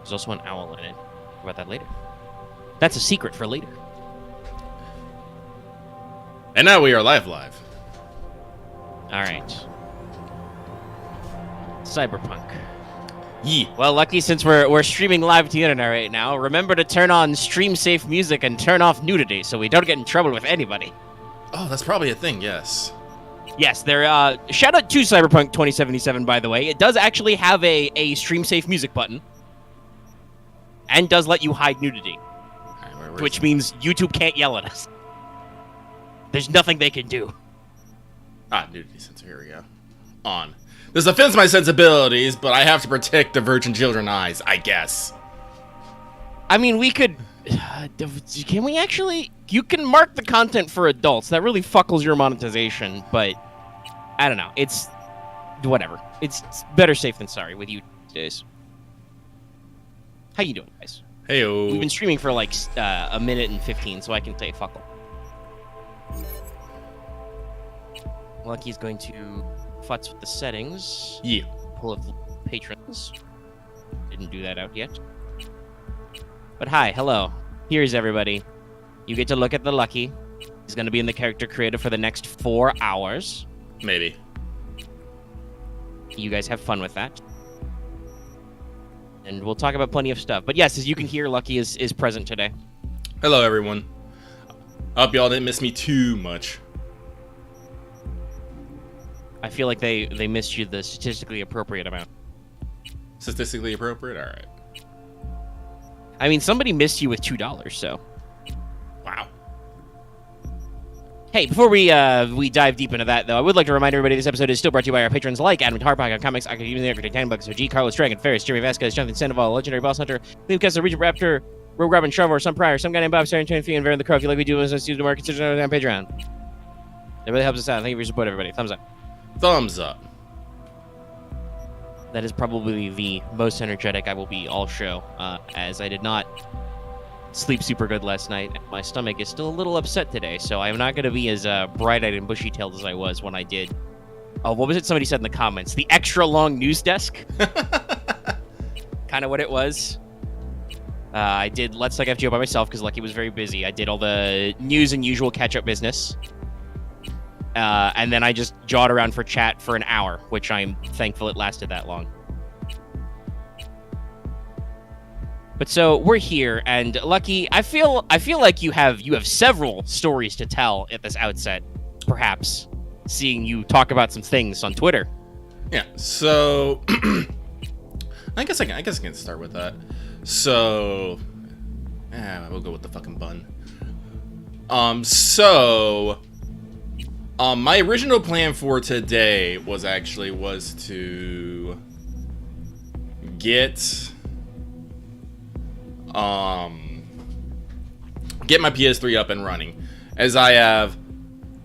There's also an owl in it. Talk about that later. That's a secret for later. And now we are live. All right. Cyberpunk. Yee. Well, lucky since we're streaming live to the internet right now, remember to turn on stream safe music and turn off nudity so we don't get in trouble with anybody. Oh, that's probably a thing, yes. Yes, there. Shout out to Cyberpunk 2077, by the way. It does actually have a stream safe music button, and does let you hide nudity, Right, which means YouTube can't yell at us. There's nothing they can do. Ah, nudity sensor, here we go. On. This offends my sensibilities, but I have to protect the virgin children's eyes, I guess. I mean, we could... can we actually... You can mark the content for adults. That really fuckles your monetization, but... I don't know. It's... Whatever. It's better safe than sorry with you days. How you doing, guys? Hey-o. We've been streaming for like a minute and 15, so I can say fuck 'em. Lucky's going to futz with the settings. Yeah. Pull up the patrons. Didn't do that out yet. But hi, hello. Here's everybody. You get to look at the Lucky. He's going to be in the character creator for the next 4 hours. Maybe. You guys have fun with that. And we'll talk about plenty of stuff. But yes, as you can hear, Lucky is present today. Hello, everyone. I hope y'all didn't miss me too much. I feel like they missed you the statistically appropriate amount. Statistically appropriate? Alright. I mean, somebody missed you with $2, so... Wow. Hey, before we dive deep into that, though, I would like to remind everybody this episode is still brought to you by our patrons like Adam Harpack on Comics, I could even the 10 bucks, G, Carlos Dragon, Ferris, Jeremy Vasquez, Jonathan Sandoval, Legendary Boss Hunter, Liam Kessler, Regent Raptor, Rogue Robin, Trevor, Some Pryor, some guy named Bob, Sarah, Fee, and Varen the Crow. If you like what we do, let's do the more, consider it on Patreon. It really helps us out. Thank you for your support, everybody. Thumbs up. Thumbs up. That is probably the most energetic I will be all show, as I did not sleep super good last night. And my stomach is still a little upset today, so I'm not going to be as bright-eyed and bushy-tailed as I was when I did. Oh, what was it somebody said in the comments? The extra long news desk? Kind of what it was. I did Let's Talk FGO by myself because Lucky was very busy. I did all the news and usual catch-up business. And then I just jawed around for chat for an hour, which I'm thankful it lasted that long. But so we're here, and Lucky, I feel like you have several stories to tell at this outset, perhaps, seeing you talk about some things on Twitter. Yeah. So I guess I can start with that. So we'll go with the fucking bun. My original plan for today was to get my PS3 up and running. As I have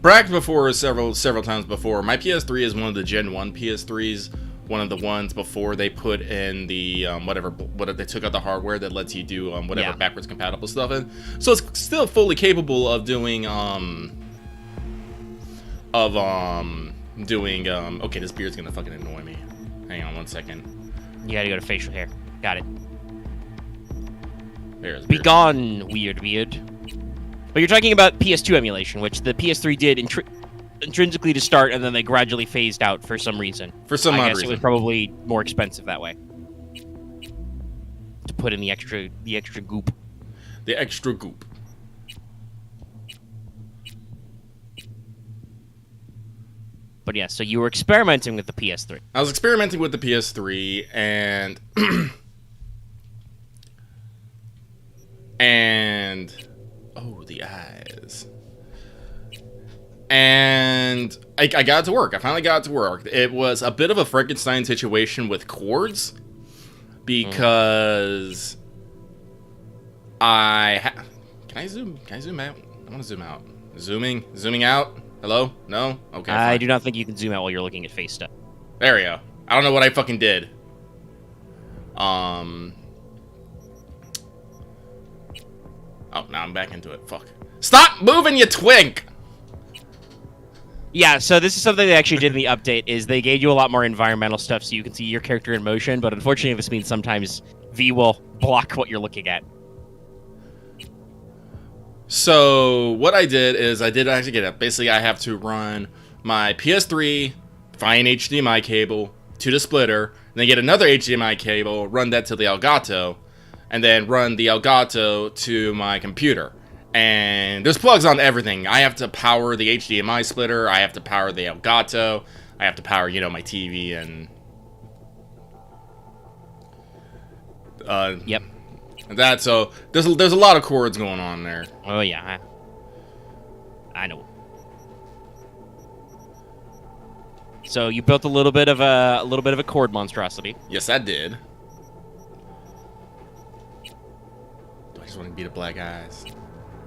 bragged before several times before, my PS3 is one of the Gen 1 PS3s, one of the ones before they put in the whatever they took out the hardware that lets you do whatever backwards compatible stuff in. So it's still fully capable of doing okay, this beard's gonna fucking annoy me. Hang on 1 second. You gotta go to facial hair. Got it. There's Be gone, weird beard. But you're talking about PS2 emulation, which the PS3 did intrinsically to start, and then they gradually phased out for some reason. For some odd I guess reason. it was probably more expensive that way. To put in the extra goop. The extra goop. But yeah, so you were experimenting with the PS3. I was experimenting with the PS3, and oh, the eyes. And I got it to work. I finally got it to work. It was a bit of a Frankenstein situation with cords, because can I zoom out? I want to zoom out. Zooming out. Hello? No? Okay. I fine. do not think you can zoom out while you're looking at face stuff. There we go. I don't know what I fucking did. Oh, now I'm back into it. Fuck. Stop moving, you twink! Yeah, so this is something they actually did in the update, is they gave you a lot more environmental stuff so you can see your character in motion, but unfortunately this means sometimes V will block what you're looking at. So what I did is I did actually get it. Basically, I have to run my PS3, find HDMI cable to the splitter, and then get another HDMI cable, run that to the Elgato, and then run the Elgato to my computer. And there's plugs on everything. I have to power the HDMI splitter, I have to power the Elgato, I have to power, you know, my TV and Yep. that. So there's a lot of cords going on there. Oh yeah, I know. So you built a little bit of a cord monstrosity. Yes, I did. Do I just want to be the black eyes?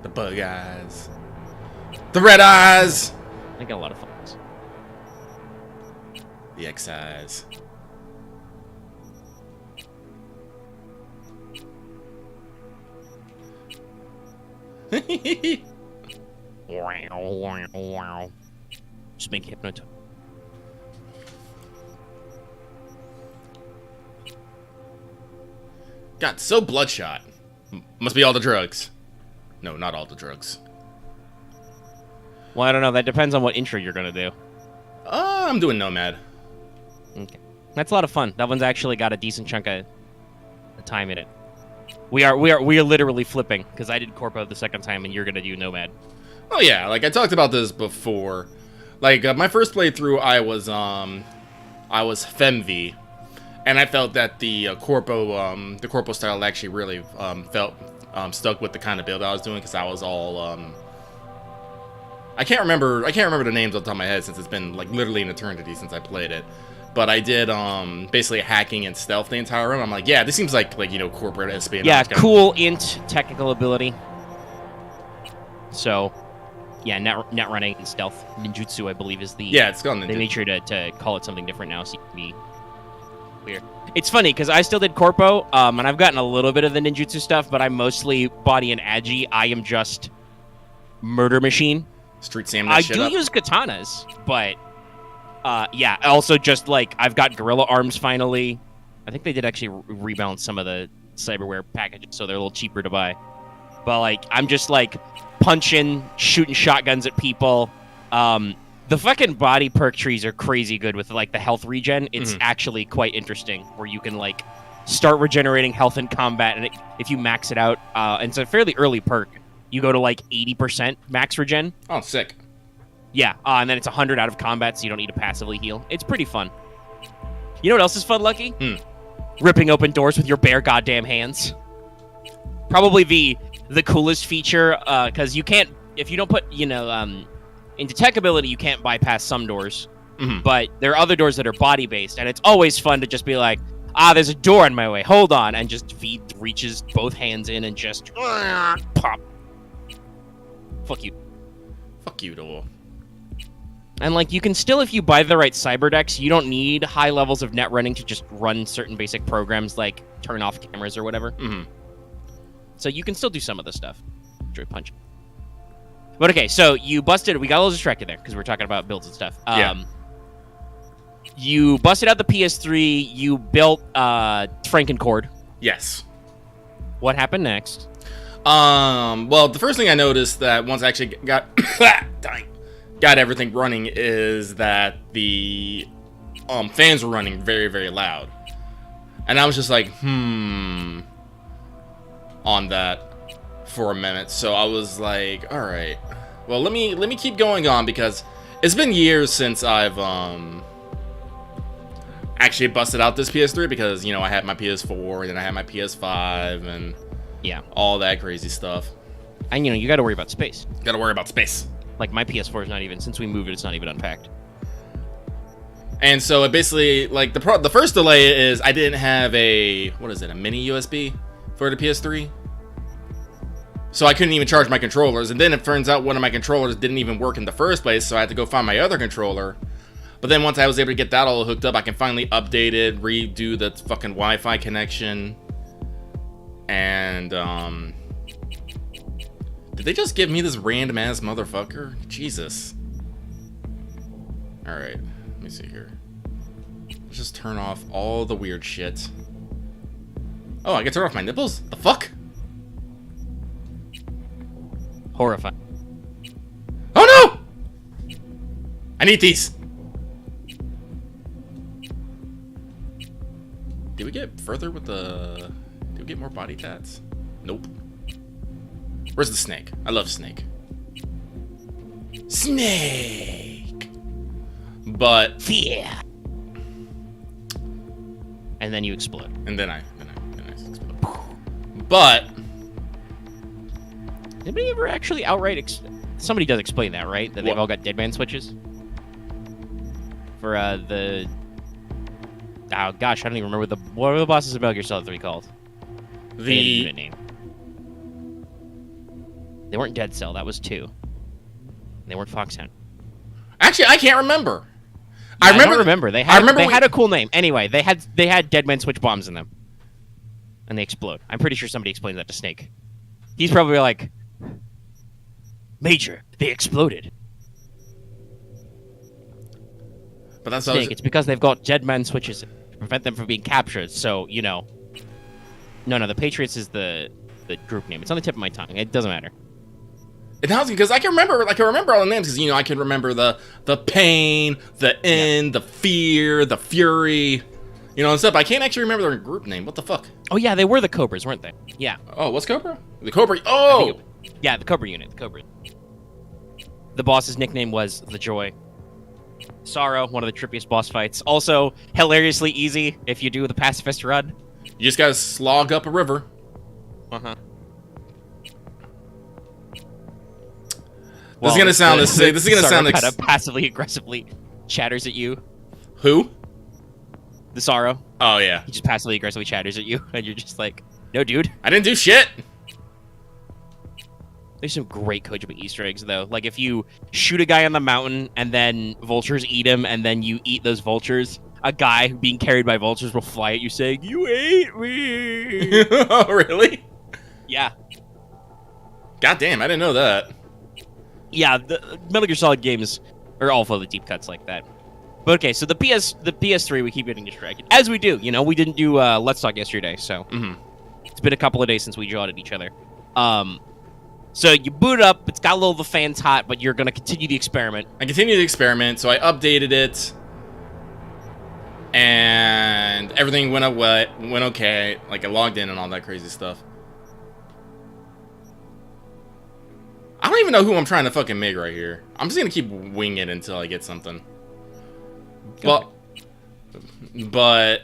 The bug eyes? The red eyes? I got a lot of fun. The X eyes. Just make hypnotize. God, so bloodshot. Must be all the drugs. No, not all the drugs. Well, I don't know. That depends on what intro you're gonna do. I'm doing Nomad. Okay, that's a lot of fun. That one's actually got a decent chunk of time in it. We are literally flipping because I did Corpo the second time and you're gonna do Nomad. Oh yeah, like I talked about this before. Like my first playthrough, I was FemV, and I felt that the Corpo style actually really felt stuck with the kind of build I was doing, because I was all I can't remember the names off the top of my head since it's been like literally an eternity since I played it. But I did basically hacking and stealth the entire run. I'm like, yeah, this seems like you know, corporate espionage. Yeah, cool int technical ability. So, yeah, net running and stealth ninjutsu, I believe, is the it's called ninjutsu. They made sure to call it something different now, so you can be weird. It's funny because I still did Corpo, and I've gotten a little bit of the ninjutsu stuff, but I'm mostly body and agi. I am just murder machine. Street Sam that I shit do up. use katanas, but yeah, also just like I've got gorilla arms finally. I think they did actually rebalance some of the cyberware packages, so they're a little cheaper to buy. But like I'm just like punching, shooting shotguns at people. The fucking body perk trees are crazy good with like the health regen. It's actually quite interesting where you can like start regenerating health in combat, and if you max it out, and it's a fairly early perk. You go to like 80% max regen. Oh, sick. Yeah, and then it's 100 out of combat, so you don't need to passively heal. It's pretty fun. You know what else is fun, Lucky? Ripping open doors with your bare goddamn hands. Probably the coolest feature, because you can't, if you don't put, you know, in detect ability, you can't bypass some doors. But there are other doors that are body-based, and it's always fun to just be like, there's a door in my way, hold on, and just V reaches both hands in and just pop. Fuck you. Fuck you, Dole. And, like, you can still, if you buy the right cyber decks, you don't need high levels of net running to just run certain basic programs, like turn off cameras or whatever. So you can still do some of the stuff. Enjoy punching. But, okay, so you busted... We got a little distracted there, because we're talking about builds and stuff. You busted out the PS3, you built Frankencord. Yes. What happened next? Well, the first thing I noticed that once I actually got everything running is that the fans were running very, very loud. And I was just like, on that for a minute. So I was like, all right, well, let me keep going on, because it's been years since I've actually busted out this PS3, because, you know, I had my PS4 and then I had my PS5 and yeah, all that crazy stuff. And, you know, you got to worry about space. Got to worry about space. Like, my PS4 is not even, since we moved it, it's not even unpacked. And so it basically, like, the first delay is I didn't have a mini USB for the PS3. So I couldn't even charge my controllers. And then it turns out one of my controllers didn't even work in the first place, so I had to go find my other controller. But then once I was able to get that all hooked up, I can finally update it, redo the fucking Wi-Fi connection. And, did they just give me this random ass motherfucker? Jesus. Alright, let me see here. Let's just turn off all the weird shit. Oh, I can turn off my nipples? The fuck? Horrifying. Oh no! I need these! Did we get further with the... Did we get more body tats? Nope. Where's the snake? I love snake. Snake! But... Fear! And then you explode. And then I explode. But... Anybody ever actually outright... Somebody does explain that, right? That they've all got deadman switches? For, the... Oh, gosh, I don't even remember what were the bosses of Metal Gear Solid 3 called? The... unit name. They weren't Dead Cell, that was 2. They weren't Foxhound. Actually, I can't remember. Yeah, I don't remember. They had a cool name. Anyway, they had deadman switch bombs in them. And they explode. I'm pretty sure somebody explained that to Snake. He's probably like... Major, they exploded. But that's Snake, it's because they've got deadman switches to prevent them from being captured, so, you know... No, the Patriots is the group name. It's on the tip of my tongue. It doesn't matter. It does, because I can remember all the names, because, you know, I can remember the pain, the end, the fear, the fury, you know, and stuff. I can't actually remember their group name. What the fuck? Oh, yeah, they were the Cobras, weren't they? Yeah. Oh, what's Cobra? The Cobra. Oh! Yeah, the Cobra unit, the Cobra. The boss's nickname was The Joy. Sorrow, one of the trippiest boss fights. Also, hilariously easy if you do the pacifist run. You just gotta slog up a river. Uh-huh. This is gonna sound this is gonna sound kind of passively aggressively chatters at you. Who? The Sorrow. Oh yeah. He just passively aggressively chatters at you, and you're just like, no, dude. I didn't do shit. There's some great Kojima Easter eggs though. Like if you shoot a guy on the mountain and then vultures eat him, and then you eat those vultures, a guy being carried by vultures will fly at you saying, "You ate me." Oh really? Yeah. God damn, I didn't know that. Yeah, the Metal Gear Solid games are all full of deep cuts like that. But okay, so the PS3, we keep getting distracted. As we do, you know, we didn't do Let's Talk yesterday, so it's been a couple of days since we jawed at each other. So you boot it up, it's got a little of the fans hot, but you're going to continue the experiment. I continued the experiment, so I updated it, and everything went okay. Like I logged in and all that crazy stuff. I don't even know who I'm trying to fucking make right here. I'm just gonna keep winging it until I get something. Okay. But,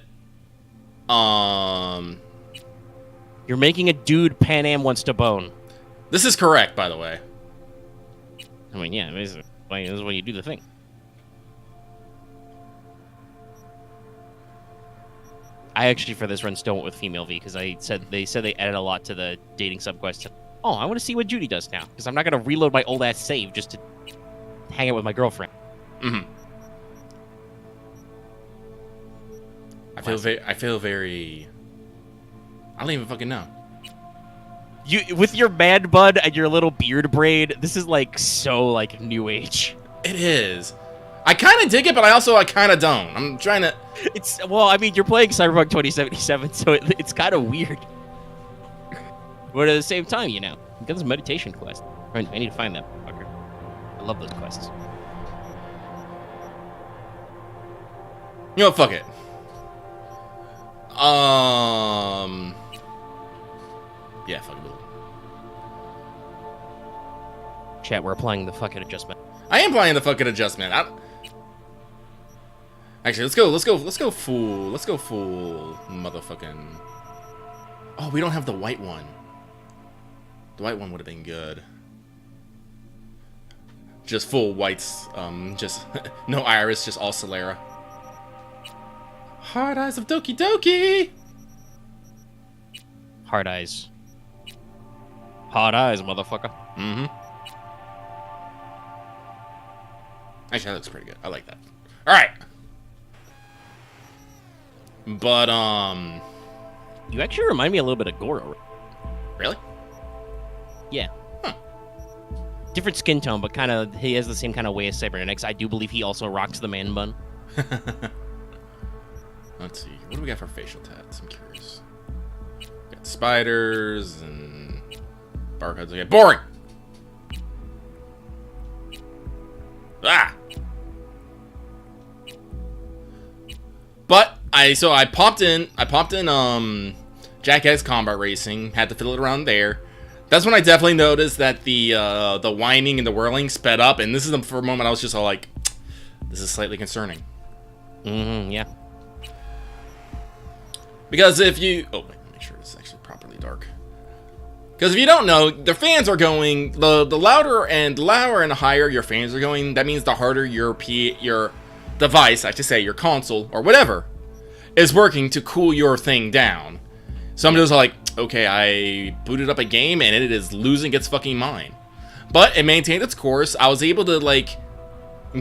You're making a dude Pan Am wants to bone. this is correct, by the way. I mean, yeah, this is when you do the thing. I actually, for this run, still went with female V, because they said they added a lot to the dating subquest. Oh, I want to see what Judy does now, because I'm not going to reload my old-ass save just to hang out with my girlfriend. I feel very... I don't even fucking know. You, with your man bun and your little beard braid, this is, like, so, like, new age. It is. I kind of dig it, but I kind of don't. I'm trying to... Well, I mean, you're playing Cyberpunk 2077, so it's kind of weird. But at the same time, you know, you got this meditation quest. I need to find that fucker. I love those quests. You know, fuck it. Yeah, fuck it. Chat, we're applying the fucking adjustment. I am playing the fucking adjustment. Actually, let's go full motherfucking... Oh, we don't have the white one. The white one would have been good. Just full whites, just no iris, just all Solera. Hard eyes of Doki Doki! Hard eyes. Hard eyes, motherfucker. Actually, that looks pretty good. I like that. Alright! But, You actually remind me a little bit of Goro. Really? Yeah. Huh. different skin tone, but kind of he has the same kind of way as Cybernetics. I do believe he also rocks the man bun. Let's see. What do we got for facial tats? I'm curious. Got spiders and barcodes. Okay, boring. Ah. But I popped in Jackass Combat Racing. Had to fiddle it around there. That's when I definitely noticed that the whining and the whirling sped up, and this is for a moment I was just all like, this is slightly concerning. Yeah. Because if you... Oh, wait, make sure it's actually properly dark. Because if you don't know, the fans are going... The louder and higher your fans are going, that means the harder your device, I should say, your console, or whatever, is working to cool your thing down. So I'm just like, okay, I booted up a game, and it is losing its fucking mind. But it maintained its course. I was able to, like,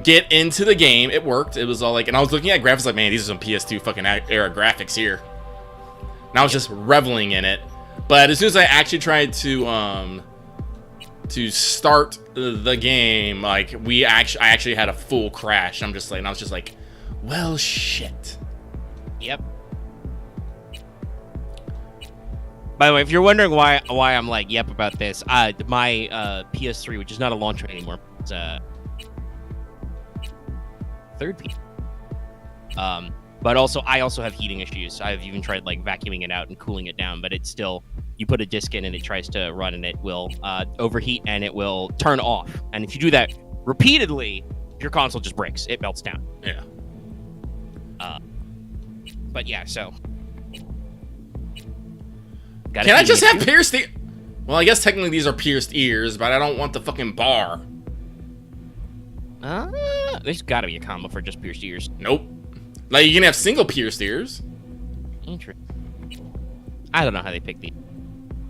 get into the game. It worked. It was all like... And I was looking at graphics like, man, these are some PS2 fucking era graphics here. And I was just reveling in it. But as soon as I actually tried to start the game, like I actually had a full crash. I was just like, well, shit. Yep. By the way, if you're wondering why I'm like yep about this, my PS3, which is not a launcher anymore, it's a third PS. But also, I also have heating issues. I've even tried like vacuuming it out and cooling it down, but it's still, you put a disc in and it tries to run and it will overheat and it will turn off. And if you do that repeatedly, your console just breaks. It melts down. Yeah. But yeah, so. Can I just have pierced ears? Well, I guess technically these are pierced ears, but I don't want the fucking bar. There's got to be a combo for just pierced ears. Nope. Like, you can have single pierced ears. Interesting. I don't know how they picked these.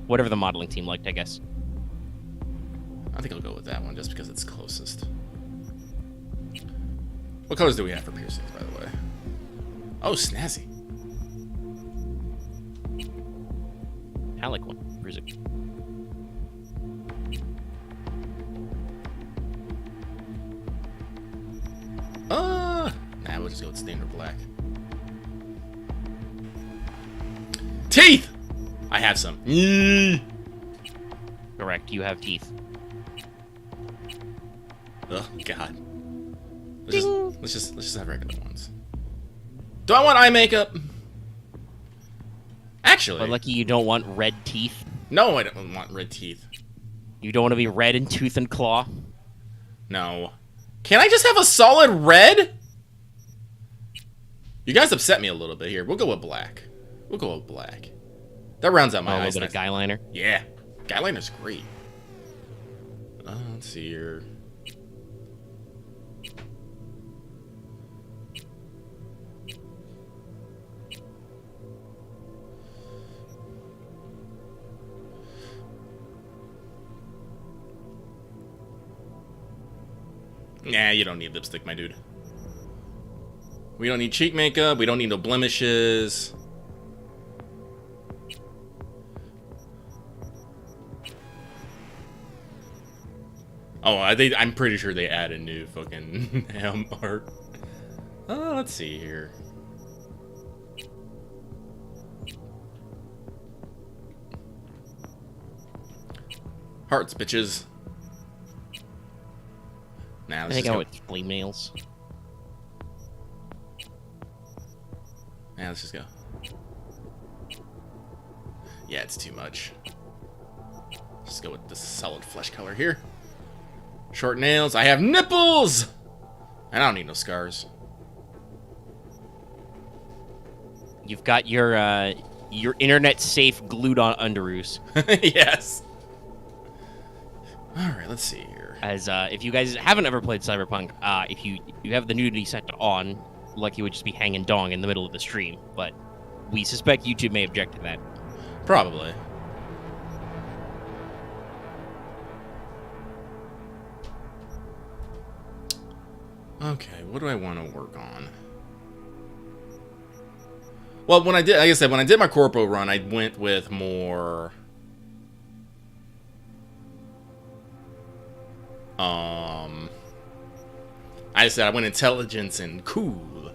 Whatever the modeling team liked, I guess. I think I'll go with that one just because it's closest. What colors do we have for piercings, by the way? Oh, snazzy. Metallic one. Where's it? Nah, we'll just go with standard black. Teeth! I have some. Correct, you have teeth. Oh God. Let's just have regular ones. Do I want eye makeup? Actually, But lucky you don't want red teeth. No, I don't want red teeth. You don't want to be red in tooth and claw. No. Can I just have a solid red? You guys upset me a little bit here. We'll go with black. We'll go with black. That rounds out my eyes. A little bit of guy liner. Yeah. Guy liner's great. Let's see here. Nah, you don't need lipstick, my dude. We don't need cheek makeup. We don't need no blemishes. Oh, I'm pretty sure they added new fucking art. Let's see here. Hearts, bitches. Nah, let's I think just I go. went flame nails. Yeah, let's just go. Yeah, it's too much. Let's go with this solid flesh color here. Short nails. I have nipples! And I don't need no scars. You've got your internet safe glued on underoos. Yes. Alright, let's see here. As if you guys haven't ever played Cyberpunk, if you have the nudity set on, Lucky would just be hanging dong in the middle of the stream. But we suspect YouTube may object to that. Probably. Okay, what do I want to work on? Well, when I did, like I said, when I did my corpo run, I went with more. I said I went intelligence and cool.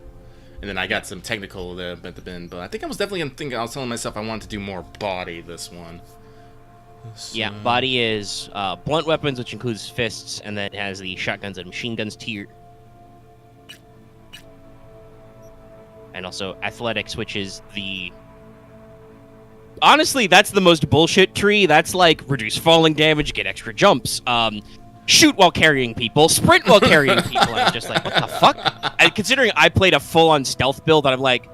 And then I got some technical at the bin, but I think I was definitely gonna think. I was telling myself I wanted to do more body this one. So... Yeah, body is blunt weapons, which includes fists, and then it has the shotguns and machine guns tier. And also athletics, which is the... Honestly, that's the most bullshit tree. That's like reduce falling damage, get extra jumps, shoot while carrying people, sprint while carrying people. I'm just like, what the fuck? And considering I played a full-on stealth build, I'm like,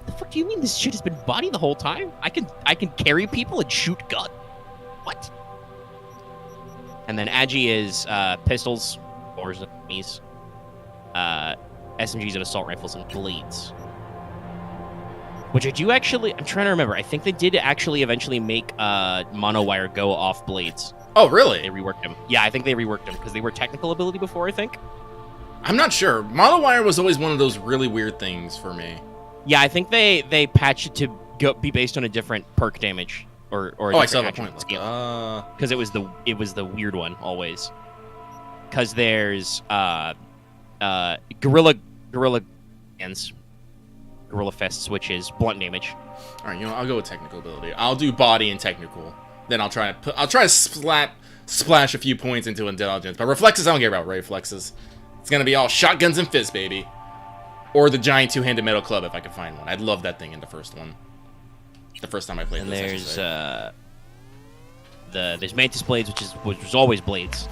the fuck do you mean this shit has been body the whole time? I can carry people and shoot gun. What? And then Agi is pistols, boars, and enemies, SMGs and assault rifles and blades. Which I do actually... I'm trying to remember. I think they did actually eventually make monowire go off blades. Oh, really? They reworked them. Yeah, I think they reworked them because they were technical ability before, I think. I'm not sure. Monowire was always one of those really weird things for me. Yeah, I think they patched it to be based on a different perk damage or I saw the point. Scale. Because it was the weird one always. Because there's gorilla hands, gorilla fists, which is blunt damage. All right, I'll go with technical ability. I'll do body and technical. Then I'll try to splash a few points into intelligence. But reflexes, I don't care about reflexes. It's gonna be all shotguns and fists, baby. Or the giant two-handed metal club if I could find one. I'd love that thing in the first one. The first time I played this. And there's mantis blades, which was always blades.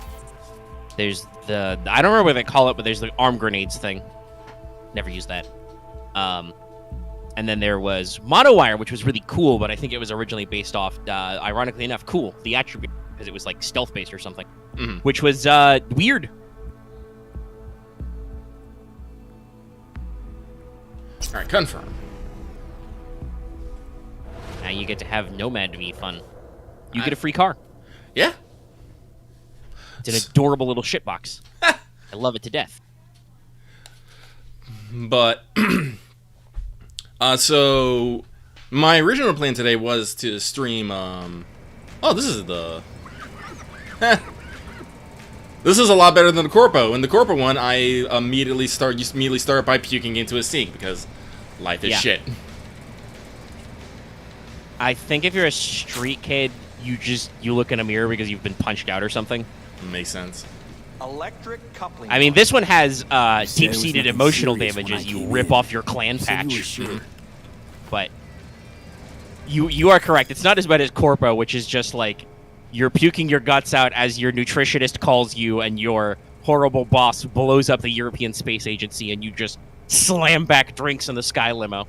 There's I don't remember what they call it, but there's the arm grenades thing. Never used that. And then there was monowire, which was really cool, but I think it was originally based off, ironically enough, cool, the attribute, because it was like stealth-based or something, which was weird. All right, confirm. Now you get to have Nomad be fun. You get a free car. Yeah. It's an adorable little shitbox. I love it to death. But... so my original plan today was to stream, oh, this is the... This is a lot better than the Corpo. In the Corpo one, I immediately start by puking into a sink because life is shit. I think if you're a street kid, you look in a mirror because you've been punched out or something. Makes sense. Electric coupling. I mean, this one has deep-seated emotional damage as you rip off your clan patch. But you are correct. It's not as bad as Corpo, which is just like you're puking your guts out as your nutritionist calls you and your horrible boss blows up the European Space Agency and you just slam back drinks in the Sky Limo.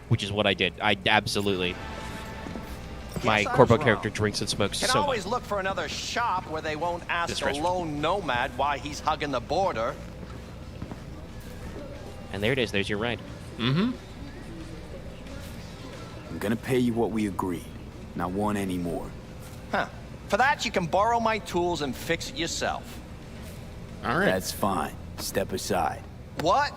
Which is what I did. I absolutely... My Corpo character drinks and smokes so much. Can always look for another shop where they won't ask a lone nomad why he's hugging the border. And there it is. There's your ride. I'm gonna pay you what we agreed. Not want any more. Huh. For that, you can borrow my tools and fix it yourself. All right. That's fine. Step aside. What?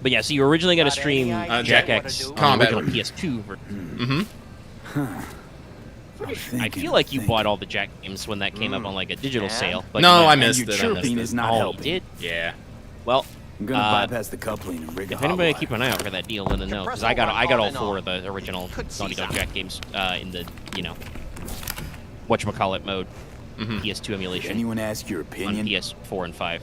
But yeah, so you were originally going to stream Jack X on the original PS2 version. I feel like you bought all the Jack games when that came up on like a digital sale. But no, I missed it. Chirping is not helping. You did? Yeah. Well, I'm gonna bypass the coupling and rig a if anybody keep an eye out for that deal, let them know because I got all 4 of the original Naughty Dog Jack games in the whatchamacallit mode, PS2 emulation. Did anyone ask your opinion? On PS4 and 5.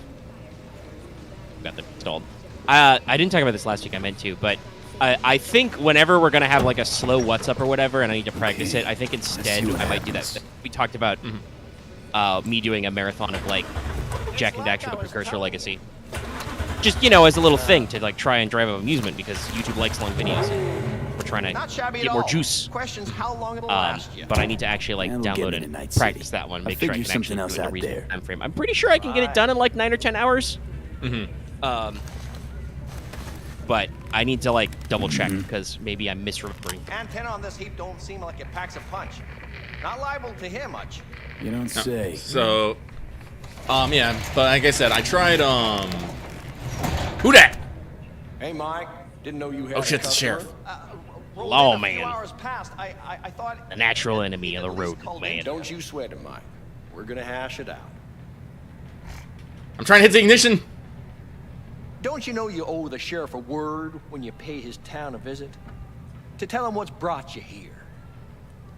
Got them installed. I didn't talk about this last week. I meant to, but I think whenever we're gonna have like a slow what's up or whatever, and I need to practice it, I think instead I might do that. We talked about me doing a marathon of like Jack and Daxter: The Precursor Legacy, just as a little thing to like try and drive up amusement because YouTube likes long videos. We're trying to get more juice. Questions how long it'll last you. But I need to actually like download it and practice that one, make sure I can actually do it in a reasonable time frame. I'm pretty sure I can get it done in like 9 or 10 hours. But I need to like double check because maybe I'm misremembering. Antenna on this heap don't seem like it packs a punch. Not liable to hear much. You don't say. So, yeah, but like I said, I tried, who dat? Hey, Mike. Didn't know you had Oh shit, the sheriff. Lawman. I thought The natural enemy of the road, man. Don't you sweat it, Mike. we're gonna hash it out. I'm trying to hit the ignition. Don't you know you owe the sheriff a word when you pay his town a visit? To tell him what's brought you here.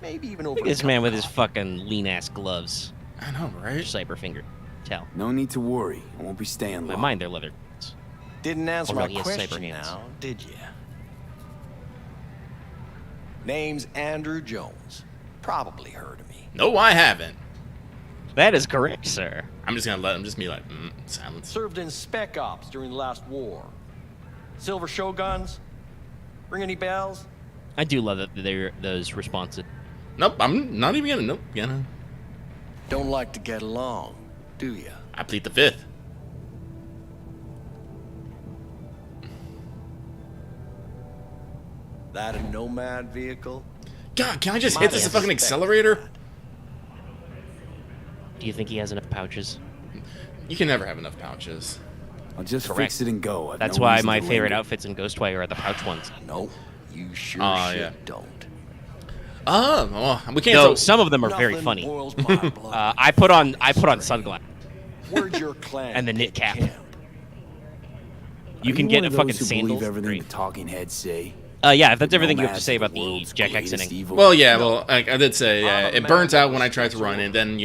Maybe even over. Look at this man with his fucking lean-ass gloves. I know, right? Cyber finger. Tell. No need to worry. I won't be staying In my long. mind, they're leather gloves. Didn't answer Although my he has cyber question hands. now, did you? Name's Andrew Jones. Probably heard of me. No, I haven't. That is correct, sir. I'm just gonna let him just be like, silence. Served in spec ops during the last war. Silver Shoguns? Ring any bells? I do love that they're those responses. Nope, I'm not even gonna. Don't like to get along, do you? I plead the fifth. That a Nomad vehicle? God, can I just Might hit this have fucking suspected accelerator? that. Do you think he has enough pouches? You can never have enough pouches. I'll just Correct. fix it and go. I've That's no why reason my to favorite linger. outfits in Ghostwire are the pouch ones. No, you sure Yeah. don't. Oh, well, we can't. Though So, some of them are very Nothing funny. boils my blood. I put on sunglasses. Where'd your clan and the knit get to cap. camp? You Are can one get a of fucking those who sandals. believe everything Great. the talking heads say. Yeah, if that's everything you have to Nomads say are about the world's Jack greatest Exoning. evil. well, yeah, well, I did say I'm a it man burnt out that when I was tried to run it. Then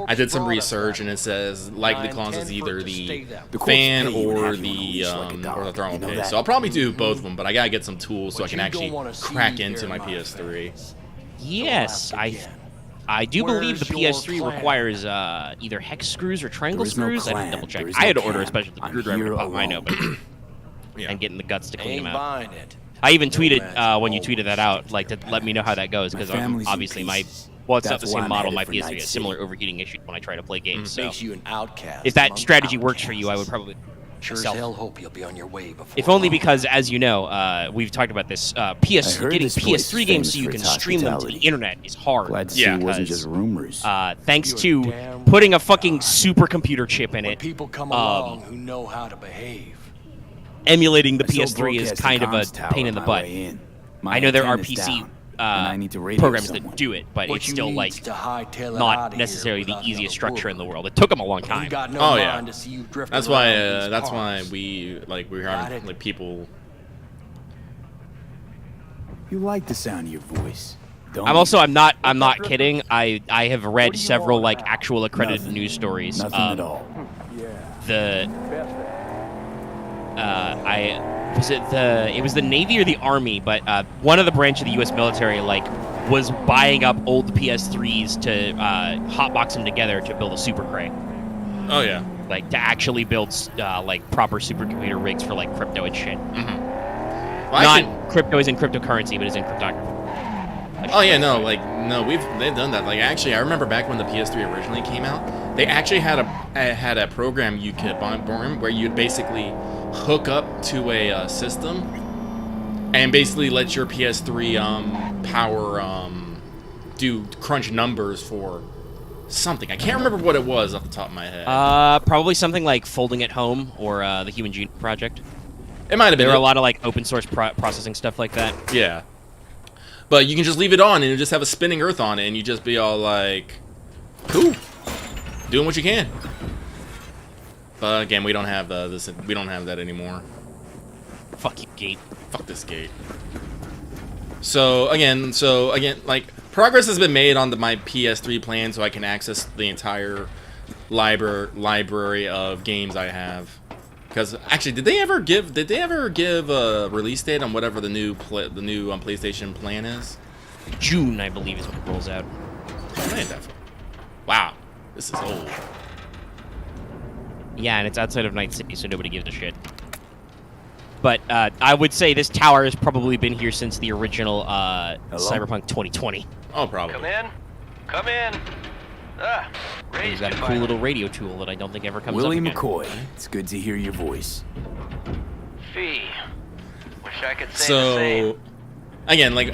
I did some research, and it says likely cause is either the fan or the thermal paste. So I'll probably do both of them, but I gotta get some tools so I can actually crack into my PS3. Yes, I do believe the Where's PS3 your requires either hex screws or triangle There is no screws. I have clan, to double check. there is I had no to order a camp. special I'm screwdriver here to pop mine alone. open Yeah. and getting the guts to clean Ain't them out. buying it. I even tweeted Nomads when you own tweeted that out, like to let me know how that goes, My because family's in obviously my pieces. well, it's not That's the why same I'm model. My headed for PS3 Night has similar City. overheating issues when I try to play games. So Makes you an outcast. if that among strategy works for you, I would outcasts. probably. Sure as myself. hell hope you'll be on your way before. If only long. because, as you know, we've talked about this. I PS heard getting this place PS3 is games so famous you for can its stream them to the hospitality. internet is hard. Glad to see Yeah, it wasn't because, just rumors. Thanks You're to damn putting a right, fucking God. supercomputer chip in When it, people come along who know how to behave. emulating the I still PS3 is broadcast the kind of a comms tower pain in the on my butt. way in. My I know there are antenna's PC down, and I need to radio programs someone. that do it, but What it's you still need's like to hightail it not outta here necessarily the without easiest another structure in the word. world. It took them a long We've time. got no Oh, yeah. mind to see you drift That's around why. these That's why parts. we Got are it? like people. You like the sound of your voice, don't I'm you? also I'm not kidding. I have read What do you several want like now? actual accredited Nothing. news stories. Nothing at all. The it was the Navy or the Army, but one of the branch of the U.S. military like was buying up old PS3s to hotbox them together to build a super cray, Oh yeah. like to actually build like proper supercomputer rigs for like crypto and shit. Well, I Not can- crypto is in cryptocurrency, but is in cryptography. Oh yeah, no, they've done that. Like actually, I remember back when the PS3 originally came out, they actually had a program you could borrow where you'd basically hook up to a system and basically let your PS3 power do crunch numbers for something. I can't remember what it was off the top of my head. Probably something like Folding at Home or the Human Genome Project. It might have been There are a lot of like open source processing stuff like that. Yeah. But you can just leave it on and you just have a spinning earth on it and you just be all like, cool, doing what you can. But again, we don't have we don't have that anymore. Fuck you, Gate. Fuck this gate. So again, like progress has been made on my PS3 plan, so I can access the entire library of games I have. Because actually, did they ever give a release date on whatever the new PlayStation plan is? June, I believe, is when it rolls out. Wow, this is old. Yeah, and it's outside of Night City, so nobody gives a shit. But I would say this tower has probably been here since the original Cyberpunk 2020. Oh, probably. Come in. Come in. Ah, He's raised got a you cool by- little radio tool that I don't think ever comes Willie up again. McCoy, it's good to hear your voice. Fee. Wish I could say the same. So, again, like,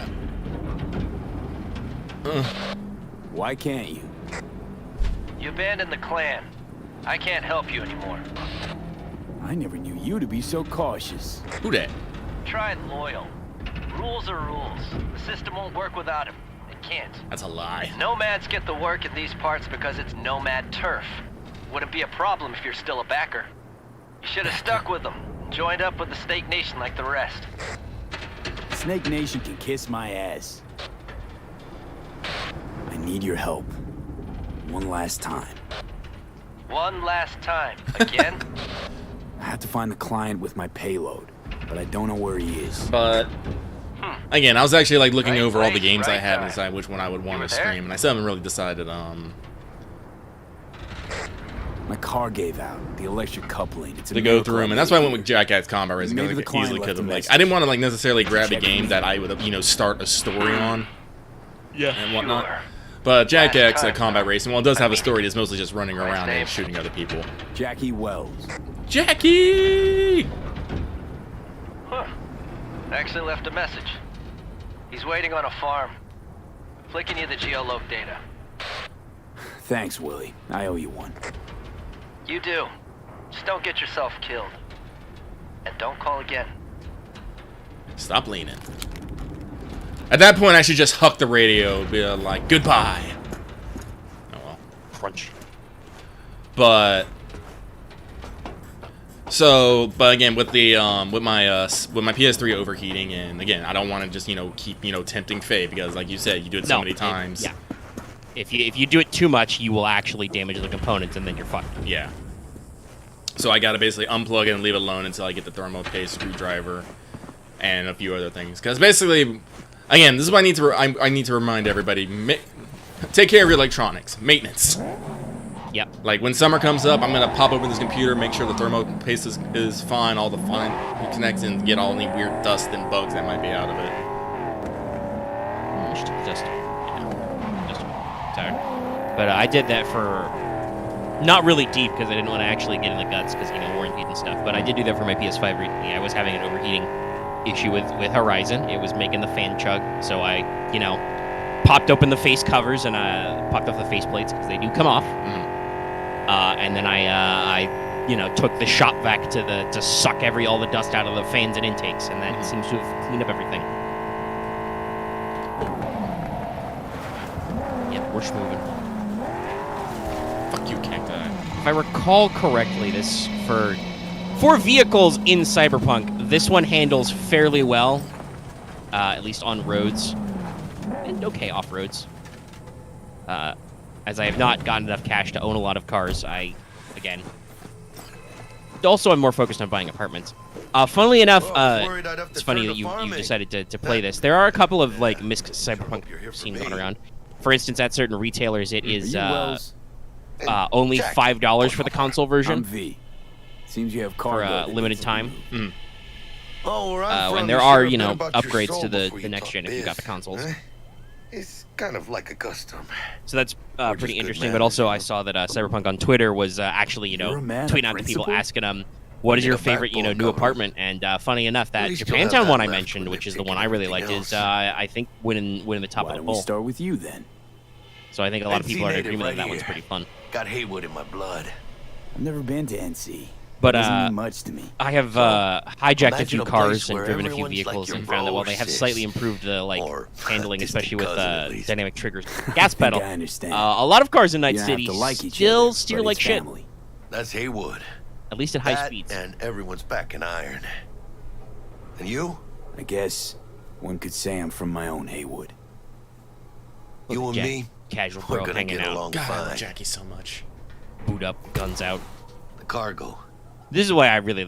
Why can't you? You abandoned the clan. I can't help you anymore. I never knew you to be so cautious. who dat? Try loyal. Rules are rules. The system won't work without him. And can't. That's a lie. Nomads get the work in these parts because it's nomad turf. Wouldn't be a problem if you're still a backer. You should have stuck with them. Joined up with the Snake Nation like the rest. Snake Nation can kiss my ass. I need your help. One last time. One last time. Again? I have to find the client with my payload, but I don't know where he is. But again, I was actually like looking Right over all the place, games I right have and time. decide which one I would want You were to there? stream, and I still haven't really decided. My car gave out. The electric coupling. It's a To go miracle through them, I and that's why I made went with Jackass Combat Racing. Maybe Because the I client easily left could have a like message. I didn't want to like necessarily grab a Check game me. that I would start a story on. Yeah. And whatnot. Sure. But Jackass Last time, Combat though. Racing, while it does have a I mean, story, it's mostly just running around name? and shooting other people. Jackie Wells. Jackie! Huh. Actually left a message. He's waiting on a farm. Flicking you the geoloc data. Thanks, Willie. I owe you one. You do. Just don't get yourself killed. And don't call again. Stop leaning. At that point, I should just huck the radio, be like, goodbye. Oh well. Crunch. But but again, with the with my PS3 overheating, and again, I don't want to just keep tempting fate, because like you said, you do it so many times. Yeah. If you do it too much, you will actually damage the components, and then you're fucked. Yeah. So I gotta basically unplug it and leave it alone until I get the thermo paste screwdriver and a few other things. Because basically, again, this is what I need to I need to remind everybody: take care of your electronics, maintenance. Yep. Like when summer comes up, I'm gonna pop open this computer, make sure the thermo paste is fine, all the fine connections, get all any weird dust and bugs that might be out of it. Just tired. But I did that for not really deep, because I didn't want to actually get in the guts, because warranties and stuff. But I did do that for my PS5 recently. I was having an overheating issue with Horizon. It was making the fan chug, so I popped open the face covers and popped off the face plates, because they do come off. And then I took the shop vac to suck all the dust out of the fans and intakes, and that seems to have cleaned up everything. Yep, we're schmoving. Fuck you, cacti. If I recall correctly, this for vehicles in Cyberpunk, this one handles fairly well, at least on roads, and okay off roads. As I have not gotten enough cash to own a lot of cars, again. Also, I'm more focused on buying apartments. Funnily enough, it's funny that you decided to play this. There are a couple of misc Cyberpunk scenes going around. For instance, at certain retailers, it is only $5 for the console I'm version V. Seems you have for car a limited time. Oh, where I'm from, And there you are, should have known about your upgrades soul to the before you next talk gen if you got the biz, consoles. eh? It's kind of like a custom. So that's We're pretty just good interesting. men, But also, you I know. saw that Cyberpunk on Twitter was actually, You're a man of tweeting out to people principle? asking them, what is Need your a favorite, backbone new cover. apartment? And funny enough, that least you'll have Japantown that one I left mentioned, when which they've is the taken one I really liked, everything is else. I think winning the top Why of the don't we poll. start with you then? So I think a lot of NC people are in native agreement right that one's here. pretty fun. Got Haywood in my blood. I've never been to NC. But Doesn't mean much to me. I have hijacked a imagine few a place cars and where driven a few everyone's like vehicles your and found that while they have bro slightly sis. improved the Or handling, distant especially with cousin, at least. dynamic triggers, gas pedal, I understand. a lot of cars in Night You don't have City to like each still other, steer but like it's shit, family. That's Haywood. at least at high That speeds. and everyone's back in iron. And you? I guess one could say I'm from my own Haywood. You and Jack- me? Casual We're bro gonna hanging get out, along God, I love fine. Jackie so much. boot up, guns out. The cargo. This is why I really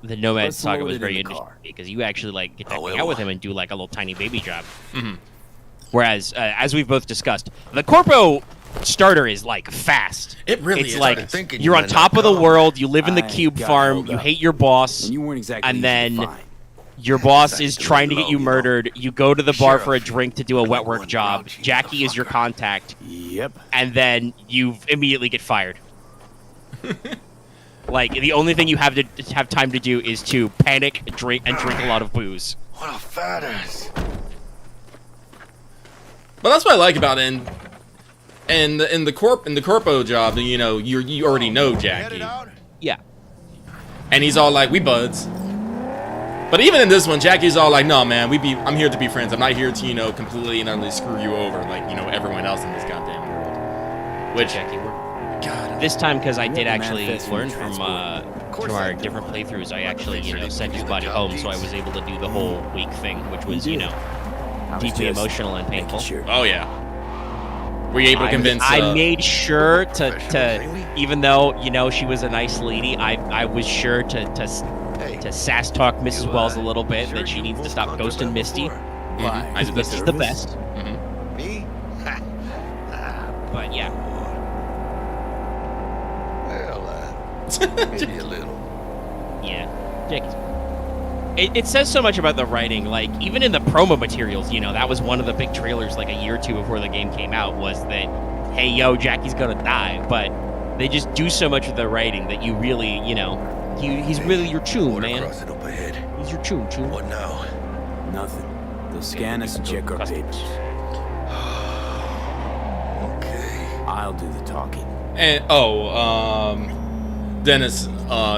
the Nomad Let's saga load was it very in the interesting car. because you actually get to Oh, hang it out with will. him and do a little tiny baby job. Whereas, as we've both discussed, the Corpo starter is fast. It really it's is. like Started thinking you're you on might top not of the come. world. You live in the I cube got farm. held You up. hate your boss, And you weren't exactly and easy to then find. your boss is decided to trying to lay get you low, murdered. You go to the bar for a Sheriff, drink to do a wet work one job. grouchy Jackie is your motherfucker. contact, Yep. and then you immediately get fired. The only thing you have time to do is to panic, drink a lot of booze. What a fat ass. But that's what I like about it. And in the corpo job, you already know Jackie, Yeah. and he's all like, "We buds." But even in this one, Jackie's all like, "No, man, I'm here to be friends. I'm not here to, you know, completely and utterly screw you over like, you know, everyone else in this goddamn world." Which, Jackie, God, this time, because I did Yeah, actually manifest learn when from transported. our different playthroughs, I actually, you know, sent his body home, so I was able to do the whole week thing, which was, you know, I was deeply just emotional and making painful. sure. oh yeah. Were you able to convince? I made sure to, Professional, even though, you know, she was a nice lady, I was sure to sass talk Mrs. You, Wells a little bit, sure that she you needs to won't stop conquer ghosting them Misty. before? Why? I did this Misty's the Nervous? best. Me? But yeah. Well, maybe a little. Yeah, Jackie's. It says so much about the writing. Like, even in the promo materials, you know, that was one of the big trailers, like a year or two before the game came out, was that, hey, yo, Jackie's gonna die. But they just do so much with the writing that you really, you know, he's really your tune, Water man. crossing up ahead. He's your tune. What now? Nothing. They'll scan us and check our Customs. papers. Okay. I'll do the talking. And Dennis,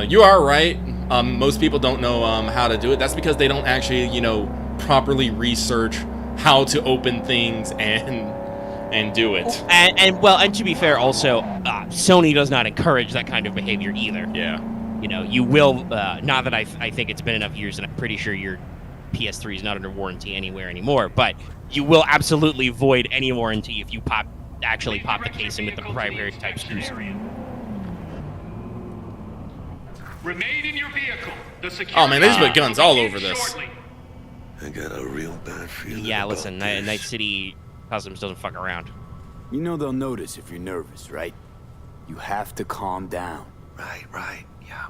you are right. Most people don't know how to do it. That's because they don't actually, you know, properly research how to open things and do it. And to be fair, also, Sony does not encourage that kind of behavior either. Yeah. You know, you will, not that I think it's been enough years, and I'm pretty sure your PS3 is not under warranty anywhere anymore, but you will absolutely void any warranty if you actually pop the casing with the proprietary type screws. Remain in your vehicle. The security Oh man, they just put guns all over this. shortly. I got a real bad feeling. Yeah, about listen, this. Night City Customs doesn't fuck around. You know they'll notice if you're nervous, right? You have to calm down. Right. Yeah.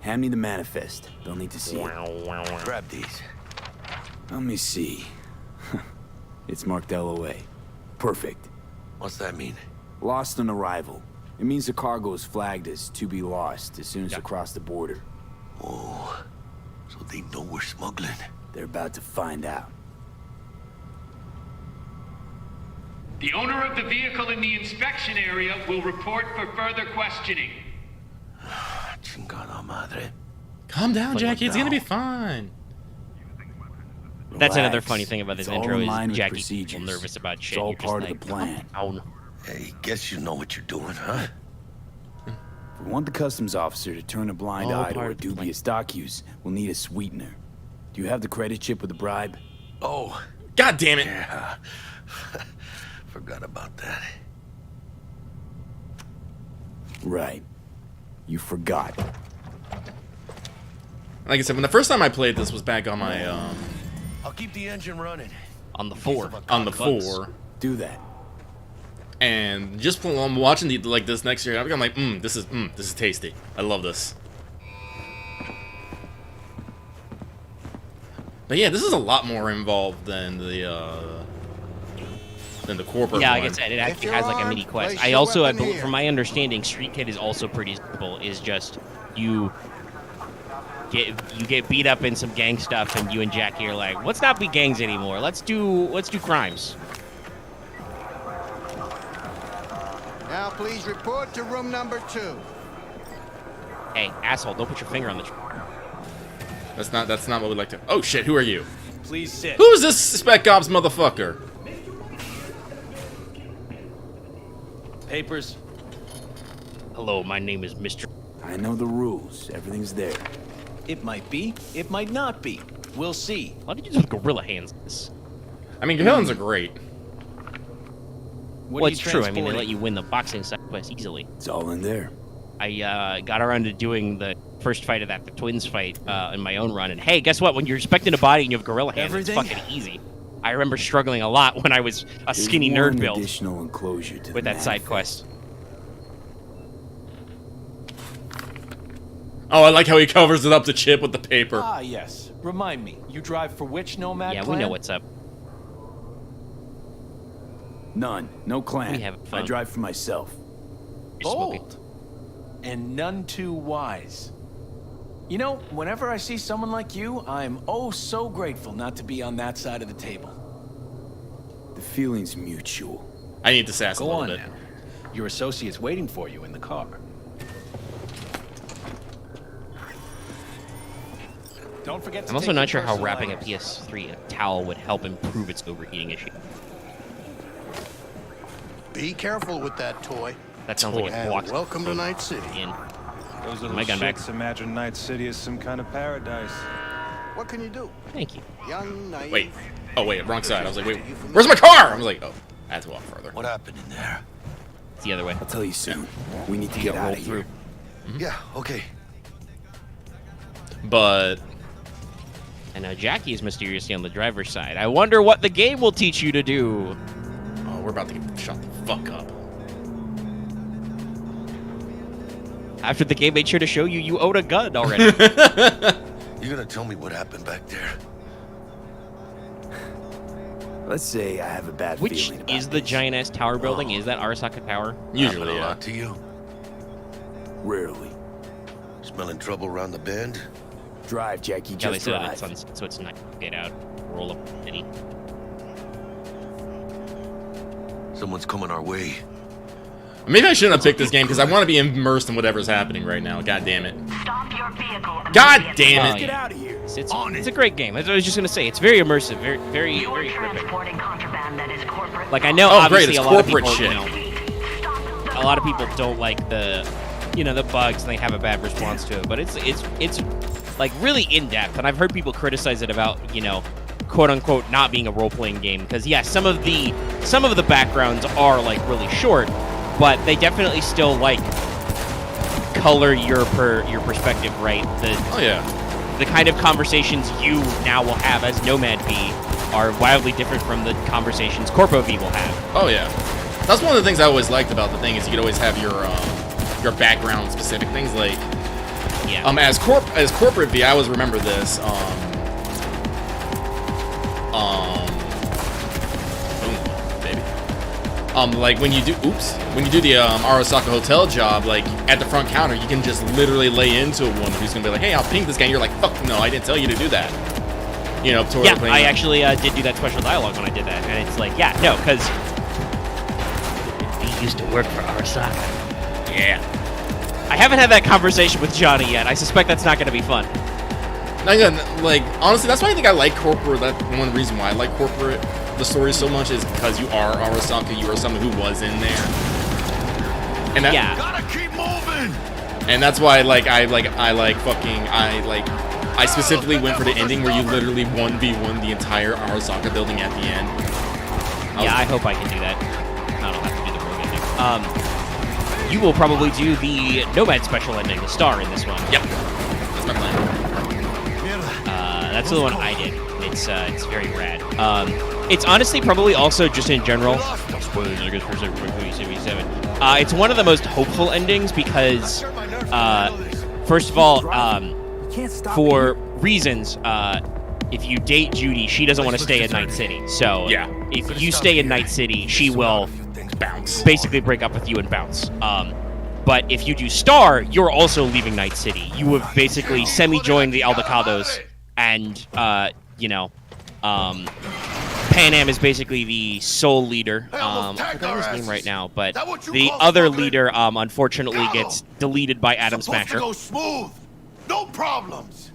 Hand me the manifest. They'll need to see it. Grab these. Let me see. It's marked LOA. Perfect. What's that mean? Lost on arrival. It means the cargo is flagged as to be lost as soon as you cross the border. Oh, so they know we're smuggling. They're about to find out. The owner of the vehicle in the inspection area will report for further questioning. Chingada madre. Calm down, Like, Jackie. It's gonna be no. fine. That's another Relax. funny thing about this It's all intro in is line with Jackie people procedures. nervous about shit. It's all You're just part of like, the plan. "Oh, Hey, guess you know what you're doing, huh? If we want the customs officer to turn a blind All eye to part our of the plan. dubious dock use, we'll need a sweetener. Do you have the credit chip with the bribe? Oh, God damn it. yeah. Forgot about that. Right. You forgot. Like I said, when the first time I played this was back on my I'll keep the engine running. on the 4. on the Bugs. 4. Do that. And just while I'm watching like this next year, I'm like, this is tasty. I love this. But yeah, this is a lot more involved than the corporate Yeah, one. like I said, it actually you're has like a armed, mini quest. place I your also, weapon here. from my understanding, Street Kid is also pretty simple. Is just you get beat up in some gang stuff, and you and Jackie are like, let's not be gangs anymore. Let's do crimes. Now please report to room number 2. Hey, asshole! Don't put your finger on the. That's not what we like to. Oh shit! Who are you? Please sit. Who is this Spec Ops motherfucker? Papers. Hello, my name is Mr. I know the rules. Everything's there. It might be. It might not be. We'll see. Why did you do gorilla hands? This? I mean, villains are great. What Well, are it's you true. I mean, they transporting? let you win the boxing side quest easily. It's all in there. I got around to doing the first fight of the twins fight in my own run, and hey, guess what? When you're expecting a body and you have gorilla hands, Everything? it's fucking easy. I remember struggling a lot when I was a There's skinny one nerd build additional enclosure to with the that side manifest. quest. Oh, I like how he covers it up to Chip with the paper. Ah, yes. Remind me, you drive for which nomad Yeah, clan? we know what's up. None. No clan. We have fun. I drive for myself. You're smoking. Bold. And none too wise. You know, whenever I see someone like you, I'm oh so grateful not to be on that side of the table. The feeling's mutual. I need to sass a Go little on bit. now. Your associate's waiting for you in the car. Don't forget to I'm also take not your sure how personal wrapping a items. PS3 in a towel would help improve its overheating issue. Be careful with that toy. That sounds like it And walks welcome to Night City. in. Those little My gun back. shits imagine Night City is some kind of paradise. What can you do? Thank you. Young, naive. Wait. Oh, wait, wrong side. I was like, wait, where's my car? I was like, oh, I had to walk further. What happened in there? It's the other way. I'll tell you soon. We need to You get got out rolled of through. here. Yeah, okay. But And now Jackie is mysteriously on the driver's side. I wonder what the game will teach you to do. oh, we're about to get shut the fuck up. After the game made sure to show you you own a gun already. You gonna tell me what happened back there? Let's say I have a bad Which feeling about is the this. giant-ass tower building? Is that Arasaka Tower? Usually, Happened a yeah. lot to you? Rarely. Smelling trouble around the bend? Drive, Jackie. Yeah, they Just said it drive. at sunset, so it's not get out. Roll up city. Someone's coming our way. Maybe I shouldn't have picked this game because I want to be immersed in whatever's happening right now. God damn it. Stop your vehicle. God damn Oh, it. yeah. Get out of here. It's a great game. That's what I was just gonna say. It's very immersive, very You're very gripping. transporting contraband that is corporate. Like I know, Oh, great, obviously, it's a lot of corporate people, shit. you know, a lot of people don't like the, you know, the bugs, and they have a bad response to it. But it's like really in depth, and I've heard people criticize it about, you know, quote unquote not being a role playing game because yeah, some of the backgrounds are like really short, but they definitely still like color your perspective, right? Oh, yeah. The kind of conversations you now will have as Nomad V are wildly different from the conversations Corpo V will have. Oh, yeah. That's one of the things I always liked about the thing is you could always have your background specific things like Yeah. as corporate V, I always remember this. Boom, baby. Like when you do the Arasaka hotel job, like at the front counter, you can just literally lay into a woman who's gonna be like, "Hey, I'll ping this guy." And you're like, "Fuck no, I didn't tell you to do that." You know, Yeah, I actually did do that special dialogue when I did that, and it's like, yeah, no, because he used to work for Arasaka. Yeah. I haven't had that conversation with Johnny yet. I suspect that's not going to be fun. Like honestly, that's why I think I like corporate. That's one reason why I like corporate. The story so much is because you are Arasaka. You are someone who was in there. And that, Yeah. Gotta keep moving! And that's why I specifically went for the ending where you literally 1v1 the entire Arasaka building at the end. Yeah, I hope I can do that. I don't have to do the rogue ending. You will probably do the Nomad special ending, the star in this one. Yep. That's my plan. That's the one I did. It's very rad. It's honestly probably also just in general. Spoilers, I guess, for 77. It's one of the most hopeful endings because, first of all, for reasons, if you date Judy, she doesn't want to stay in Night City. So Yeah. if you stay in Night City, she will Bounce. basically break up with you and bounce. But if you do Star, you're also leaving Night City. You have basically semi-joined the Aldecados, and you know, Pan Am is basically the sole leader. I forgot his name right now, but the other leader, unfortunately, gets deleted by Adam Smasher. Go smooth. No problems.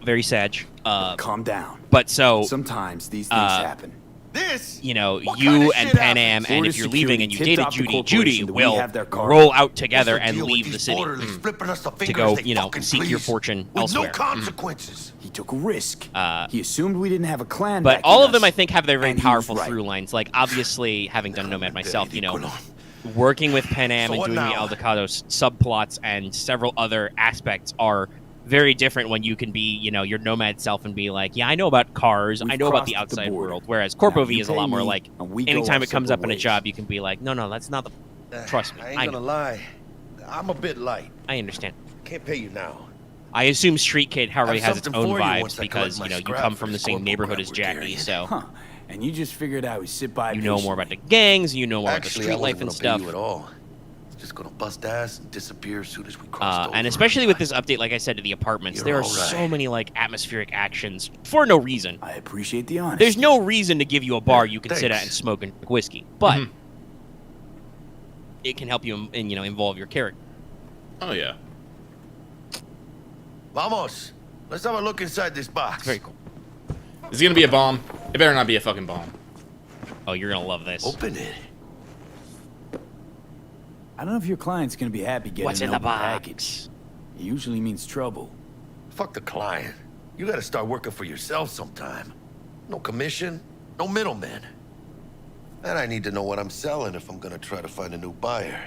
Very sad. Calm down. But so, Sometimes these things happen. This? you know, What you kind of and shit Pan happens? Am, and Florida if you're Security leaving and you tipped dated off the Judy, corporation Judy that we will have their car. roll out together What's the and deal with leave the these city orderlies flipping us the to fingers go, they you know, fucking seek your please, fortune with elsewhere. no consequences. He took a risk. Uh, he assumed we didn't have a clan. But backing all of them, us, I think, have their very and he was powerful right. through lines. Like, obviously, having done Nomad myself, you know, working with Pan Am So and what doing now? the Aldecados subplots and several other aspects are very different when you can be, you know, your Nomad self and be like, yeah, I know about cars, We've I know about the crossed the outside border. world. Whereas Corpo Now V you is a pay lot more me, like, and we go anytime our it comes up separate in a ways. job, you can be like, no, that's not the... Trust me, I ain't I gonna know. lie. I'm a bit light. I understand. Can't pay you now. I assume Street Kid already Have has its something own for you vibes once I because, collect you my know, you scrap come for from the this same corporal neighborhood that as we're Jackie, carrying. so Huh. And you just figured I would sit by you know more about the patiently. gangs, you know more about the Actually, street I life wasn't and gonna pay stuff. you at all. It's just gonna bust ass and disappear as soon as we cross over. And especially with this update, like I said, to the apartments, You're there are all right. so many like atmospheric actions for no reason. I appreciate the honesty. There's no reason to give you a bar you can sit at Thanks. and smoke and drink whiskey, but Mhm. it can help you, you know, involve your character. Oh yeah. Vamos. Let's have a look inside this box. Very cool. Is it gonna be a bomb? It better not be a fucking bomb. Oh, you're gonna love this. Open it. I don't know if your client's gonna be happy getting What's in an the open box? package. It usually means trouble. Fuck the client. You gotta start working for yourself sometime. No commission, no middleman. And I need to know what I'm selling if I'm gonna try to find a new buyer.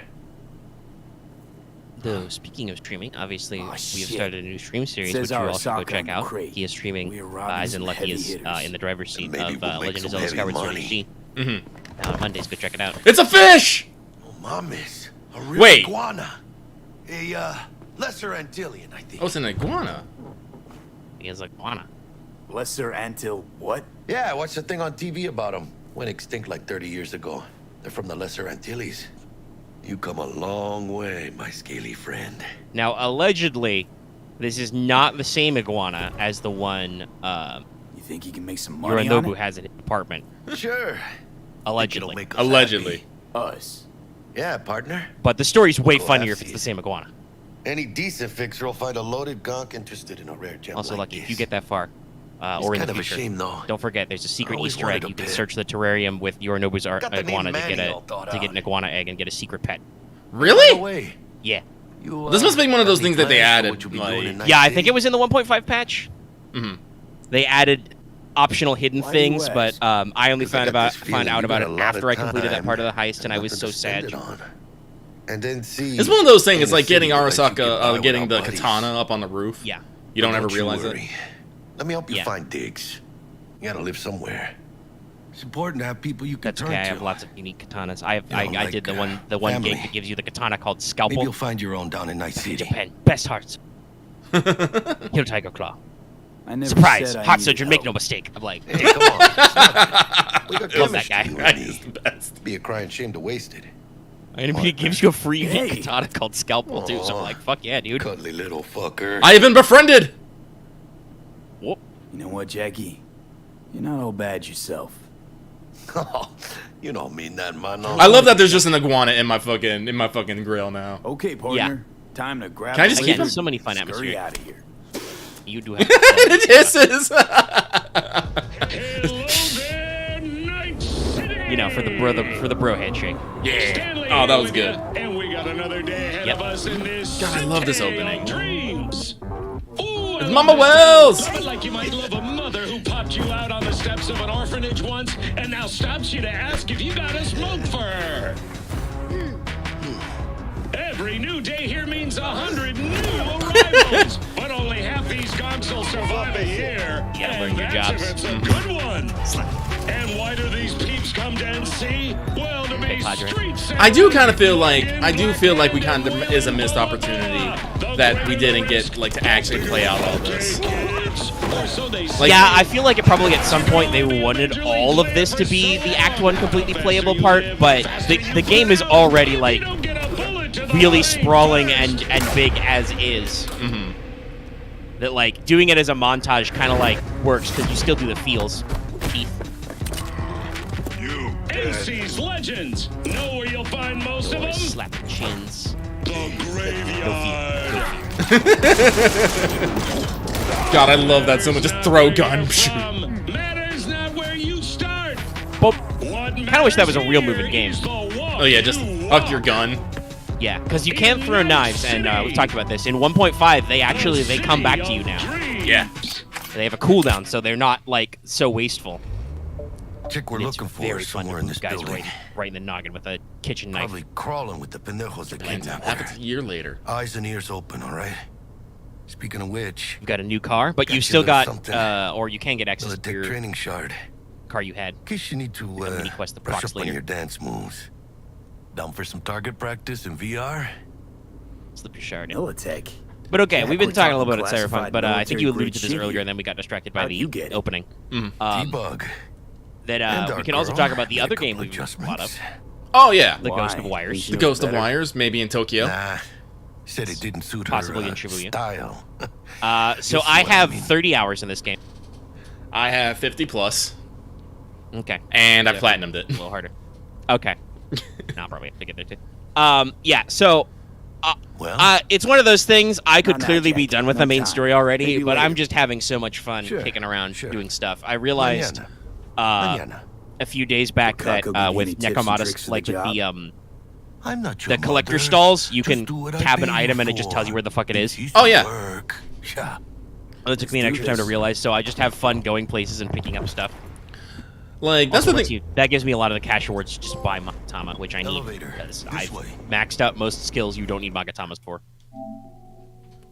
Though, speaking of streaming, obviously we have shit. started a new stream series, Says which you all should go Arasaka check on the out. crate. He is streaming, We are robbing as in some Lucky heavy is hitters. in the driver's seat Maybe of we'll make Legend of some Zelda heavy Skyward Sword money. HD. Now on Mondays, go check it out. It's a fish! Oh, mames. A real Wait. iguana. A, lesser Antillean, I think. Oh, it's an iguana. He has like iguana. Lesser Antil what? Yeah, I watched a thing on TV about them. Went extinct like 30 years ago. They're from the Lesser Antilles. You come a long way, my scaly friend. Now, allegedly, this is not the same iguana as the one You think you can make some money on Yorinobu it? has in his apartment. Sure. Allegedly. Make us Allegedly. happy. Us. Yeah, partner. But the story's way Go funnier have if it's you. the same iguana. Any decent fixer will find a loaded gonk interested in a rare gem Also, like Lucky, this. if you get that far, It's or in kind the of a future, shame, though. don't forget there's a secret always Easter wanted egg. a You can pet. search the terrarium with Yorinobu's Got the name iguana to Manny get all thought to get out. an iguana egg and get a secret pet. Really? No way. Yeah. You, This must be one of those got any things that they plans for added, what you'll be like- doing in Night Yeah, I City? think it was in the 1.5 patch. Mm-hmm. They added optional hidden Why do you things, ask? but I only 'Cause I found got this out feeling you about got it a lot after of I completed that time part of the heist, and I was nothing so to spend sad. it on. And then see. It's one of those things. It's in a like getting city that lets you get by Arasaka getting the without buddies. katana up on the roof. Yeah. You don't ever you realize it. worry. Let me help you Yeah. find digs. You gotta live somewhere. It's important to have people you can That's turn okay. I to. have lots of unique katanas. I like, did the one family. gig that gives you the katana called Maybe Scalpel. you'll find your own down in Night City. Japan, best hearts. Kill Tiger Claw. I never Surprise! said I Hot needed Surgeon, make help. no mistake. I'm like, Hey, come on. It's not- we got Love that chemistry, guy. you That and is me. the best. Be a crying shame to waste it. anybody gives you a free Hey. katana called Scalpel too. So I'm like, fuck yeah, dude. Cuddly little fucker. I have been befriended. Whoop. You know what, Jackie? You're not all bad yourself. You don't mean that, mano. I love that there's just an iguana in my fucking grill now. Okay, partner. Time to grab Can I the just laser keep him? So many fun and atmosphere. scurry out of here. You do have. It hisses. Hello there, Night City! You know, for the bro handshake. Yeah. Stanley Oh, that here was with ya, good. And we got another day ahead Yep. of us in this God, I love this city opening. of dreams. Ooh, It's I Mama love this Wells. too. Love it like you might love a mother who popped you out on the steps of an orphanage once and now stops you to ask if you got a smoke for her. Every new day here means 100 new arrivals, but only half these gonks will survive a year. Yeah, learn and your that's jobs. if it's a good one. And why do these peeps come to NC? Well, to be Padre. street I do kind of feel like we kind of is a missed opportunity that we didn't get like to actually play out all this. Like, Yeah, I feel like it probably at some point they wanted all of this to be the Act 1 completely playable part, but the game is already like really sprawling and big as is. Mhm. That like doing it as a montage kind of like works because you still do the feels. Teeth. NC's legends. Know where you'll find most of them? Slap the chins. The graveyard. God, I love that so much. Just throw gun. Matters not where you start. Well, kind of wish that was a real move in game. Oh yeah, just huck your gun. Yeah, because you can throw knives, and we've talked about this. In 1.5, they come back to you now. Yeah. They have a cooldown, so they're not like so wasteful. Chick we're And it's looking for very is fun to somewhere in move this guys building. right in the noggin with a kitchen knife. Probably crawling with the pendejos that kidnapped her. Happens a year later. Eyes and ears open, all right? Speaking of which, You've got a new car, but Got you you still a little got, something. or you can get the access to tech your training shard. car you had. In case you need to a mini quest, the brush Prox up on leader. your dance moves. Down for some target practice in VR? Slip your shard in. Militech. But okay, Yeah, we've been we're talking a little talking bit at Cyberpunk, classified but I think you alluded to military this grade earlier, shit. and then we got distracted by How'd you get the it? opening. Debug. That And we our can also girl talk about the made a other game couple we've bought up, adjustments. Oh yeah. The Ghost of Why? Wires. The Ghost of Wires, maybe in Tokyo. Nah. Said it didn't suit Possibly her in Shibuya. style. So You'll see I what I have mean. 30 hours in this game. I have 50 plus, Okay. and I Yeah. platinumed it. A little harder. Okay. No, I'll probably have to get there too. Yeah, so It's one of those things. I could Not now, clearly be Jackie. done with No the main time. story already, Maybe but I'm later. just having so much fun Sure, kicking around sure. doing stuff. I realized Mañana. a few days back that Could give you any with tips and Necromatus, tricks for like the with the job? I'm not your the collector mother. stalls, you Just can do what I tap an pay item you and it just tells you for. where the fuck it is. Piece Oh, of yeah. work. Yeah. It took me an do extra time to this. realize, so I just have fun going places and picking up stuff. Like, that's Also, the once thing. that gives me a lot of the cash rewards to just buy Magatama, which I need Elevator. because This I've way. maxed out most skills you don't need Magatamas for.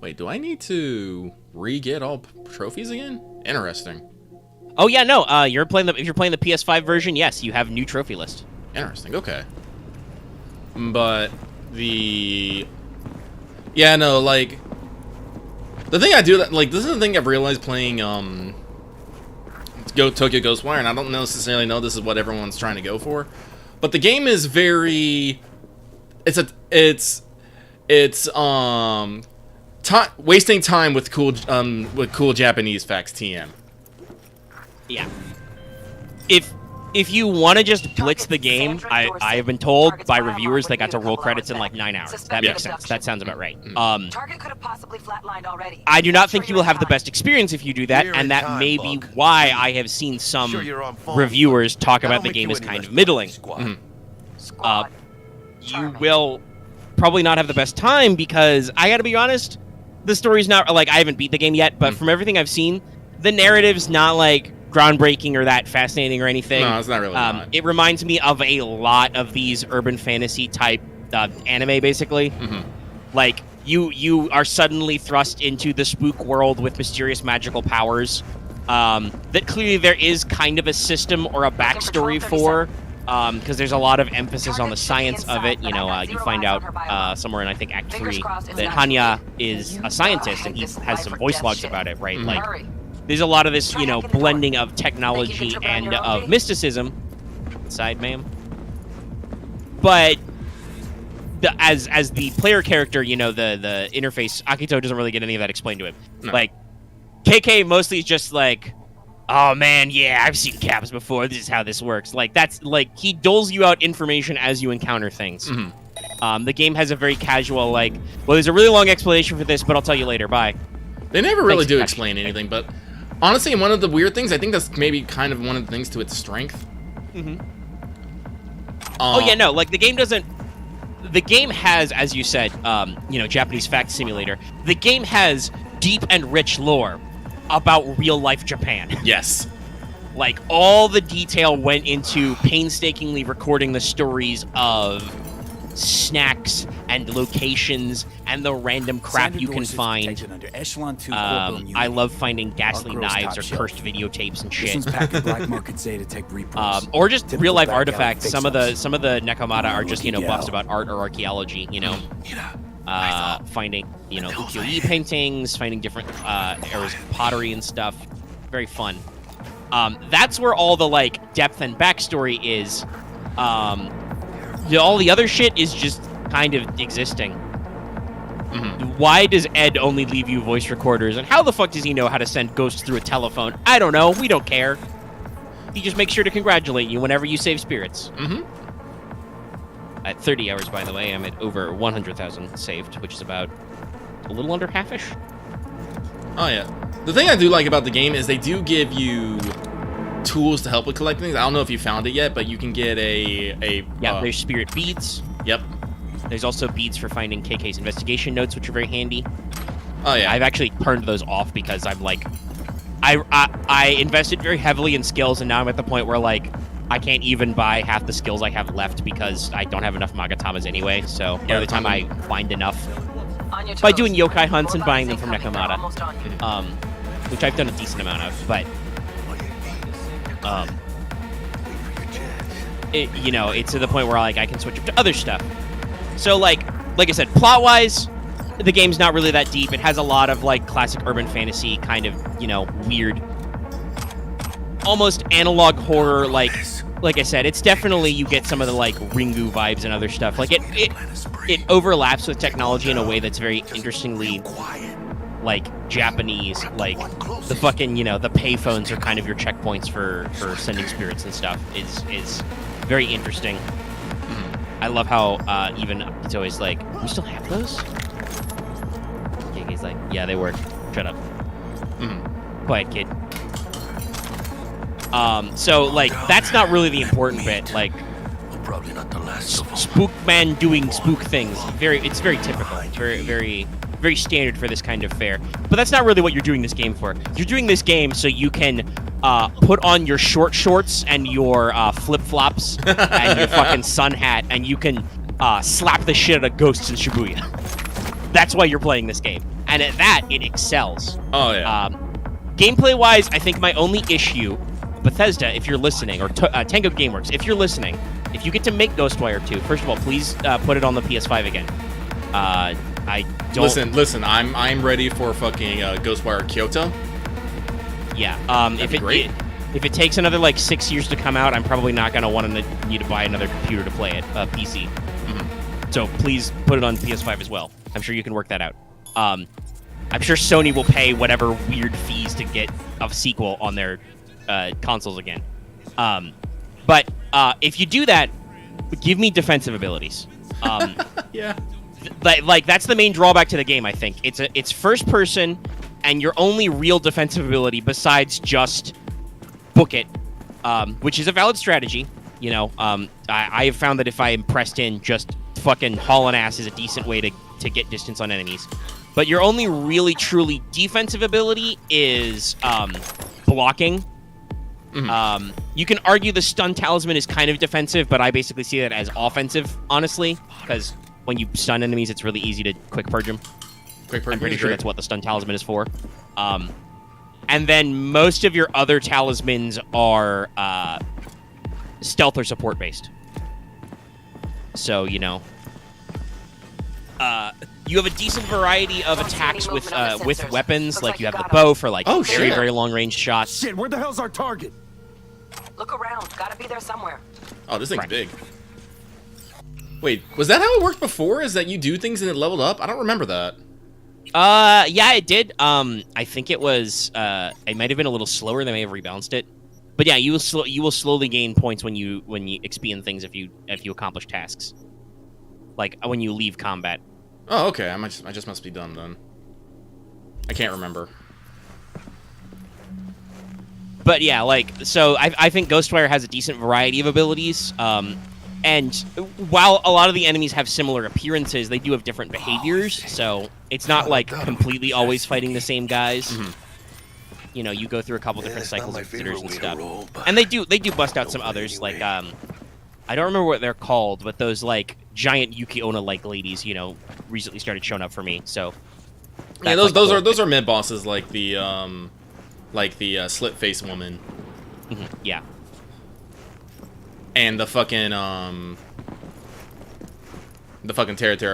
Wait, do I need to re-get all trophies again? Interesting. Oh yeah, no. If you're playing the PS5 version, yes, you have new trophy list. Interesting. Okay. But yeah, no, like the thing I do that, like, this is the thing I've realized playing Tokyo Ghostwire, and I don't necessarily know this is what everyone's trying to go for, but the game is very wasting time with cool Japanese facts. TM. Yeah. If you want to just blitz the game, I have been told by reviewers they got to roll credits in like 9 hours. That makes sense. That sounds about right. Target could have possibly flatlined already. I do not think you will have the best experience if you do that, You're and in that time, may be Bug. why I have seen some Sure, you're on phone, reviewers talk That'll about the make game you as any kind less of middling. squad. Squad. You will probably not have the best time because I gotta be honest, the story's not like I haven't beat the game yet, but from everything I've seen, the narrative's not like groundbreaking or that fascinating or anything. No, it's not really. Not. It reminds me of a lot of these urban fantasy type anime, basically. Like you are suddenly thrust into the spook world with mysterious magical powers. That clearly there is kind of a system or a backstory for. Because there's a lot of emphasis on the science of it. You know, you find out somewhere in, I think, Act 3 that Hanya is a scientist, and he has some voice logs about it, right? Like, there's a lot of this, you know, blending of technology and of mysticism. Side, ma'am. But as the player character, you know, the interface, Akito doesn't really get any of that explained to him. No. Like, KK mostly is just like, oh man, yeah, I've seen caps before. This is how this works. Like, that's like he doles you out information as you encounter things. The game has a very casual, like, well, there's a really long explanation for this, but I'll tell you later. Bye. They never really Thanks, do Ash. explain anything, but honestly, one of the weird things, I think that's maybe kind of one of the things to its strength. Oh yeah, no, like the game doesn't. The game has, as you said, you know, Japanese fact simulator. The game has deep and rich lore about real life Japan. Yes. Like all the detail went into painstakingly recording the stories of snacks and locations and the random crap you can find. Under Echelon 2 corporal unit. I love finding ghastly Our girl's knives top or shelf. cursed videotapes and shit. This one's packed with black market Zeta Tech reprints. Or just Typical real life back alley artifacts. Some of the fix-ups. Nekomata are just, you know, Lucky buffs gal. about art or archaeology, you know. Finding, you know, hell's ukiyo-e paintings, finding different eras of pottery and stuff. Very fun. That's where all the like depth and backstory is. All the other shit is just kind of existing. Why does Ed only leave you voice recorders, and how the fuck does he know how to send ghosts through a telephone? I don't know. We don't care. He just makes sure to congratulate you whenever you save spirits. At 30 hours, by the way, I'm at over 100,000 saved, which is about a little under half-ish. Oh yeah. The thing I do like about the game is they do give you tools to help with collecting things. I don't know if you found it yet, but you can get there's spirit beads. Yep. There's also beads for finding KK's investigation notes, which are very handy. Oh yeah. I've actually turned those off because I'm like, I invested very heavily in skills, and now I'm at the point where like I can't even buy half the skills I have left because I don't have enough Magatamas anyway. So by the time I find enough, by doing yokai hunts and buying them from Nekomata, which I've done a decent amount of, but you know, it's to the point where like I can switch up to other stuff. So like I said, plot-wise, the game's not really that deep. It has a lot of like classic urban fantasy kind of, you know, weird, almost analog horror. Like I said, it's definitely, you get some of the like Ringu vibes and other stuff. Like it overlaps with technology in a way that's very interestingly like Japanese. Like the fucking, you know, the payphones are kind of your checkpoints for sending spirits and stuff. Is very interesting. I love how even it's always like, we still have those? He's like, yeah, they work. Shut up. Quiet, kid. So like that's not really the important bit. Like, Probably not the last of them. Spook Man doing spook things. It's very typical. Very standard for this kind of fare. But that's not really what you're doing this game for. You're doing this game so you can put on your short shorts and your flip flops and your fucking sun hat, and you can slap the shit out of ghosts in Shibuya. That's why you're playing this game, and at that it excels. Oh yeah. Gameplay wise, I think my only issue, Bethesda, if you're listening, or Tango Gameworks, if you're listening, if you get to make Ghostwire 2, first of all, please put it on the PS5 again. I don't... Listen, I'm ready for fucking Ghostwire Kyoto. Yeah, if it takes another, like, 6 years to come out, I'm probably not going to want to need to buy another computer to play it, PC. So please put it on PS5 as well. I'm sure you can work that out. I'm sure Sony will pay whatever weird fees to get a sequel on their consoles again. But if you do that, give me defensive abilities. Yeah. Like that's the main drawback to the game, I think. It's first person, and your only real defensive ability besides just book it, which is a valid strategy. You know, I have found that if I am pressed in, just fucking hauling ass is a decent way to get distance on enemies. But your only really truly defensive ability is blocking. You can argue the stun talisman is kind of defensive, but I basically see that as offensive, honestly, because when you stun enemies, it's really easy to quick purge them. I'm pretty sure that's what the stun talisman is for. And then most of your other talismans are stealth or support based. So, you know, you have a decent variety of attacks with weapons. Like you have the bow for like very long range shots. Shit, where the hell's our target? Look around. Gotta be there somewhere. Oh, this thing's big. Wait, was that how it worked before? Is that you do things and it leveled up? I don't remember that. Yeah, it did. I think it was. It might have been a little slower. They may have rebalanced it. But yeah, you will slowly gain points when you XP and things if you accomplish tasks. Like when you leave combat. Oh, okay. I just must be done then. I can't remember. But yeah, like, so I think Ghostwire has a decent variety of abilities. And while a lot of the enemies have similar appearances, they do have different behaviors. So it's not like completely always fighting the same guys. You know, you go through a couple different cycles of visitors and stuff. And they do bust out some others, like I don't remember what they're called, but those like giant Yuki Onna like ladies, you know, recently started showing up for me. So yeah, those are mid bosses like the slit face woman. Yeah. And the fucking Terra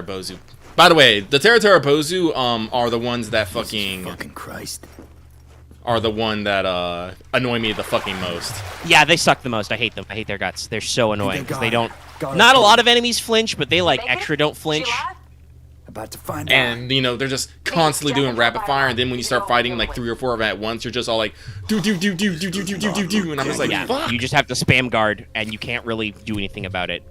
Bozu. By the way, the Terra Bozu are the ones that fucking Christ. Are the one that annoy me the fucking most. Yeah, they suck the most. I hate them. I hate their guts. They're so annoying because they don't. Not a lot of enemies flinch, but they like extra don't flinch. About to find and you know they're just constantly doing rapid fire, and then when you start fighting like 3 or 4 of them at once, you're just all like do, and I'm just like, yeah, fuck. You just have to spam guard, and you can't really do anything about it.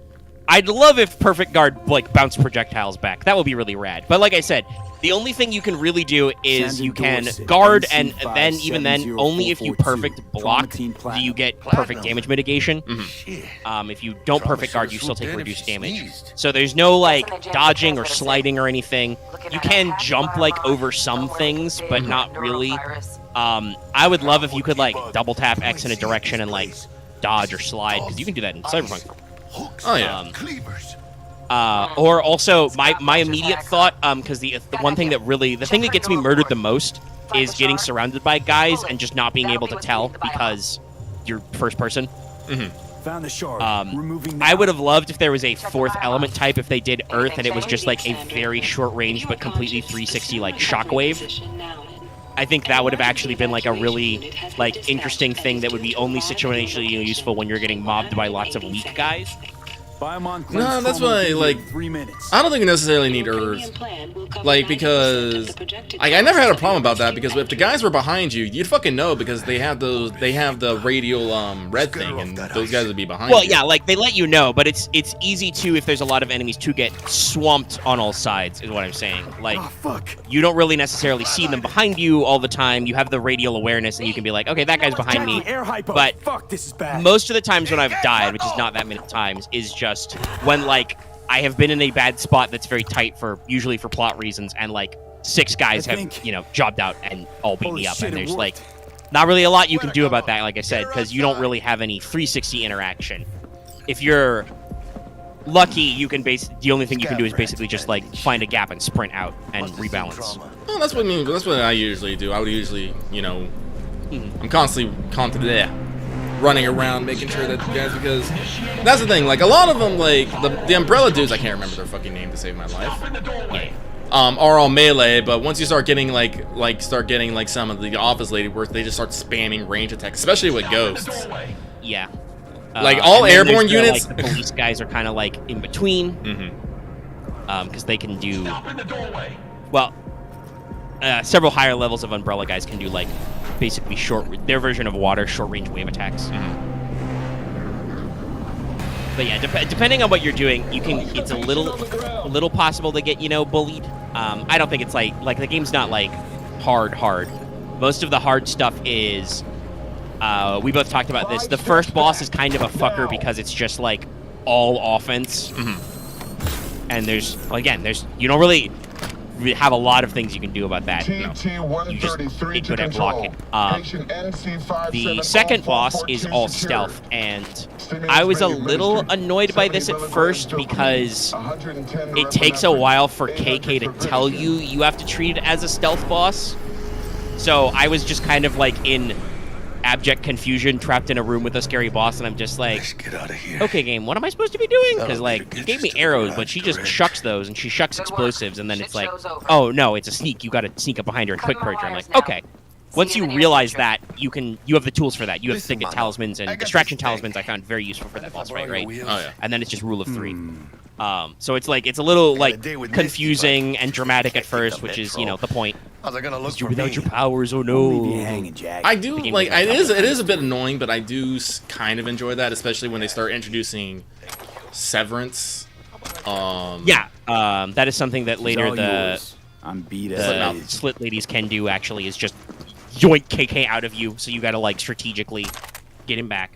I'd love if perfect guard like bounced projectiles back. That would be really rad. But like I said, the only thing you can really do is you can guard, and then even then, only if you perfect block do you get perfect damage mitigation. If you don't perfect guard, you still take reduced damage. So there's no like dodging or sliding or anything. You can jump like over some things, but not really. I would love if you could like double tap X in a direction and like dodge or slide, because you can do that in Cyberpunk. Oh yeah. Or also my immediate thought, because the one thing that really, the thing that gets me murdered the most is getting surrounded by guys and just not being able to tell because you're first person. Found the shard. I would have loved if there was a 4th element type if they did Earth and it was just like a very short range but completely 360 like shockwave. I think that would have actually been like a really like interesting thing that would be only situationally useful when you're getting mobbed by lots of weak guys. Buy 'em on No, that's why, like, 3 minutes. I don't think you necessarily need Earth. Like, because I never had a problem about that, because if the guys were behind you, you'd fucking know, because they have the radial red thing, and those guys would be behind you. Well, yeah, like they let you know, but it's easy to, if there's a lot of enemies, to get swamped on all sides, is what I'm saying. Like, you don't really necessarily see them behind you all the time. You have the radial awareness, and you can be like, okay, that guy's behind me. But this is bad. most of the times when I've died, which is not that many times, is just when, like, I have been in a bad spot that's very tight usually for plot reasons, and like 6 guys have, you know, jobbed out and all beat me up, and there's like not really a lot you can do about that, like I said, because you don't really have any 360 interaction. If you're lucky, you can the only thing you can do is basically just like find a gap and sprint out and rebalance. Well, that's what I usually do. I would usually, you know, I'm constantly running around making sure that guys, because that's the thing, like a lot of them, like the umbrella dudes, I can't remember their fucking name to save my life, are all melee, but once you start getting like some of the office lady work, they just start spamming range attacks, especially with ghosts. Yeah. Like all airborne units. Like, the police guys are kind of like in between, because they can do, well, several higher levels of umbrella guys can do like basically their version of water, short-range wave attacks. But yeah, depending on what you're doing, it's a little possible to get, you know, bullied. I don't think it's like the game's not like hard. Most of the hard stuff is, we both talked about this. The first boss is kind of a fucker because it's just like all offense. And you don't really have a lot of things you can do about that. You just get good at blocking. The second boss is all stealth, and I was a little annoyed by this at first because it takes a while for KK to tell you have to treat it as a stealth boss. So I was just kind of like in abject confusion, trapped in a room with a scary boss, and I'm just like, get out of here. Okay, game, what am I supposed to be doing? Because like, you gave me arrows, but she just shucks those, and she shucks explosives, and then it's like, oh no, it's a sneak. You got to sneak up behind her and quick purge her. I'm like, okay. Once you realize that, you have the tools for that. You have Thicket Talismans and Distraction Talismans. I found very useful for that boss fight, right? Oh yeah. And then it's just rule of 3. So it's like, it's a little like confusing and dramatic at first, which is, you know, the point. How's it gonna look You're without your powers, oh no. I do like it is a bit annoying, but I do kind of enjoy that, especially when they start introducing severance. That is something that later the slit ladies can do. Actually, is just yoink KK out of you, so you got to like strategically get him back.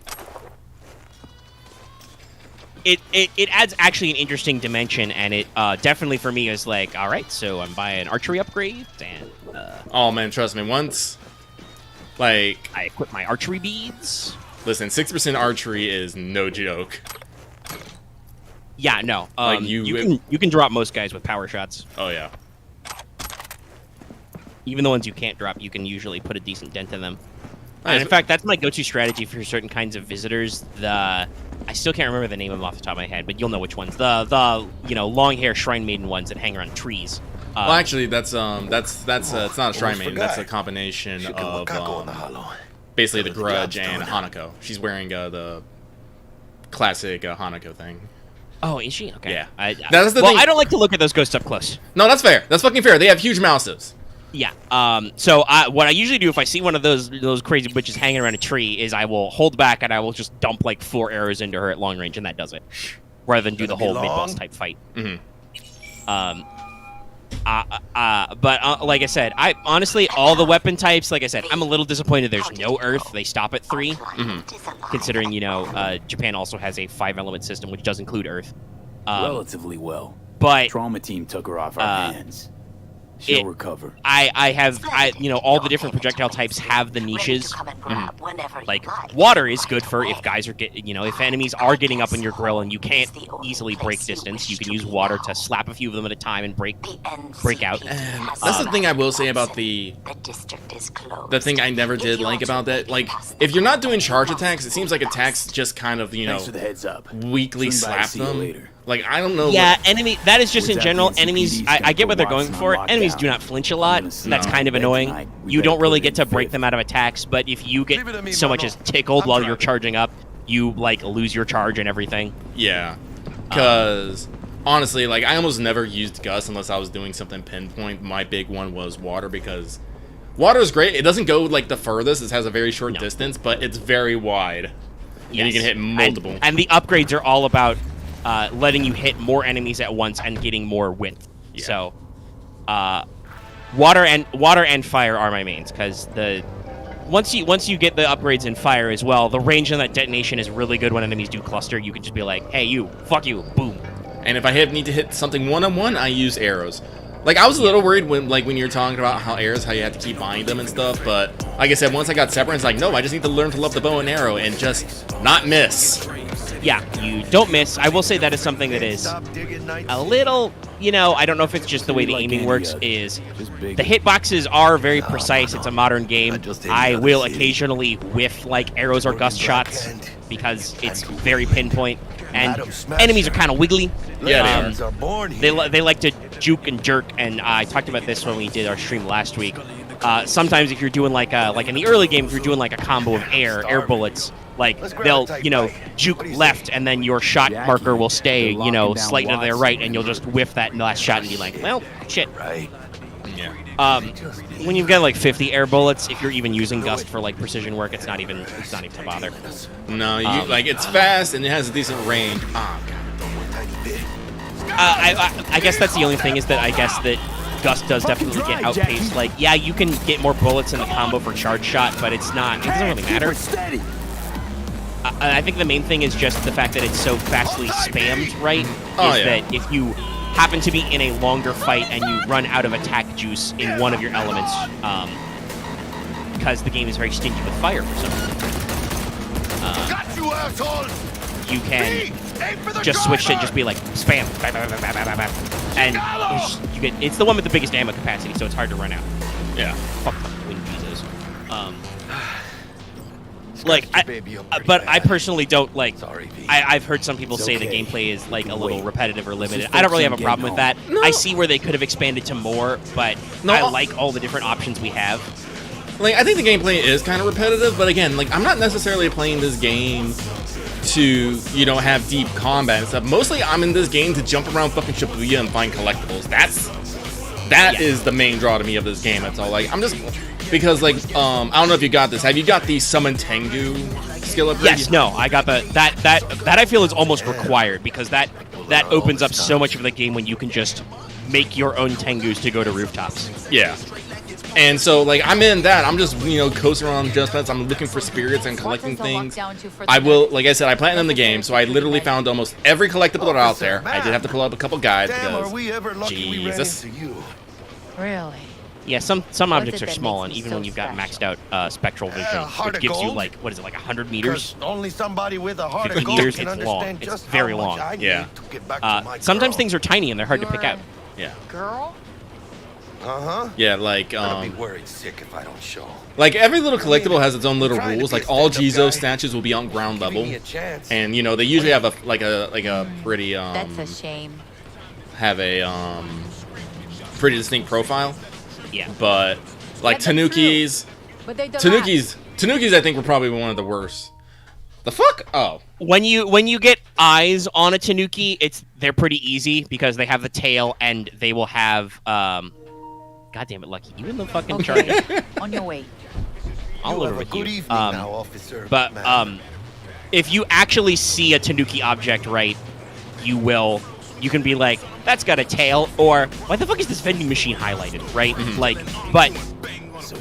It adds actually an interesting dimension, and it definitely for me is like, all right, so I'm buying archery upgrade, and oh man, trust me, once like I equip my archery beads. Listen, 6% archery is no joke. Yeah, no, like you can drop most guys with power shots. Oh yeah. Even the ones you can't drop, you can usually put a decent dent in them. And in fact, that's my go-to strategy for certain kinds of visitors. I still can't remember the name of them off the top of my head, but you'll know which ones. The you know, long hair shrine maiden ones that hang around trees. Well, actually, that's it's not a shrine maiden. That's a combination of basically the Grudge and Hanako. She's wearing the classic Hanako thing. Oh, is she? Okay. Yeah. That's the thing. I don't like to look at those ghosts up close. No, that's fair. That's fucking fair. They have huge mouses. Yeah. So what I usually do if I see one of those crazy witches hanging around a tree is I will hold back and I will just dump like 4 arrows into her at long range, and that does it. Rather than do the whole mid-boss type fight. But like I said, I honestly, all the weapon types, like I said, I'm a little disappointed there's no earth. They stop at 3. Considering, you know, Japan also has a 5-element system, which does include earth. Relatively well. But trauma team took her off our hands. She'll recover. You know, all the different projectile types have the niches. Like, water is good for if guys are if enemies are getting up in your grill and you can't easily break distance, you can use water to slap a few of them at a time and break out. That's the thing I will say about the thing I never did like about that. Like, if you're not doing charge attacks, it seems like attacks just kind of, you know, for the heads up. Weakly slap them. Like, I don't know. Yeah, that is just in general. Enemies, I get what they're going for. Enemies do not flinch a lot. That's kind of annoying. You don't really get to break them out of attacks, but if you get so much as tickled while you're charging up, you, like, lose your charge and everything. Yeah. Because honestly, like I almost never used gust unless I was doing something pinpoint. My big one was water because water is great. It doesn't go like the furthest. It has a very short distance, but it's very wide. Yes. And you can hit multiple. And the upgrades are all about letting you hit more enemies at once and getting more width. Yeah. So, water and fire are my mains because once you get the upgrades in fire as well, the range on that detonation is really good when enemies do cluster. You can just be like, hey, you, fuck you, boom. And if I need to hit something one-on-one, I use arrows. Like, I was a little worried when you were talking about how arrows, how you have to keep buying them and stuff, but like I said, once I got separate, it's like, no, I just need to learn to love the bow and arrow and just not miss. Yeah, you don't miss. I will say that is something that is a little, I don't know if it's just the way the aiming works, is the hitboxes are very precise. It's a modern game. I will occasionally whiff, like, arrows or gust shots because it's very pinpoint, and enemies are kind of wiggly. Yeah, they like to juke and jerk, and I talked about this when we did our stream last week. Sometimes if you're doing like in the early game, if you're doing like a combo of air bullets, like they'll juke left, and then your shot marker will stay slightly to their right, and you'll just whiff that last shot and be like, well, shit. Right. Yeah. When you've got like 50 air bullets, if you're even using gust for like precision work, it's not even to bother. No, like it's fast and it has a decent range. Oh god. I guess that's the only thing is that I guess that gust does definitely get outpaced. Like, yeah, you can get more bullets in the combo for charge shot, but it doesn't really matter. I think the main thing is just the fact that it's so fastly spammed, right? That if you happen to be in a longer fight and you run out of attack juice in one of your elements, because the game is very stingy with fire for some reason, you can just switch to just be like spam, and it's the one with the biggest ammo capacity, so it's hard to run out. Yeah. Fuck Twin Jesus. But I personally don't like. I've heard some people say the gameplay is like a little repetitive or limited. I don't really have a problem with that. No. I see where they could have expanded to more, but I like all the different options we have. Like, I think the gameplay is kind of repetitive, but again, like, I'm not necessarily playing this game to, have deep combat and stuff. Mostly, I'm in this game to jump around fucking Shibuya and find collectibles. That is the main draw to me of this game. That's all. Like, I'm just because, like, I don't know if you got this. Have you got the Summon Tengu skill upgrade? Yes, no, I got that I feel is almost required because that opens up so much of the game when you can just make your own Tengus to go to rooftops. Yeah. And so, like, I'm in that. I'm just, coasting around Just Pets. I'm looking for spirits and collecting things. I will, like I said, I platinumed the game, so I literally found almost every collectible that out there. I did have to pull up a couple guides because, Jesus. Really? Yeah, some objects are small, and even when you've got maxed out spectral vision, which gives you, like, what is it, like 100 meters? Only somebody with a heart 50 of gold meters, can it's long. understand It's just very how much long. I need Yeah. to get back to my Sometimes girl. things are tiny, and they're hard to pick out. Yeah. Girl? Yeah, like, I'll be worried sick if I don't show. like, every little collectible has its own little rules. Like, all Jizo statues will be on ground level. Give me a chance. And, they usually have a pretty, That's a shame. have a, pretty distinct profile. Yeah. But, like, Tanukis, But they don't Tanukis, I think, were probably one of the worst. The fuck? Oh. When you get eyes on a Tanuki, they're pretty easy because they have the tail and they will have God damn it, Lucky, you in the fucking charger. On your way. I'll over with Good you. evening now, officer. But Man. if you actually see a Tanuki object, right, you can be like, that's got a tail, or why the fuck is this vending machine highlighted, right? Like, but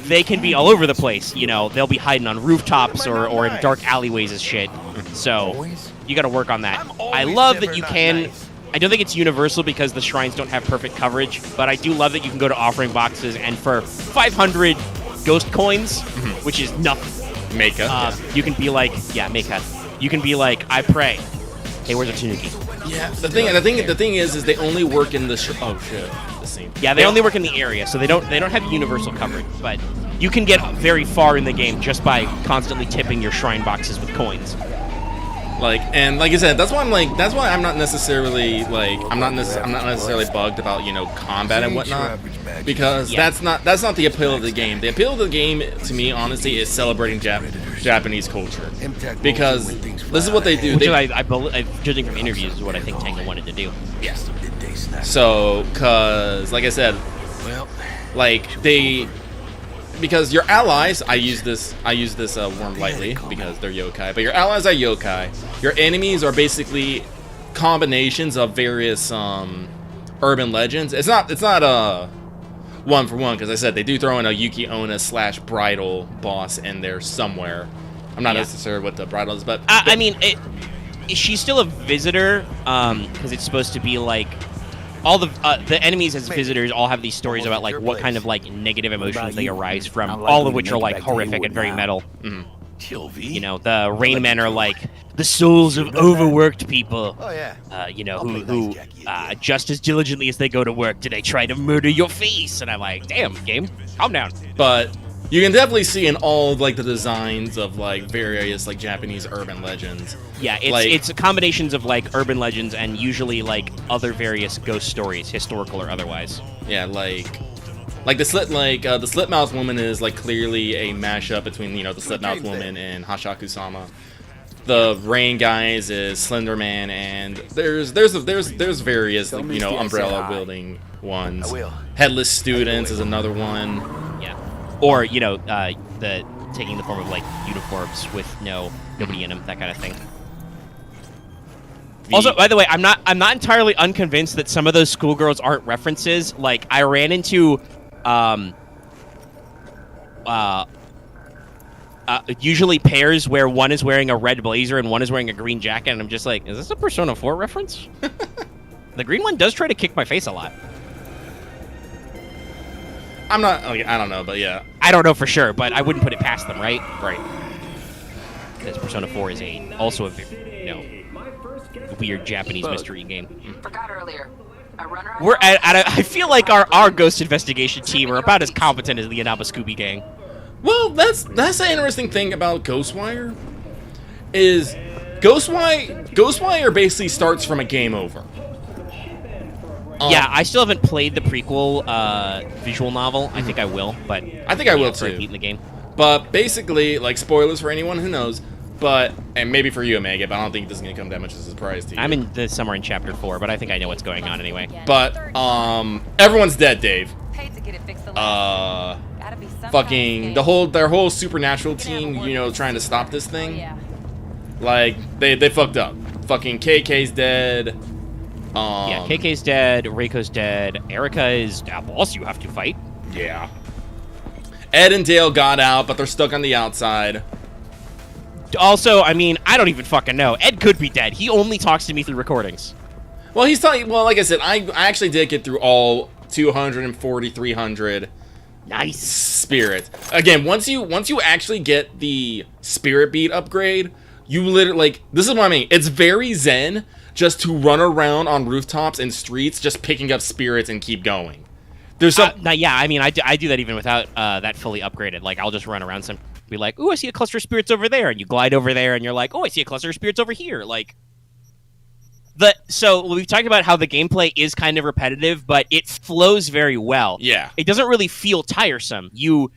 they can be all over the place, they'll be hiding on rooftops or in dark alleyways and shit. So you got to work on that. I love that you can. I don't think it's universal because the shrines don't have perfect coverage, but I do love that you can go to offering boxes and for 500 ghost coins, which is nothing, Mecha. you can be like, Mecha. You can be like, I pray. Hey, where's a Tanuki? Yeah. The thing is they only work in the oh shit. The scene. Yeah, they only work in the area, so they don't have universal coverage, but you can get very far in the game just by constantly tipping your shrine boxes with coins. Like, and like I said, that's why I'm not necessarily bugged about, you know, combat and whatnot, because that's not the appeal of the game. The appeal of the game to me, honestly, is celebrating Japanese culture, because this is what they do. Which I believe, judging from interviews, is what I think Tango wanted to do. Yeah. So, cause like I said, like because your allies, I use this word lightly because they're yokai, but your allies are yokai. Your enemies are basically combinations of various urban legends. It's not one for one, because I said they do throw in a Yuki Onna / bridal boss in there somewhere. I'm not necessarily what the bridal is, but I mean, she's still a visitor, because it's supposed to be like all the enemies as visitors all have these stories about like what kind of like negative emotions they arise from, all of which are like horrific and very metal. You know, the Rain Men are like the souls of overworked people. You know, who just as diligently as they go to work, do they try to murder your face? And I'm like, damn, game, calm down. But you can definitely see in all of, like, the designs of like various like Japanese urban legends. Yeah, it's combinations of like urban legends and usually like other various ghost stories, historical or otherwise. Yeah, like the Slipmouth Woman is like clearly a mashup between, you know, the Slipmouth Woman and Hashaku-sama. The Rain guys is Slender Man, and there's various, like, you know, umbrella wielding ones. Headless Students is another one. Yeah. Or, you know, the taking the form of like uniforms with nobody in them, that kind of thing. Also, by the way, I'm not entirely unconvinced that some of those schoolgirls aren't references. Like, I ran into usually pairs where one is wearing a red blazer and one is wearing a green jacket, and I'm just like, is this a Persona 4 reference? The green one does try to kick my face a lot. I'm not, like, I don't know, but yeah. I don't know for sure, but I wouldn't put it past them, right? Right. Because Persona 4 is also a, you know, weird Japanese mystery game. Forgot earlier. We're I feel like our ghost investigation team are about as competent as the Inaba Scooby gang. Well, that's the interesting thing about Ghostwire, is Ghostwire basically starts from a game over. Yeah, I still haven't played the prequel visual novel. I think I will, but I think I will too. Beating the game. But basically, like, spoilers for anyone who knows, and maybe for you, Omega, but I don't think this is gonna come that much as a surprise to you. I'm somewhere in chapter 4, but I think I know what's going on anyway. But everyone's dead, Dave. Fucking their whole supernatural team, you know, trying to stop this thing. Like, they fucked up. Fucking KK's dead. Yeah, KK's dead, Reiko's dead, Erica is a boss you have to fight. Yeah. Ed and Dale got out, but they're stuck on the outside. Also, I mean, I don't even fucking know. Ed could be dead. He only talks to me through recordings. Well, like I said, I actually did get through all 240, 300. Nice. Spirit. Again, once you actually get the Spirit Beat upgrade, you literally, like, this is what I mean. It's very zen just to run around on rooftops and streets just picking up spirits and keep going. There's some... yeah, I mean, I do that even without that fully upgraded. Like, I'll just run around some... Be like, ooh, I see a cluster of spirits over there, and you glide over there, and you're like, oh, I see a cluster of spirits over here. Like, so we've talked about how the gameplay is kind of repetitive, but it flows very well. Yeah, it doesn't really feel tiresome. You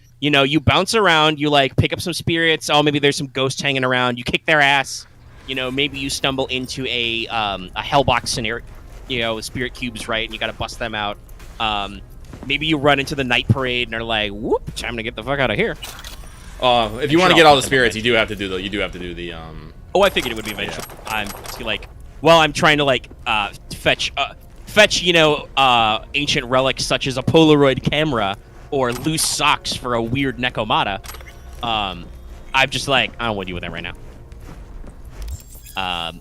bounce around, you like pick up some spirits. Oh, maybe there's some ghosts hanging around. You kick their ass. You know, maybe you stumble into a hellbox scenario. You know, spirit cubes, right? And you got to bust them out. Maybe you run into the night parade, and are like, whoop, time to get the fuck out of here. If you want to get all the spirits, you do have to do the Oh, I figured it would be eventually. Yeah. I'm trying to like fetch you know, ancient relics such as a Polaroid camera or loose socks for a weird Nekomata. I'm just like, I don't want to deal with that right now.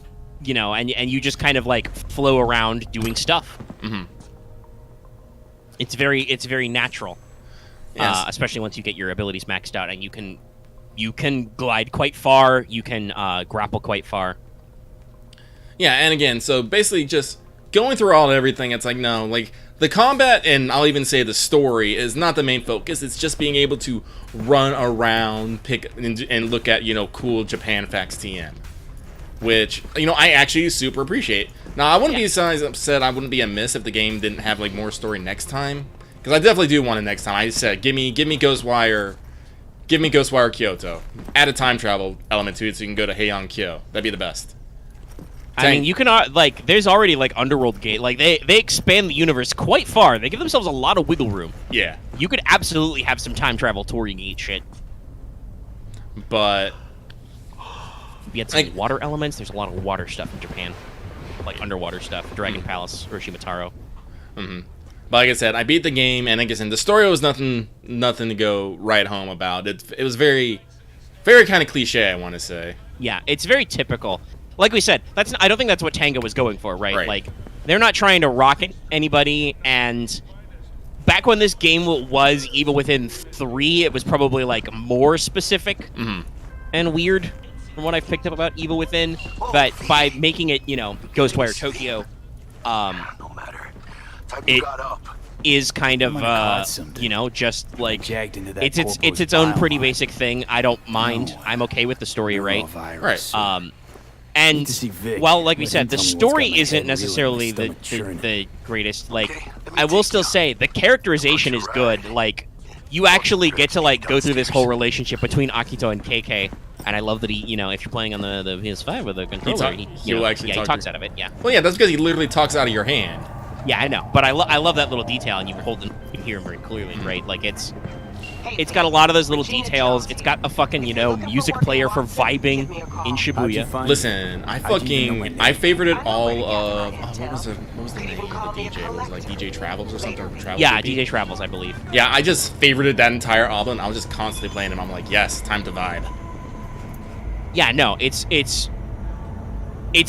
You know, and you just kind of like flow around doing stuff. Mm-hmm. It's very natural. Yes. Especially once you get your abilities maxed out, and you can glide quite far, you can grapple quite far. Yeah, and again, so basically just going through all everything, it's like, no, like, the combat, and I'll even say the story, is not the main focus. It's just being able to run around, pick, and look at, you know, cool Japan Facts TM. which, you know, I actually super appreciate. Now, I wouldn't be as upset, I wouldn't be amiss if the game didn't have, like, more story next time. Because I definitely do want it next time. I said, give me Ghostwire Kyoto. Add a time travel element to it so you can go to Heian Kyo. That'd be the best. I mean, you can, like, there's already, like, Underworld Gate. Like, they expand the universe quite far. They give themselves a lot of wiggle room. Yeah. You could absolutely have some time travel touring eat shit. But... You had some water elements. There's a lot of water stuff in Japan. Like, underwater stuff. Dragon Palace, Uroshimataro. Mm-hmm. But like I said, I beat the game, and like I said, the story was nothing to go right home about. It was very, very kind of cliche, I want to say. Yeah, it's very typical. Like we said, I don't think that's what Tango was going for, right? Like, they're not trying to rock anybody, and back when this game was Evil Within 3, it was probably, like, more specific and weird from what I've picked up about Evil Within. But by making it, you know, Ghostwire Tokyo, it is kind of, you know, just like it's its own pretty basic thing. I don't mind. I'm okay with the story, right? And while, like we said, the story isn't necessarily the greatest. Like, I will still say the characterization is good. Like, you actually get to like go through this whole relationship between Akito and KK. And I love that he, you know, if you're playing on the PS5 with a controller, he talks out of it. Yeah. Well, yeah, that's because he literally talks out of your hand. Yeah, I know, but I love that little detail, and you can hear him very clearly, right? Like, it's got a lot of those little details. It's got a fucking, you know, music player for vibing in Shibuya. Listen, I favorited all of what was the name of the DJ? It was like DJ Travels or something. DJ Travels, I believe. Yeah, I just favorited that entire album. I was just constantly playing him. I'm like, yes, time to vibe. Yeah, no, it's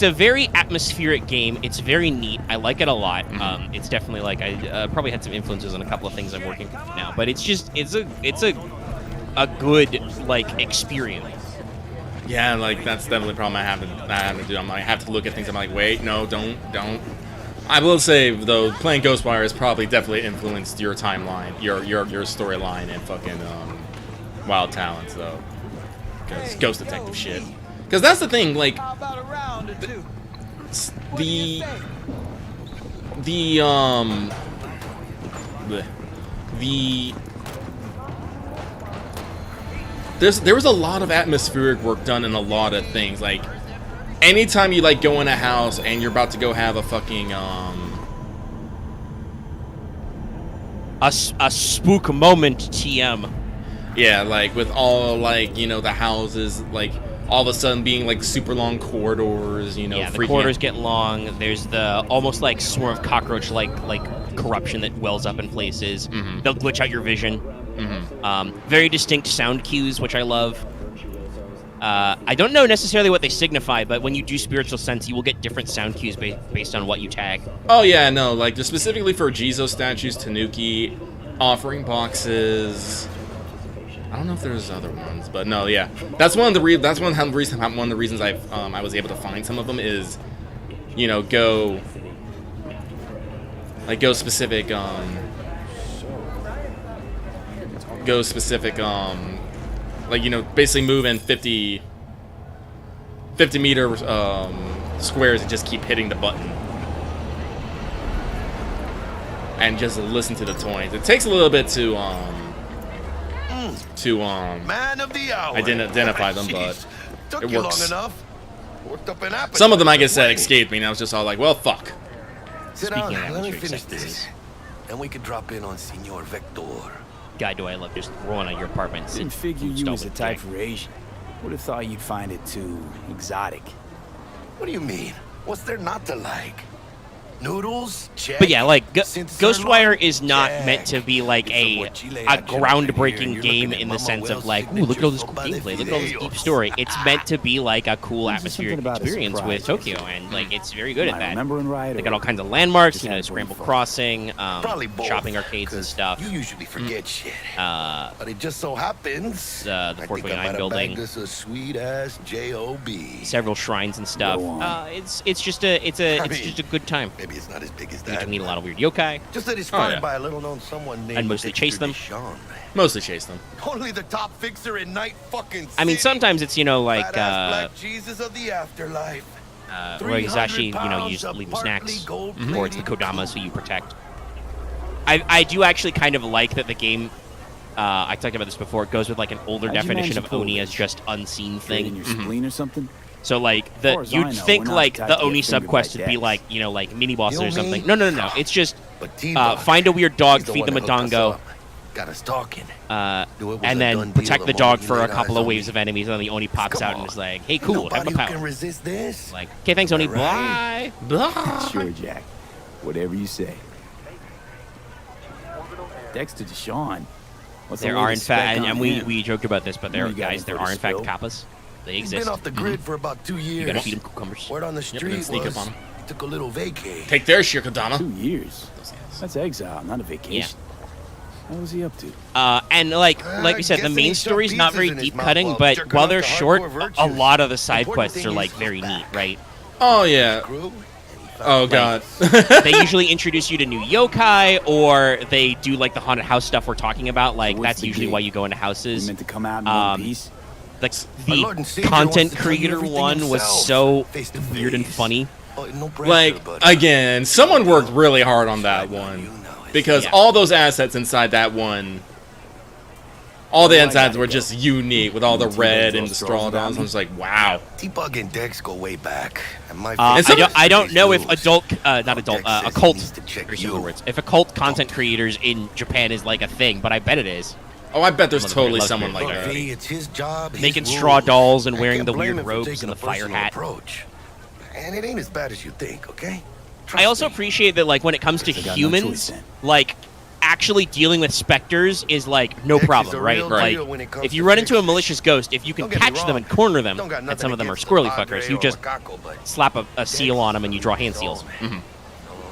a very atmospheric game. It's very neat. I like it a lot. It's definitely like I probably had some influences on a couple of things I'm working with now, but it's a good like experience. Yeah, like that's definitely the problem I have to do. I have to look at things. I'm like, wait, no, don't. I will say though, playing Ghostwire has probably definitely influenced your timeline, your storyline, and fucking Wild Talents though, because Ghost Detective shit. Because that's the thing, like, there was a lot of atmospheric work done in a lot of things. Like, anytime you like go in a house and you're about to go have a fucking a spook moment, TM. Yeah, like with all like, you know, the houses like all of a sudden being like super long corridors, you know. Yeah, the corridors get long. There's the almost like swarm of cockroach like corruption that wells up in places. They'll glitch out your vision. Very distinct sound cues, which I love. I don't know necessarily what they signify, but when you do spiritual sense, you will get different sound cues based on what you tag. Oh yeah, no, like just specifically for Jizo statues, Tanuki, offering boxes. I don't know if there's other ones, but no, yeah, that's one of the reasons I was able to find some of them is, you know, go specific, like, you know, basically move in 50 meter squares and just keep hitting the button and just listen to the toys. It takes a little bit to Man of the hour. I didn't identify them, but Took it you works. long enough. Worked up an appetite. Some of them, I guess, escaped me, and I was just all like, well, fuck. Sit down, Speaking of let me atmospheric finish set this. pieces. Then we can drop in on Senor Vector. God, do I love just rolling out your apartment. Didn't figure you was the type for Asian. Would have thought you'd find it too exotic. What do you mean? What's there not to like? Noodles? Check. But yeah, like Ghostwire is not meant to be like a groundbreaking game in the sense of like, ooh, look at all this cool gameplay, look at all this deep story. It's meant to be like a cool atmospheric experience with Tokyo, and like it's very good at that. They got all kinds of landmarks, you know, Scramble Crossing, shopping arcades and stuff. You usually forget shit. But it just so happens the 429 building. This a sweet ass job. Several shrines and stuff. It's just a good time. Maybe it's not as big as You get that. to meet a lot of weird yokai. Just that it's fine yeah. by a little-known someone named And mostly chase them. Deshawn. Mostly chase them. Only the top fixer in night fucking I mean, city. sometimes it's, you know, like, Badass black Jesus of the afterlife. where he's actually, you know, 300 you just pounds leave him of snacks. partly gold Or it's the plated Kodamas who you protect. I do actually kind of like that the game, I talked about this before, it goes with, like, an older How'd you definition manage of to pull Oni this? as just unseen Trade in thing. your spleen or something? So, like, far as I you'd know, think, we're not like, tied the to get Oni fingered subquest by would be, dads. like, you know, like, mini-bosses You or know something. me? No. It's just, But T-Bug, find a weird dog, he's the feed one them a that hooked us dongo, up. Got us talking. Do it was a and then done protect deal the the dog moment he for a laid couple eyes of on waves me. of enemies, and then the Oni pops Come out and on. is like, hey, Ain't cool, have nobody the who power. can resist this. Like, okay, thanks, Oni, Right. bye. Sure, Jack. Whatever you say. Dexter Deshawn. What's the There are, in latest fact, spec on and him? we joked about this, but there, You got guys, him there for are, the in fact, spill? kappas. They He's exist. been off the grid for about 2 years. You gotta feed him cucumbers. Word on the and then street sneak was up on him. he took a little vacay. Take their Shirkodama. 2 years. That's exile, not a vacation. What was he up to? And like we said, the guessing main he shoved story's not pizzas very in his deep mouth cutting, while but jerking while off they're to short, hardcore a virtues. lot of the side Important quests thing are is like he's very neat, back. right? Oh, yeah. Crew, and he found Oh, God. They usually introduce you to new yokai, or they do like the haunted house stuff we're talking about. Like what's that's the usually deal? why you go into You houses. meant to come out in one Um, piece? The Our Lord and Savior content wants to tell you creator everything one was himself, so face to weird and face. funny. Oh, no pressure, Like, but, again, someone worked really hard on that you one. know it's- Because Yeah. all those assets inside that one, all the Oh, I insides gotta were go. just unique with all the T-Bug's red all and the straws straw about dolls. I me? was like, wow. T-Bug and Dex go way back. And my I favorite don't is know if Lou's. adult, not adult, Dex says he occult. needs to check Very you. similar words. If occult content creators in Japan is like a thing, but I bet it is. Oh, I bet there's Motherfucker totally loves someone me. like Look, that. V, it's his job, his Making straw rules. dolls and I wearing can't the blame weird him for robes taking and the a fire personal hat. Approach. And it ain't as bad as you think, okay? I Trust also me. appreciate that, like, when it comes to Guess I got no humans, choice then. like, actually dealing with specters is, like, no Dex is problem, a right? real Like, deal when it comes if you to run into a fixes. malicious ghost, if you can Don't get me catch them wrong. and corner them, Don't got and nothing some of them are against squirrely Padre fuckers, you or just Macaco, but slap a seal on them and you draw hand Dex seals. is all.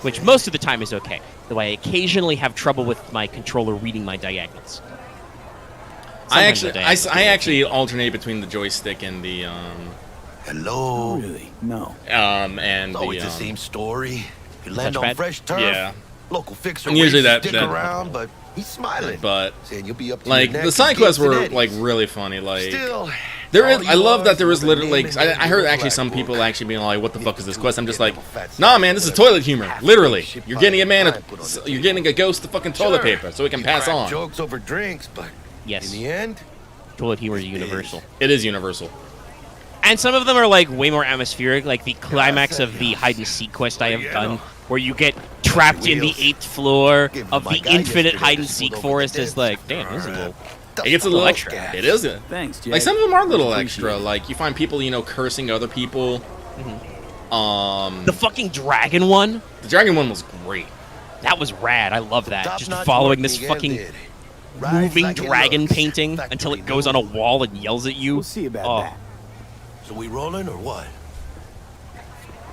Which most of the time is okay, though I occasionally have trouble with my controller reading my diagonals. Sometimes the diagonals I do actually okay. alternate between the joystick and the Hello. Really? No. and It's always the the same story. You land on touchpad? fresh turf. Yeah. Local fixer And usually waits to that- stick that- around, but he's smiling. but Saying you'll be up to like your neck the in side quests gigs and were eddies. like really funny. Like Still, there all is, you I love are that there was a literally. name 'cause and I heard a actually black some book. people actually being like, "What the fuck is this quest?" I'm just Get like, them a fat "Nah, sack, man, this is whatever. toilet humor. Half Literally, shit you're pile getting a of man. pine put on the You're getting a ghost of fucking toilet Sure, paper, so he can you pass crack on." jokes over drinks, but Yes, in the end, toilet humor is universal. It is universal. And some of them are like way more atmospheric, like the climax of the hide and seek quest I have Yeah. done, where you get trapped in the Wheels. 8th floor Give of my the guy infinite yesterday hide and just seek pulled over forest. the Is dead. like, damn, this is a little. It gets a little extra. It is. Thanks, Jack. Like some of them are a little Appreciate extra. it. Like you find people, cursing other people. The fucking dragon one? The dragon one was great. That was rad. I love that. Just top-notch following work this Miguel fucking did. Rides moving like it dragon looks. painting Factory until it goes on a wall and yells at you. We'll see about Oh. that. So we rolling or what?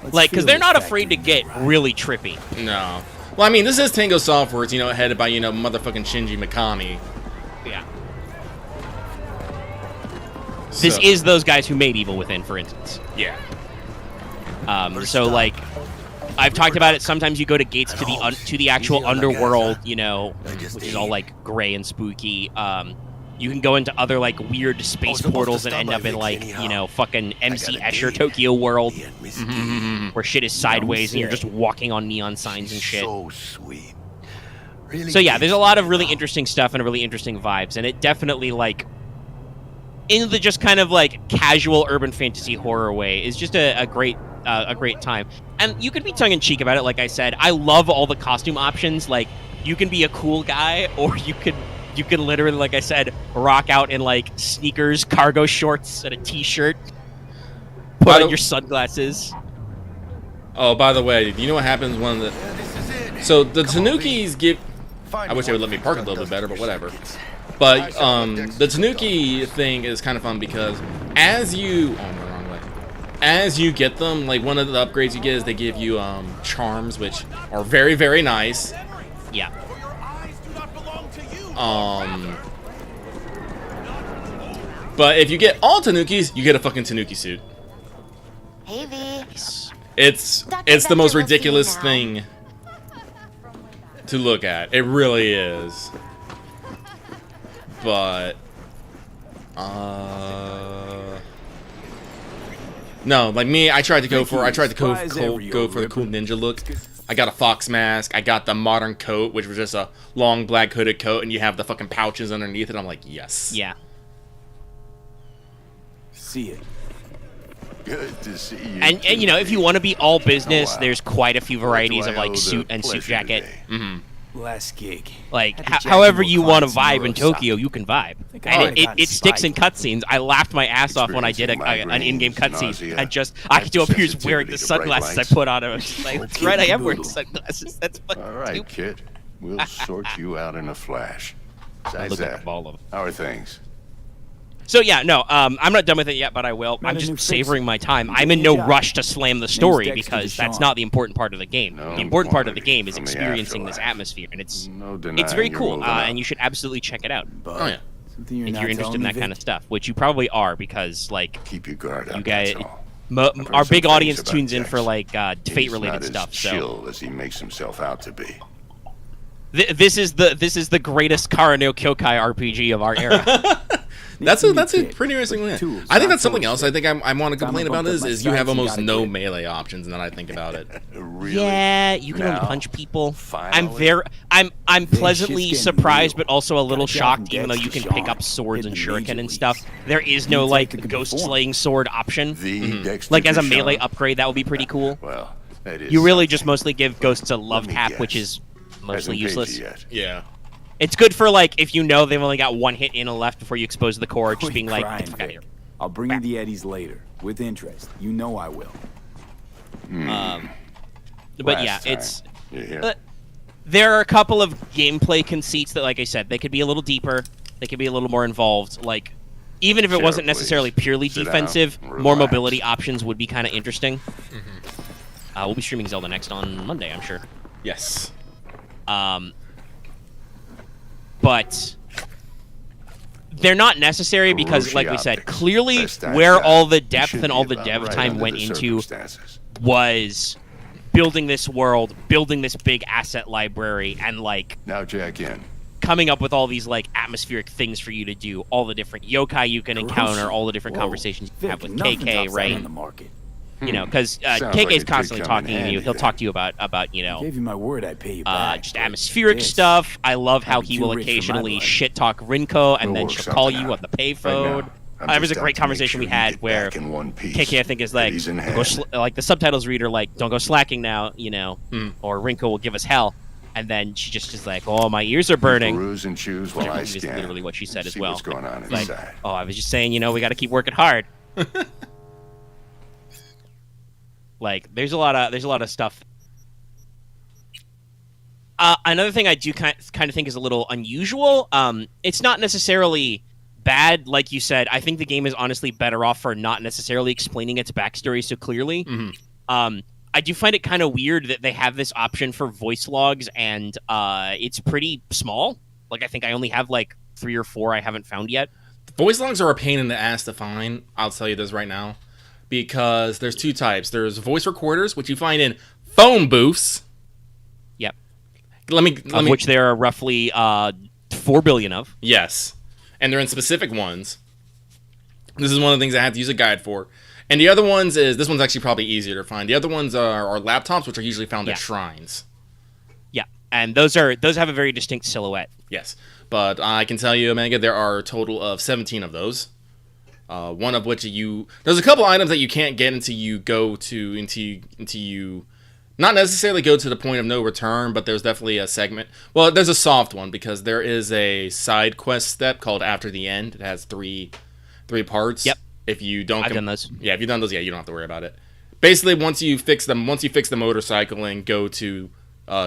Let's Like, because feel they're this not factory afraid to get ride. really trippy. No. Well, I mean, this is Tango Software. It's, headed by, motherfucking Shinji Mikami. Yeah. This So- is those guys who made Evil Within, for instance. Yeah. First So stop. like, I've talked about it. Sometimes you go to gates to the actual Easy on the underworld, guys, which I just is all ate. like gray and spooky. You can go into other like weird space supposed to portals and stop end by up in Vicky like anyhow. fucking MC got a Escher date. Tokyo World, Me and Miss D. where shit is sideways and you're say. just walking on neon signs and She's shit. So sweet. Really So yeah, there's a lot of gets really me, interesting stuff and really interesting vibes, and it definitely like in the just kind of like casual urban fantasy horror way is just a great time. And you could be tongue in cheek about it, like I said. I love all the costume options. Like you can be a cool guy, or you can literally, like I said, rock out in like sneakers, cargo shorts, and a t-shirt. Put By on the- your sunglasses. Oh, by the way, do you know what happens when the... Yeah, this is it. So the Come on, Tanukis V. give... Find I wish they would let me one park a that's little bit got better, but dust whatever. certificates. But the Tanuki thing is kind of fun because as you... Oh, I'm the wrong way. As you get them, like one of the upgrades you get is they give you charms, which are very, very nice. Yeah. But if you get all Tanukis, you get a fucking Tanuki suit. Hey, V. It's the most ridiculous thing to look at. It really is. But no, like me, I tried to go for the cool ninja look. I got a fox mask. I got the modern coat, which was just a long black hooded coat, and you have the fucking pouches underneath it. I'm like, yes. Yeah. See it. Good to see you. And you know, if you want to be all business, there's quite a few varieties of like suit and suit jacket. Last gig. Like, however you want to vibe in Tokyo, you can vibe. And it sticks in cutscenes. I laughed my ass off when I did an in-game cutscene. I could do appears wearing the sunglasses I put on. I was just like, that's right, I am wearing sunglasses. That's fucking All right, stupid. kid. We'll sort you out in a flash. I Besides look like a that, ball of how are things? So yeah, no, I'm not done with it yet, but I will. I'm just savoring my time. I'm in no rush to slam the story because that's not the important part of the game. The important part of the game is experiencing this atmosphere, and it's very cool, and you should absolutely check it out. Oh yeah, if you're interested in that kind of stuff, which you probably are, because like keep your guard up. You guys, our big audience tunes in for like Fate-related stuff. So chill as he makes himself out to be. This is the greatest Kara no Kyokai RPG of our era. That's a pretty interesting one. I think that's something else. I think I want to complain about is you have almost no melee options. And then I think about it. Really? Yeah, you can only punch people. I'm pleasantly surprised, but also a little shocked. Even though you can pick up swords and shuriken and stuff, there is no like ghost slaying sword option. Like as a melee upgrade, that would be pretty cool. Well, you really just mostly give ghosts a love tap, which is mostly useless. Yeah. It's good for, like, if you know they've only got one hit in and left before you expose the core, just being like, get the fuck out of here. I'll bring you the eddies later, with interest. You know I will. But yeah, it's... there are a couple of gameplay conceits that, like I said, they could be a little deeper. They could be a little more involved. Like, even if it wasn't necessarily purely defensive, more mobility options would be kind of interesting. We'll be streaming Zelda next on Monday, I'm sure. Yes. But they're not necessary because, like we said, clearly where all the depth and all the dev time went into was building this world, building this big asset library, and, like, now jack in. Coming up with all these, like, atmospheric things for you to do, all the different yokai you can encounter, all the different conversations you have with KK, right? You know, because KK is constantly talking to you. He'll talk to you about you know, I gave you my word I'd pay you back. just atmospheric stuff. I love how he will occasionally shit talk Rinko, and then she'll call you on the payphone. There was a great conversation we had where KK, I think, is like, like the subtitles reader, like, don't go slacking now, you know, or Rinko will give us hell. And then she just is like, "Oh, my ears are burning." And choose while I stand. Literally what she said as well. What's going on like, inside. "Oh, I was just saying, you know, we got to keep working hard." Like, there's a lot of stuff. Another thing I do kind of think is a little unusual. It's not necessarily bad, like you said. I think the game is honestly better off for not necessarily explaining its backstory so clearly. I do find it kind of weird that they have this option for voice logs, and it's pretty small. Like, I think I only have like 3 or 4 I haven't found yet. Voice logs are a pain in the ass to find. I'll tell you this right now. Because there's 2 types. There's voice recorders, which you find in phone booths. Yep. Which there are roughly 4 billion of. Yes. And they're in specific ones. This is one of the things I have to use a guide for. And the other ones this one's actually probably easier to find. The other ones are laptops, which are usually found at shrines. Yeah. And those have a very distinct silhouette. Yes. But I can tell you, Omega, there are a total of 17 of those. One of which there's a couple items that you can't get until you go to you not necessarily go to the point of no return, but there's definitely a segment. Well, there's a soft one because there is a side quest step called After the End. It has three parts. Yep. If you don't, I've done those. Yeah, if you've done those, you don't have to worry about it. Basically, once you fix the motorcycle and go to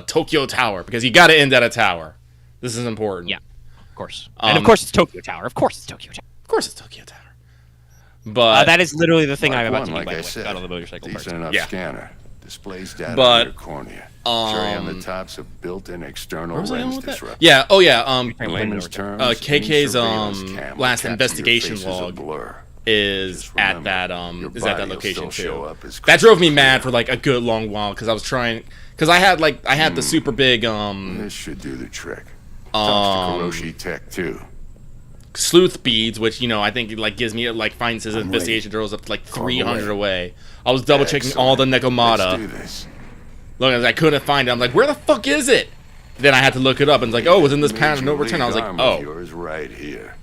Tokyo Tower, because you got to end at a tower. This is important. Yeah, of course. And of course it's Tokyo Tower. Of course it's Tokyo Tower. Of course it's Tokyo Tower. But that is literally the thing I'm about to do, like by I the way, said, out of the motorcycle parts. Decent enough Yeah. scanner. Displays data But, on your cornea. Cherry on the tops of built-in external where was I going lens with that? disruptor. Yeah. Oh yeah. Layman's terms, KK's any surveillance cam will last capture your investigation face as a log. blur, is at that your is at that body will location still show too. up as That drove me mad for like a good long while because I was trying I had the super big This should do the trick. Talks to Kuroshi Tech too. sleuth beads, which I think like gives me finds his investigation throws up to like 300 away. I was double checking all the Nekomata. Let's do this. Look, I couldn't find it. I'm like, where the fuck is it? Then I had to look it up, and it's like, oh, it was in this pattern of no return. I was like, oh, yours right here.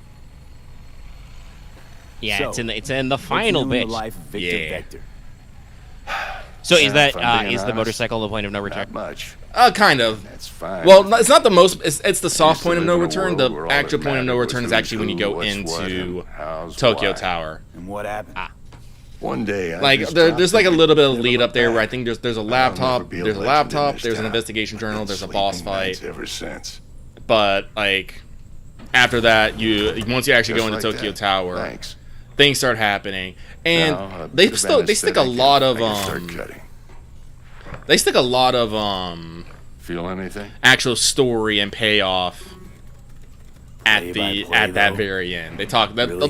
Yeah, So, it's in the final Looking into bit. the life of Victor Yeah. Vector. So is that If I'm being is the honest, motorcycle the point of no return? Not much. kind of. That's fine. Well, it's not the most. It's the soft Used to point of no live in a return. world The where all actual that point of no mattered return was is actually when you who, go what's what, into and how's Tokyo why. Tower. And what happened? One day, I Like just there's like a dropped little bit of never lead looked up there where I back. think there's a I'll never laptop, be a there's a legend in laptop, this there's an town. investigation journal, Been there's a boss sleeping fight, nights ever since. but like after that, once you actually go Just into like Tokyo that. Tower, Thanks. things start happening, and Now, a they bit of stick a anesthetic lot and of I can start cutting. they stick a lot of Feel anything? actual story and payoff at Play by the play, at that though. very end. They'll talk Really, about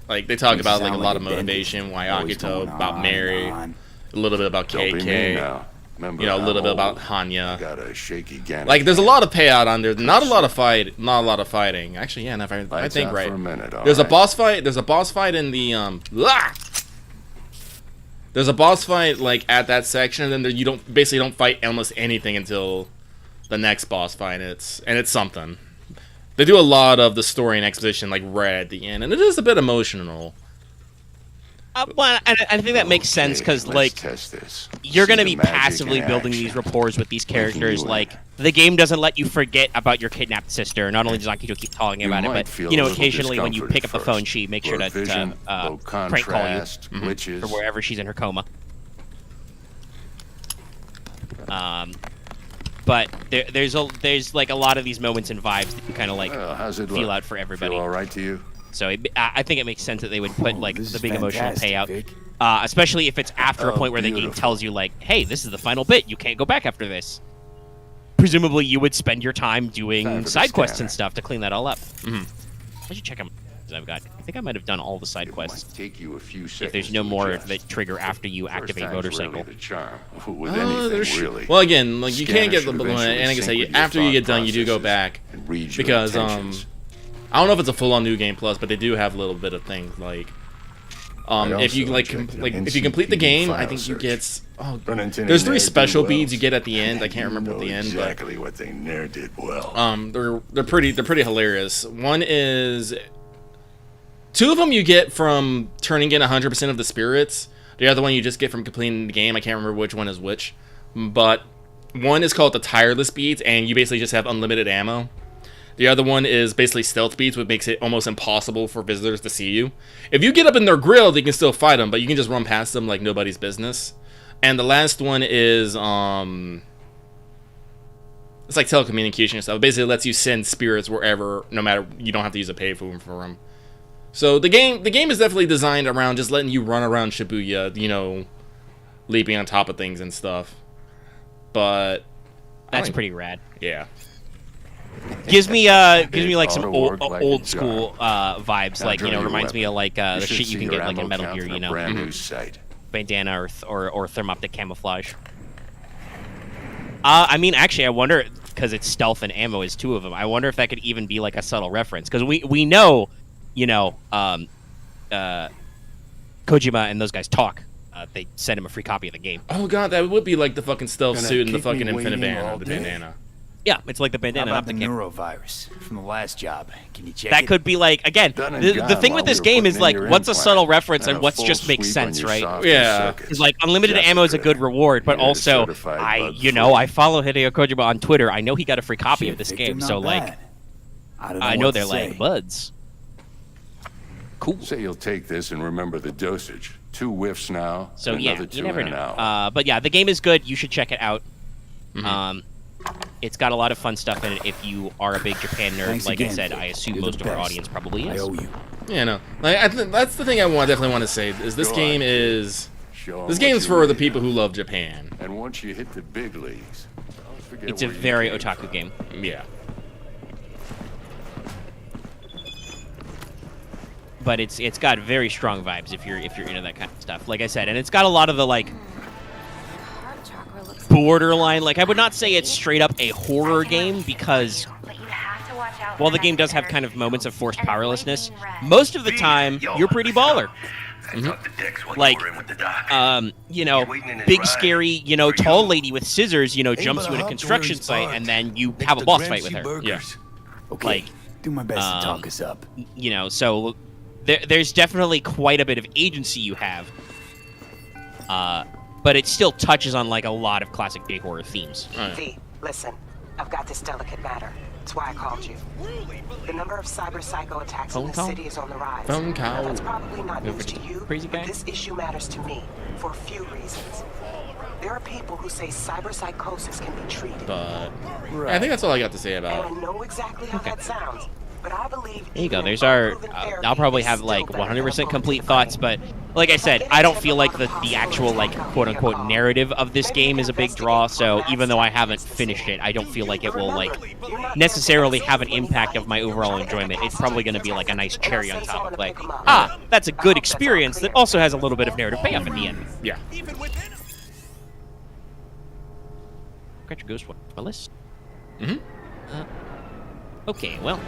Doc? they talk You about like a sound lot like of a dentist. motivation, why Always Akito, going about on Mary, and on. a little bit about Don't be mean KK, now. Remember, a little I'm bit about old. Hanya. Got a shaky Gannon. Like there's a lot of payout on there. Not a lot of fighting. Actually, yeah, if I Lights think out right. for a minute, all There's a right. boss fight. There's a boss fight in the There's a boss fight like at that section, and then you don't fight almost anything until the next boss fight. It's something. They do a lot of the story and exposition like right at the end, and it is a bit emotional. Well, and I think that makes sense because let's like test this. you're See going to the be magic passively in building action. these rapports with these characters. you Like in. the game doesn't let you forget about your kidnapped sister. Not only does Akito keep talking You about it, might but feel a little occasionally when you discomfort pick at up the phone, first. she makes sure Blurred to vision, low prank call you contrast, glitches. for wherever she's in her coma. But there's like a lot of these moments and vibes that you kind of like How's it feel look? out for everybody. Feel all right to you? So I think it makes sense that they would put like This the is big emotional fantastic, payout, Vic. especially if it's after a Oh, point where the game beautiful. tells you like, "Hey, this is the final bit. You can't go back after this." Presumably, you would spend your time Time doing for the side quests scanner. and stuff to clean that all up. I should check them. I've got. I think I might have done all the side It quests. might take you a few If seconds there's no to more adjust. that trigger after you First activate time's motorcycle. Really the charm. With anything, really. Well, again, like you can't Scanner get the should and eventually like I sync say, with your after you thought get done, you do go processes back and read your because intentions. I don't know if it's a full-on new game plus, but they do have a little bit of things like if you also like injected if you instant complete the PD game, I file think you search. get Run into any there's 3 ne'er-do special wells. beads you get at the end. I can't remember You at the know end, exactly what they ne'er did well. but they're pretty hilarious. One is 2 of them you get from turning in 100% of the spirits. The other one you just get from completing the game. I can't remember which one is which, but one is called the tireless beads, and you basically just have unlimited ammo. The other one is basically stealth beads, which makes it almost impossible for visitors to see you. If you get up in their grill, they can still fight them, but you can just run past them like nobody's business. And the last one is it's like telecommunication stuff. It basically lets you send spirits wherever, no matter, you don't have to use a payphone for them. So the game is definitely designed around just letting you run around Shibuya, leaping on top of things and stuff. But That's pretty rad. yeah. Gives me like some Auto work like a old school vibes. Now Like draw your reminds me weapon. of like You the should shit you see can your get like in ammo Metal count Gear, in a brand new sight. bandana or thermoptic camouflage. I mean, actually, I wonder because it's stealth and ammo is 2 of them. I wonder if that could even be like a subtle reference because we know, Kojima and those guys talk. They send him a free copy of the game. Oh god, that would be like the fucking stealth Gonna suit and the keep me fucking waiting Infiniband, all the day? bandana. Yeah, it's like the How bandana, about not the the cam. neurovirus from the last job? Can you check That it? could be like again. Done and The gone thing with while this we were game is putting in like your what's a implant. subtle reference And and a what's full just makes sweep on sense, your right? soft Yeah. circuits. Because like unlimited ammo is a good reward, but You're also certified I bug-free. follow Hideo Kojima on Twitter. I know he got a free copy Shit, of this Victor, game, not so like bad. I don't know I know what they're to like say. buds. Cool. Say you'll take this and remember the dosage. 2 whiffs now. So and yeah, another 2 you never in an know. hour. But yeah, the game is good. You should check it out. It's got a lot of fun stuff in it. If you are a big Japan nerd, Thanks like I again, said, Vic. I assume You're the most of our best. audience probably I is. owe you. Yeah, no. Like that's the thing I definitely want to say is this Go game on, is Show 'em this what game's you for the really people have. who love Japan. And once you hit the big leagues, don't forget It's a where you very came otaku from. game. Yeah. but it's got very strong vibes if you're into that kind of stuff. Like I said, and it's got a lot of the like borderline. Like I would not say it's straight up a horror game because while the game does have kind of moments of forced powerlessness, most of the time you're pretty baller. Like, big scary, tall lady with scissors, jumps you in a construction site, and then you have a boss fight with her. Yeah. Okay. Like, do my best to talk us up. So there's definitely quite a bit of agency you have. But it still touches on like a lot of classic J horror themes. V, listen, I've got this delicate matter. That's why I called you. The number of cyber psycho attacks in the city is on the rise. Phone call. That's probably not news to you, crazy guy? but this issue matters to me for a few reasons. There are people who say cyber psychosis can be treated. But I think that's all I got to say about it. And I know exactly how that sounds, but I believe there you go. There's our. I'll probably have like 100% complete thoughts, but like I said, I don't feel like the actual like quote unquote narrative of this game is a big draw. So even though I haven't finished it, I don't feel like it will like necessarily have an impact of my overall enjoyment. It's probably going to be like a nice cherry on top of like, that's a good experience that also has a little bit of narrative payoff at the end. Yeah. Got your ghost my list. Mm-hmm. Okay, well,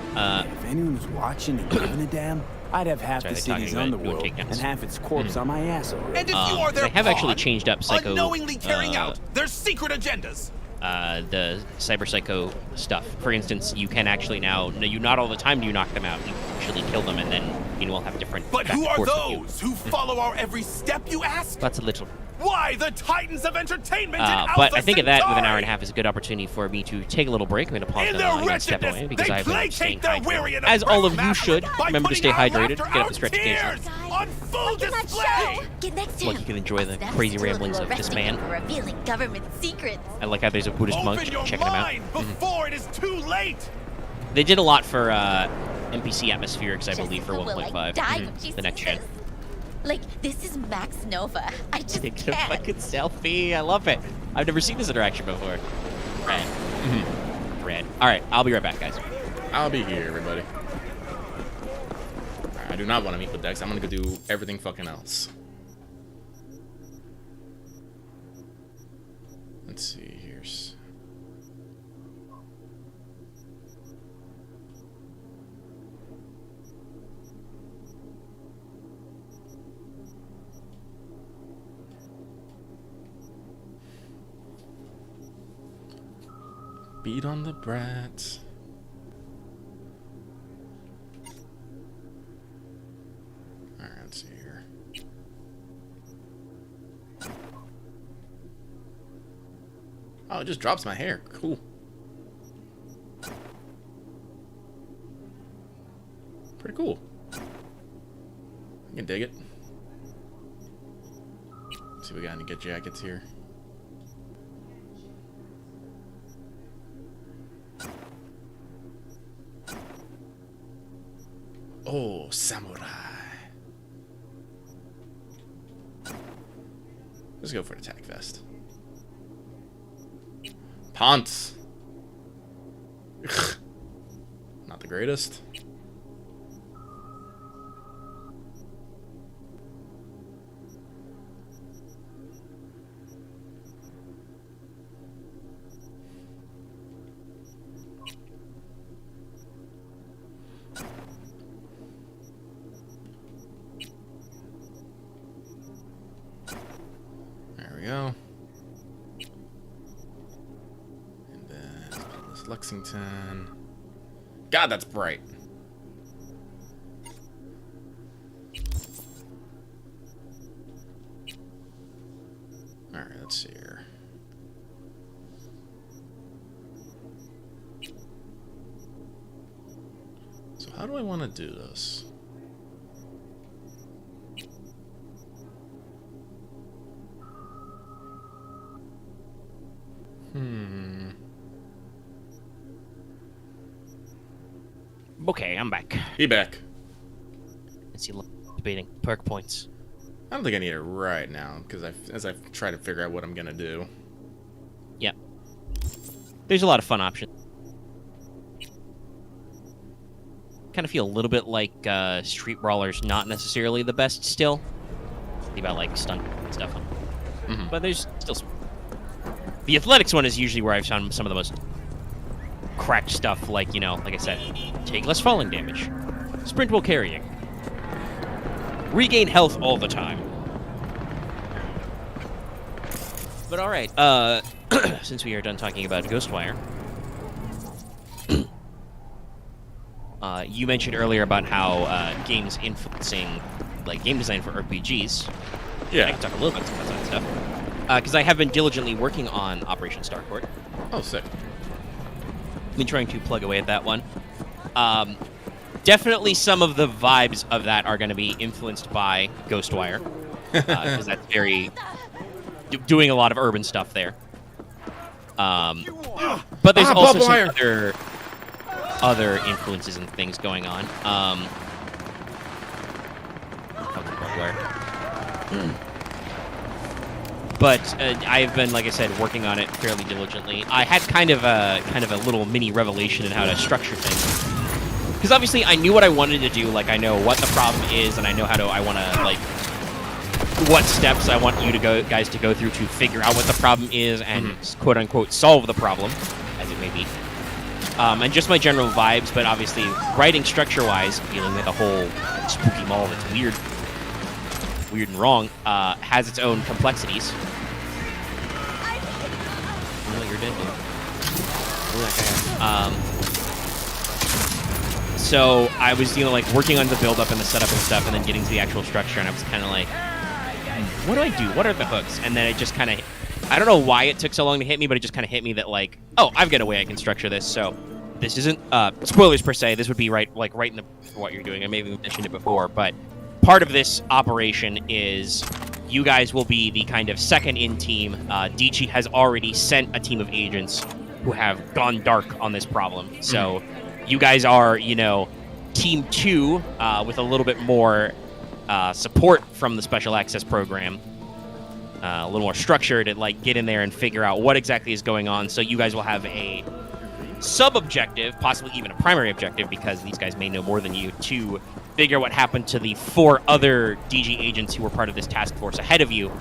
if anyone was watching and giving a damn, I'd have half the city's underworld and half its corpse on my ass already. And if you are their they have actually changed up Psycho. Unknowingly carrying out their secret agendas. The cyber psycho stuff. For instance, you can actually now, you not all the time do you knock them out. You actually kill them, and then will have different. But who are those who follow our every step? You ask. That's a little. Why the titans of entertainment? But I think of that with an hour and a half is a good opportunity for me to take a little break. I'm going to pause the line and step away because I've been staying hydrated. As all of you should. Remember to stay hydrated. Get up and stretch occasionally. On full display. Get next to Like you can enjoy the crazy ramblings of this man. Revealing government secrets. I like how there's a Buddhist monk checking him out. Before it is too late. They did a lot for NPC atmospherics, I believe, for 1.5. The next gen. Like, this is Max Nova. I just Take a fucking selfie. I love it. I've never seen this interaction before. Rad. Rad. All right, I'll be right back, guys. I'll be here, everybody. I do not want to meet with Dex. I'm going to go do everything fucking else. Let's see. Here's... Beat on the brats. Alright, let's see here. Oh, it just drops my hair. Cool. Pretty cool. I can dig it. Let's see if we got any good jackets here. Oh, samurai. Let's go for an attack vest. Pants. Not the greatest. Go. And then this Lexington. God, that's bright. All right, let's see here. So how do I want to do this? Okay, I'm back. Be back. Let's see, debating perk points. I don't think I need it right now, because as I try to figure out what I'm gonna do. Yep. There's a lot of fun options. kind of feel a little bit like Street Brawler's not necessarily the best still. Think about like stunt and stuff. But there's still some. The athletics one is usually where I've found some of the most cracked stuff, like, you know, like I said, take less falling damage, sprint while carrying, regain health all the time. But all right, since we are done talking about Ghostwire, you mentioned earlier about how games influencing like game design for RPGs. Yeah, I can talk a little bit about that stuff because I have been diligently working on Operation Starcourt. Oh, sick. Been trying to plug away at that one. Definitely some of the vibes of that are going to be influenced by Ghostwire because that's very doing a lot of urban stuff there. But there's also some other influences and things going on. But I've been, like I said, working on it fairly diligently. I had kind of a little mini revelation in how to structure things, because obviously I knew what I wanted to do. Like I know what the problem is, and I know I want to like what steps I want you to guys to go through to figure out what the problem is and quote unquote solve the problem, as it may be. And just my general vibes, but obviously writing structure-wise, dealing with a whole spooky mall that's weird and wrong, has its own complexities. Oh, you're dead, dude. So I was, working on the build-up and the setup and stuff, and then getting to the actual structure, and I was kind of like, what do I do? What are the hooks? And then it just kind of, I don't know why it took so long to hit me, but it just kind of hit me that, like, oh, I've got a way I can structure this. So this isn't spoilers per se. This would be right in the for what you're doing. I maybe mentioned it before, but part of this operation is you guys will be the kind of second-in team. Dichi has already sent a team of agents who have gone dark on this problem. So you guys are, team 2 with a little bit more support from the Special Access Program. A little more structure to get in there and figure out what exactly is going on. So you guys will have a sub-objective, possibly even a primary objective, because these guys may know more than you, to figure what happened to the 4 other DG agents who were part of this task force ahead of you.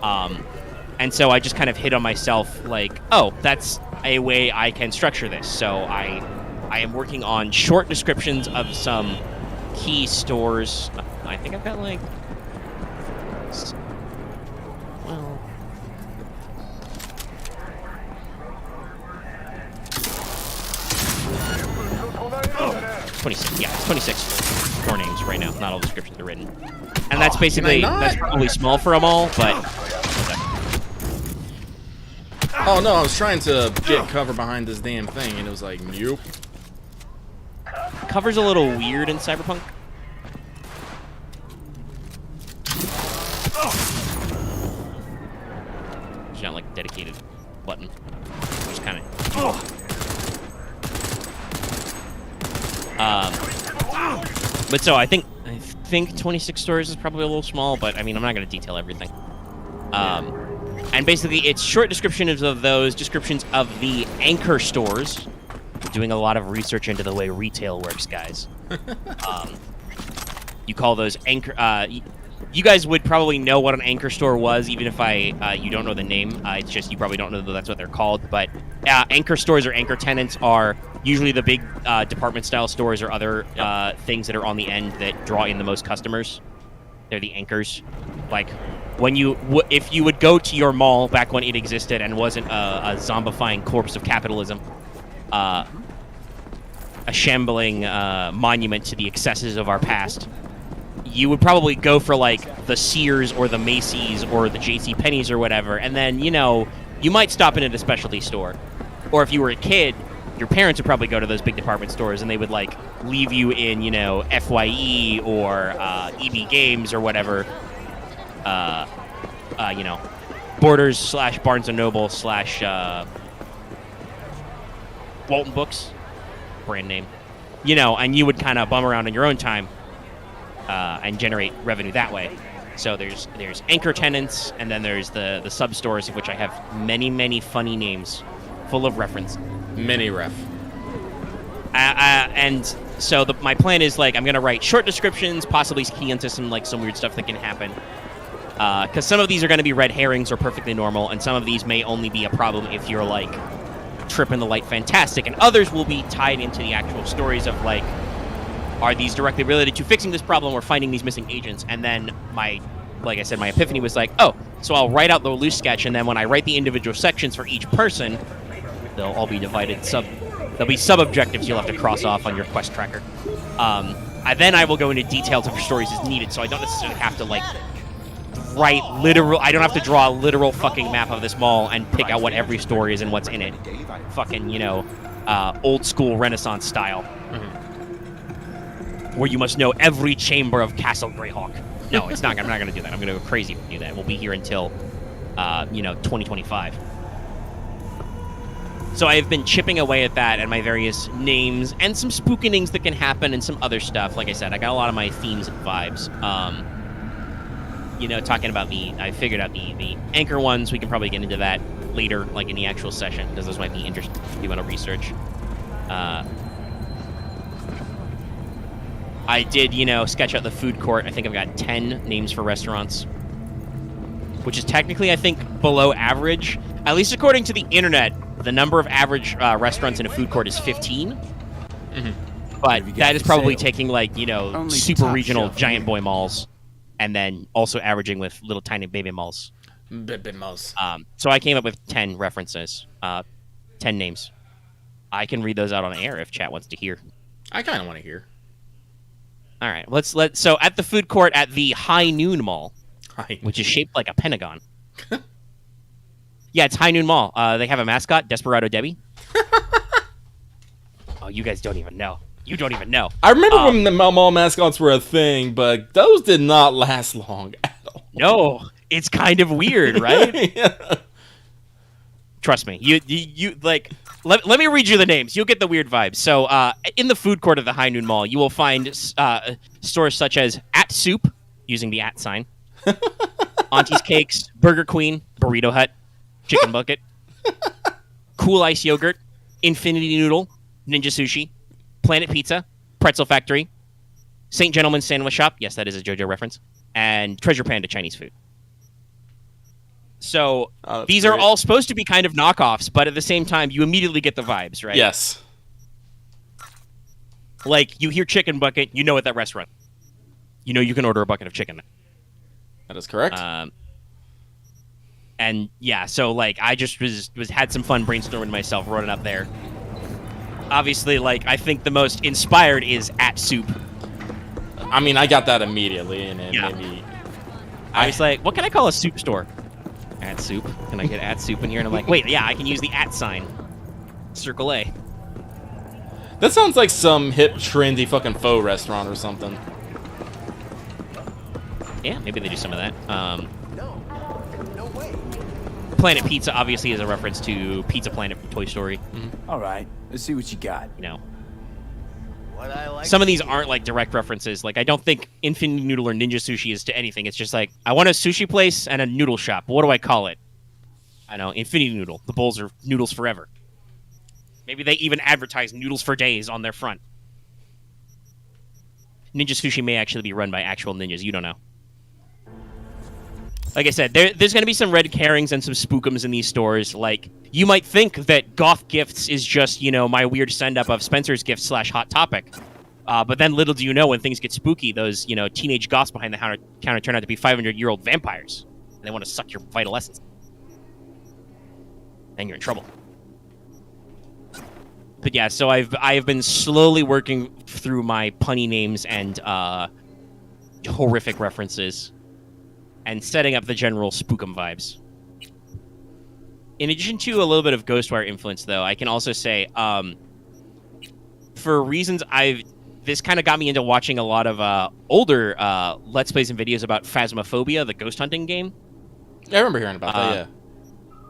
And so I just kind of hit on myself like, oh, that's a way I can structure this. So I am working on short descriptions of some key stores. I think I've got well, 26. Yeah, it's 26 core names right now. Not all descriptions are written, and that's basically that's probably small for them all. But oh no, I was trying to get cover behind this damn thing, and it was like, nope. Cover's a little weird in Cyberpunk. There's not like a dedicated button. Just kind of. But so I think 26 stores is probably a little small, but I mean I'm not going to detail everything. And basically it's short descriptions of those, descriptions of the anchor stores. Doing a lot of research into the way retail works, guys. You call those anchor. You guys would probably know what an anchor store was, even if you don't know the name. It's just you probably don't know that that's what they're called. But anchor stores or anchor tenants are usually the big department style stores or other things that are on the end that draw in the most customers. They're the anchors. Like when if you would go to your mall back when it existed and wasn't a zombifying corpse of capitalism, a shambling monument to the excesses of our past, you would probably go for the Sears or the Macy's or the J.C. Penney's or whatever, and then you might stop in at a specialty store. Or if you were a kid, your parents would probably go to those big department stores and they would leave you in FYE or EB Games or whatever, Borders / Barnes and Noble / Walton Books, brand name, and you would kind of bum around in your own time and generate revenue that way. So there's anchor tenants, and then there's the sub stores, of which I have many funny names, full of reference. Mini ref. And So my plan is like I'm gonna write short descriptions, possibly key into some weird stuff that can happen. Because some of these are going to be red herrings or perfectly normal, and some of these may only be a problem if you're like tripping the light fantastic, and others will be tied into the actual stories of like, are these directly related to fixing this problem or finding these missing agents? And then like I said, my epiphany was like, oh, so I'll write out the loose sketch, and then when I write the individual sections for each person, they'll all be divided there'll be sub-objectives you'll have to cross off on your quest tracker. Then I will go into details of your stories as needed, so I don't necessarily have to like I don't have to draw a literal fucking map of this mall and pick out what every story is and what's in it. Fucking, old school Renaissance style. Where you must know every chamber of Castle Greyhawk. No, it's not. I'm not going to do that. I'm going to go crazy if we do that. We'll be here until, 2025. So I've been chipping away at that and my various names and some spookinings that can happen and some other stuff. Like I said, I got a lot of my themes and vibes. Talking about I figured out the anchor ones. We can probably get into that later, like in the actual session, because those might be interesting if you want to research. I did, sketch out the food court. I think I've got 10 names for restaurants, which is technically, I think, below average. At least according to the internet, the number of average restaurants in a food court is 15. But that is probably taking, super regional giant boy malls. And then also averaging with little tiny baby malls. Baby malls. So I came up with 10 references, 10 names. I can read those out on air if chat wants to hear. I kind of want to hear. All right, so at the food court at the High Noon Mall, which is shaped like a pentagon. Yeah, it's High Noon Mall. They have a mascot, Desperado Debbie. Oh, you guys don't even know. You don't even know. I remember when the mall mascots were a thing, but those did not last long at all. No, it's kind of weird, right? Yeah. Trust me. You like. Let me read you the names. You'll get the weird vibes. So, in the food court of the High Noon Mall, you will find stores such as At Soup, using the at sign, Auntie's Cakes, Burger Queen, Burrito Hut, Chicken Bucket, Cool Ice Yogurt, Infinity Noodle, Ninja Sushi, Planet Pizza, Pretzel Factory, St. Gentleman's Sandwich Shop. Yes, that is a JoJo reference. And Treasure Panda Chinese food. So these are all supposed to be kind of knockoffs, but at the same time, you immediately get the vibes, right? Yes. Like, you hear Chicken Bucket, you know at that restaurant. You know you can order a bucket of chicken. That is correct. And yeah, so like I just had some fun brainstorming myself, wrote it up there. Obviously, like, I think the most inspired is At Soup. I mean, I got that immediately, and it made me... I was like, what can I call a soup store? At Soup. Can I get At Soup in here? And I'm like, wait, yeah, I can use the at sign. Circle A. That sounds like some hip, trendy fucking faux restaurant or something. Yeah, maybe they do some of that. Planet Pizza obviously is a reference to Pizza Planet from Toy Story. All right, let's see what you got. Some of these aren't like direct references. Like, I don't think Infinity Noodle or Ninja Sushi is to anything. It's just like, I want a sushi place and a noodle shop. What do I call it? I know, Infinity Noodle. The bowls are noodles forever. Maybe they even advertise noodles for days on their front. Ninja Sushi may actually be run by actual ninjas. You don't know. Like I said, there's going to be some red herrings and some spookums in these stores. Like, you might think that Goth Gifts is just, my weird send-up of Spencer's Gifts / Hot Topic. But then little do you know, when things get spooky, those, teenage goths behind the counter turn out to be 500-year-old vampires. And they want to suck your vital essence. And you're in trouble. But yeah, so I've been slowly working through my punny names and horrific references. And setting up the general spookum vibes. In addition to a little bit of Ghostwire influence, though, I can also say, for reasons this kind of got me into watching a lot of older Let's Plays and videos about Phasmophobia, the ghost hunting game. Yeah, I remember hearing about that, yeah.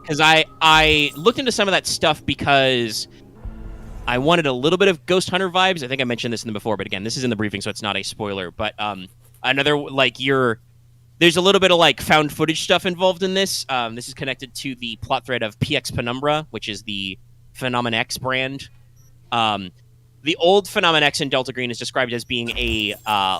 Because I looked into some of that stuff because I wanted a little bit of Ghost Hunter vibes. I think I mentioned this in the before, but again, this is in the briefing, so it's not a spoiler. But another, there's a little bit of found footage stuff involved in this. This is connected to the plot thread of PX Penumbra, which is the Phenomen X brand. the old Phenomenon X in Delta Green is described as being a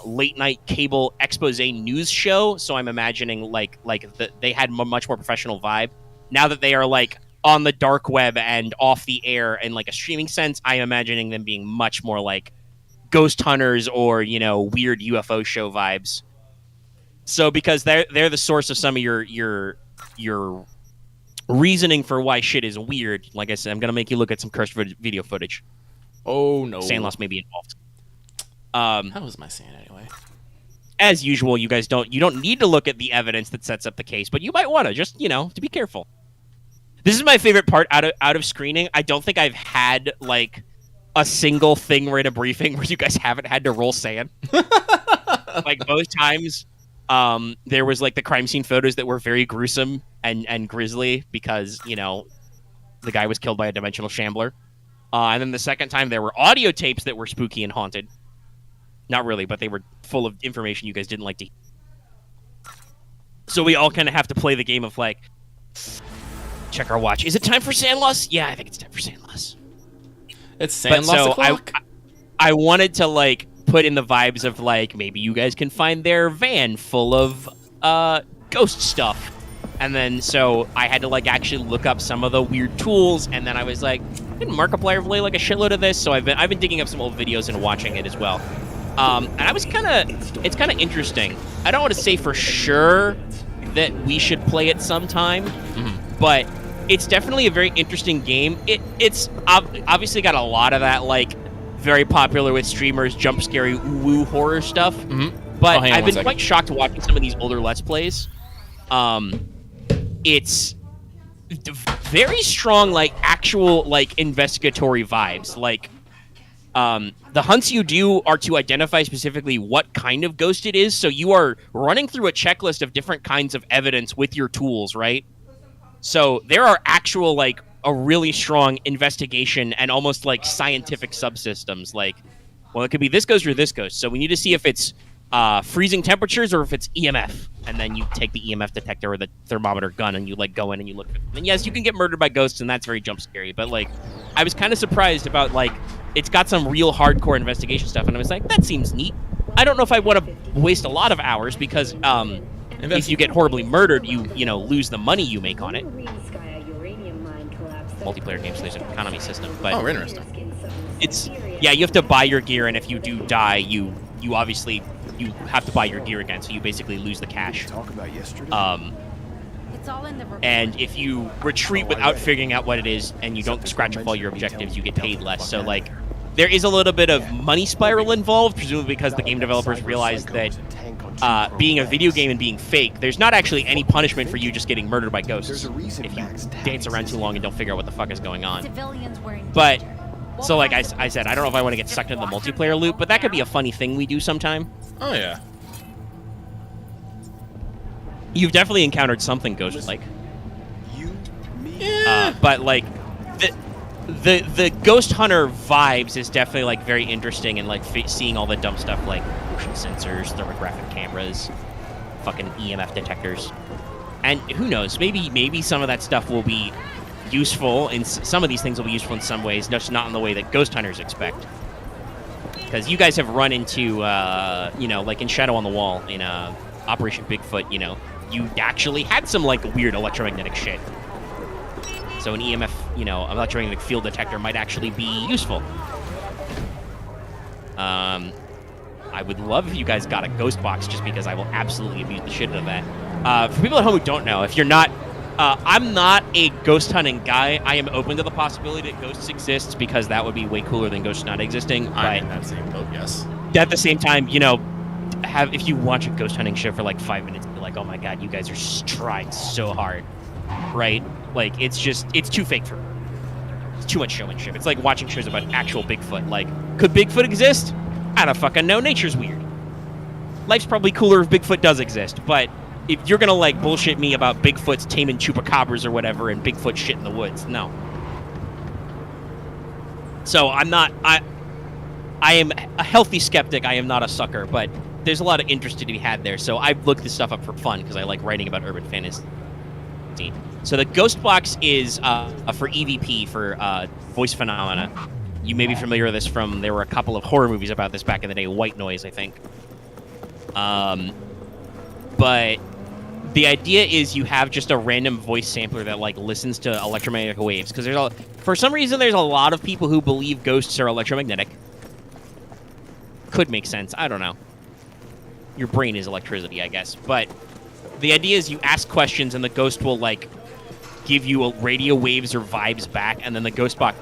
late night cable expose news show. So I'm imagining they had much more professional vibe. Now that they are like on the dark web and off the air in like a streaming sense, I'm imagining them being much more like ghost hunters or, you know, weird UFO show vibes. So because they're the source of some of your reasoning for why shit is weird. Like I said, I'm gonna make you look at some cursed video footage. Oh no, sand loss may be involved. How was my sand anyway? As usual, you don't need to look at the evidence that sets up the case, but you might want to just, you know, to be careful. This is my favorite part out of screening. I don't think I've had like a single thing where in a briefing where you guys haven't had to roll sand. Like both times, there was like the crime scene photos that were very gruesome and grisly because, you know, the guy was killed by a dimensional shambler. And then the second time there were audio tapes that were spooky and haunted. Not really, but they were full of information you guys didn't like to hear. So we all kind of have to play the game of like, check our watch. Is it time for sand loss? Yeah, I think it's time for sand loss. It's sand loss o'clock? I wanted to like put in the vibes of like, maybe you guys can find their van full of ghost stuff. And then, so I had to like actually look up some of the weird tools, and then I was like, didn't Markiplier play like a shitload of this? So I've been digging up some old videos and watching it as well. And I was it's kind of interesting. I don't want to say for sure that we should play it sometime, but it's definitely a very interesting game. It's obviously got a lot of that like very popular with streamers jump scary woo horror stuff. But I've been quite shocked watching some of these older Let's Plays. It's very strong, like actual like investigatory vibes. Like the hunts you do are to identify specifically what kind of ghost it is. So you are running through a checklist of different kinds of evidence with your tools, right? So there are actual like a really strong investigation and almost like scientific subsystems. Like, well, it could be this ghost or this ghost. So we need to see if it's freezing temperatures or if it's EMF, and then you take the EMF detector or the thermometer gun and you like go in and you look. And yes, you can get murdered by ghosts, and that's very jump scary. But like, I was kind of surprised about like it's got some real hardcore investigation stuff, and I was like, that seems neat. I don't know if I want to waste a lot of hours because if you get horribly murdered, you know lose the money you make on it. Multiplayer games, so there's an economy system. But oh, interesting. It's you have to buy your gear, and if you do die, you obviously you have to buy your gear again, so you basically lose the cash. Talk about yesterday. It's all in the and if you retreat without figuring out what it is, and you don't scratch off all your objectives, you get paid less. So like, there is a little bit of money spiral involved, presumably because the game developers realized that being a video game and being fake, there's not actually any punishment for you just getting murdered by ghosts if you dance around too long and don't figure out what the fuck is going on. But so like I said, I don't know if I want to get sucked into the multiplayer loop, but that could be a funny thing we do sometime. Oh yeah. You've definitely encountered something ghost-like. But like the ghost hunter vibes is definitely like very interesting, and like seeing all the dumb stuff like motion sensors, thermographic cameras, fucking EMF detectors, and who knows, maybe some of that stuff will be useful, and some of these things will be useful in some ways, just not in the way that ghost hunters expect. Because you guys have run into, you know, like in Shadow on the Wall, in Operation Bigfoot, you know, you actually had some like weird electromagnetic shit. So an EMF, you know, electromagnetic field detector might actually be useful. I would love if you guys got a ghost box, just because I will absolutely abuse the shit out of that. For people at home who don't know, if you're not, I'm not a ghost hunting guy. I am open to the possibility that ghosts exist, because that would be way cooler than ghosts not existing. I'm in that same boat, yes. At the same time, you know, if you watch a ghost hunting show for like 5 minutes, you're like, oh my god, you guys are trying so hard, right? Like, it's too fake for me. It's too much showmanship. It's like watching shows about actual Bigfoot. Like, could Bigfoot exist? I don't fucking know. Nature's weird. Life's probably cooler if Bigfoot does exist, but if you're gonna like bullshit me about Bigfoot's taming chupacabras or whatever and Bigfoot shit in the woods, no. So I am a healthy skeptic. I am not a sucker, but there's a lot of interest to be had there. So I looked this stuff up for fun because I like writing about urban fantasy. So the ghost box is for EVP, for voice phenomena. You may be familiar with this from, there were a couple of horror movies about this back in the day, White Noise, I think. But the idea is you have just a random voice sampler that, like, listens to electromagnetic waves. Because for some reason, there's a lot of people who believe ghosts are electromagnetic. Could make sense. I don't know. Your brain is electricity, I guess. But the idea is you ask questions and the ghost will, like, give you radio waves or vibes back, and then the ghost box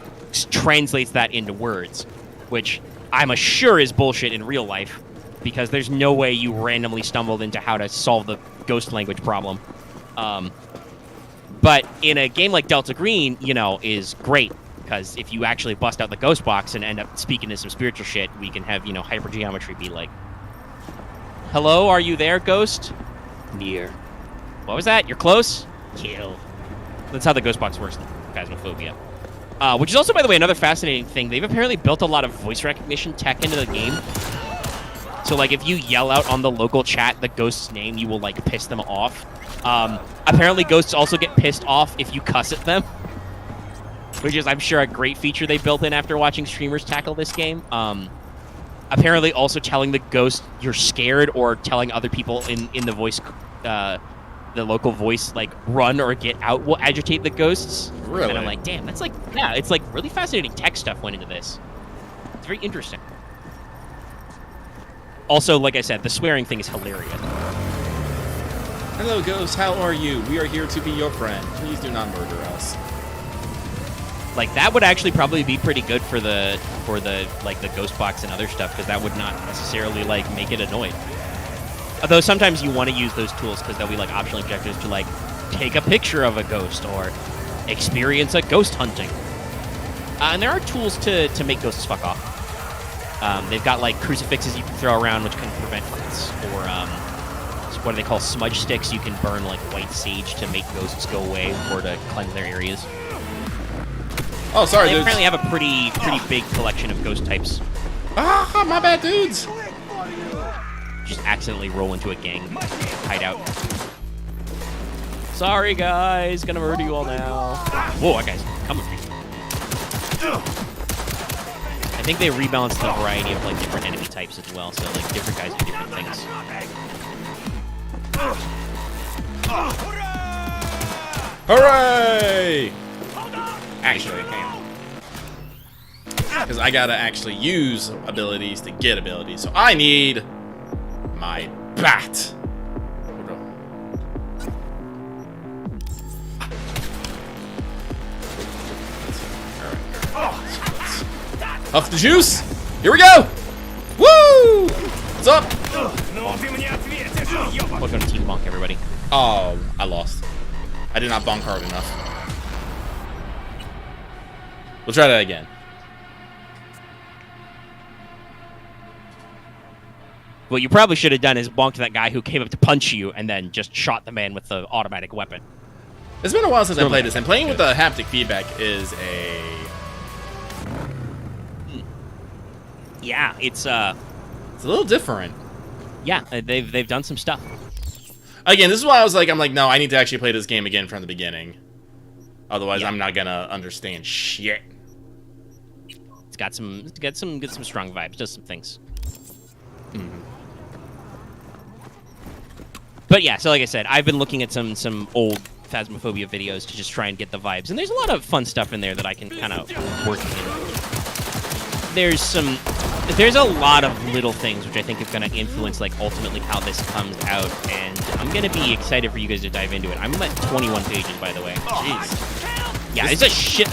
translates that into words, which I'm sure is bullshit in real life, because there's no way you randomly stumbled into how to solve the ghost language problem. But in a game like Delta Green, you know, is great, because if you actually bust out the ghost box and end up speaking to some spiritual shit, we can have, you know, hypergeometry be like, hello, are you there, ghost? Near. What was that? You're close? Kill. That's how the ghost box works in Phasmophobia. Which is also, by the way, another fascinating thing. They've apparently built a lot of voice recognition tech into the game. So, like, if you yell out on the local chat the ghost's name, you will, like, piss them off. Apparently, ghosts also get pissed off if you cuss at them. Which is, I'm sure, a great feature they built in after watching streamers tackle this game. Apparently, also telling the ghost you're scared, or telling other people in the voice... the local voice, like, run or get out will agitate the ghosts. Really? And I'm like, damn, that's like, yeah, it's like really fascinating tech stuff went into this. It's very interesting. Also, like I said, the swearing thing is hilarious. Hello, ghost. How are you? We are here to be your friend. Please do not murder us. Like, that would actually probably be pretty good for the like the ghost box and other stuff, because that would not necessarily, like, make it annoyed. Although sometimes you want to use those tools because they'll be, like, optional objectives to, like, take a picture of a ghost or experience a ghost hunting. And there are tools to make ghosts fuck off. They've got, like, crucifixes you can throw around which can prevent hurts, or what do they call smudge sticks? You can burn, like, white sage to make ghosts go away or to cleanse their areas. Oh, sorry, They dudes. apparently have a pretty big collection of ghost types. Ah, my bad, dudes. Just accidentally roll into a gang hideout. Sorry, guys. Gonna murder you all now. Whoa, that guy's coming for me. I think they rebalanced the variety of, like, different enemy types as well, so, like, different guys do different things. Hooray! Actually, hang on. Because I gotta actually use abilities to get abilities, so I need my bat. Huff the juice. Here we go. Woo! What's up? Welcome to Team Bonk, everybody. Oh, I lost. I did not bonk hard enough. We'll try that again. What you probably should have done is bonked that guy who came up to punch you and then just shot the man with the automatic weapon. It's been a while since I played this, and playing with the haptic feedback is a... Yeah, it's a little different. Yeah, they've done some stuff. Again, this is why I'm like, no, I need to actually play this game again from the beginning. Otherwise, I'm not gonna understand shit. It's got some strong vibes, does some things. But yeah, so like I said, I've been looking at some old Phasmophobia videos to just try and get the vibes, and there's a lot of fun stuff in there that I can kind of work in. There's a lot of little things which I think are going to influence, like, ultimately how this comes out, and I'm going to be excited for you guys to dive into it. I'm at 21 pages, by the way. Jeez. Yeah, it's a shit.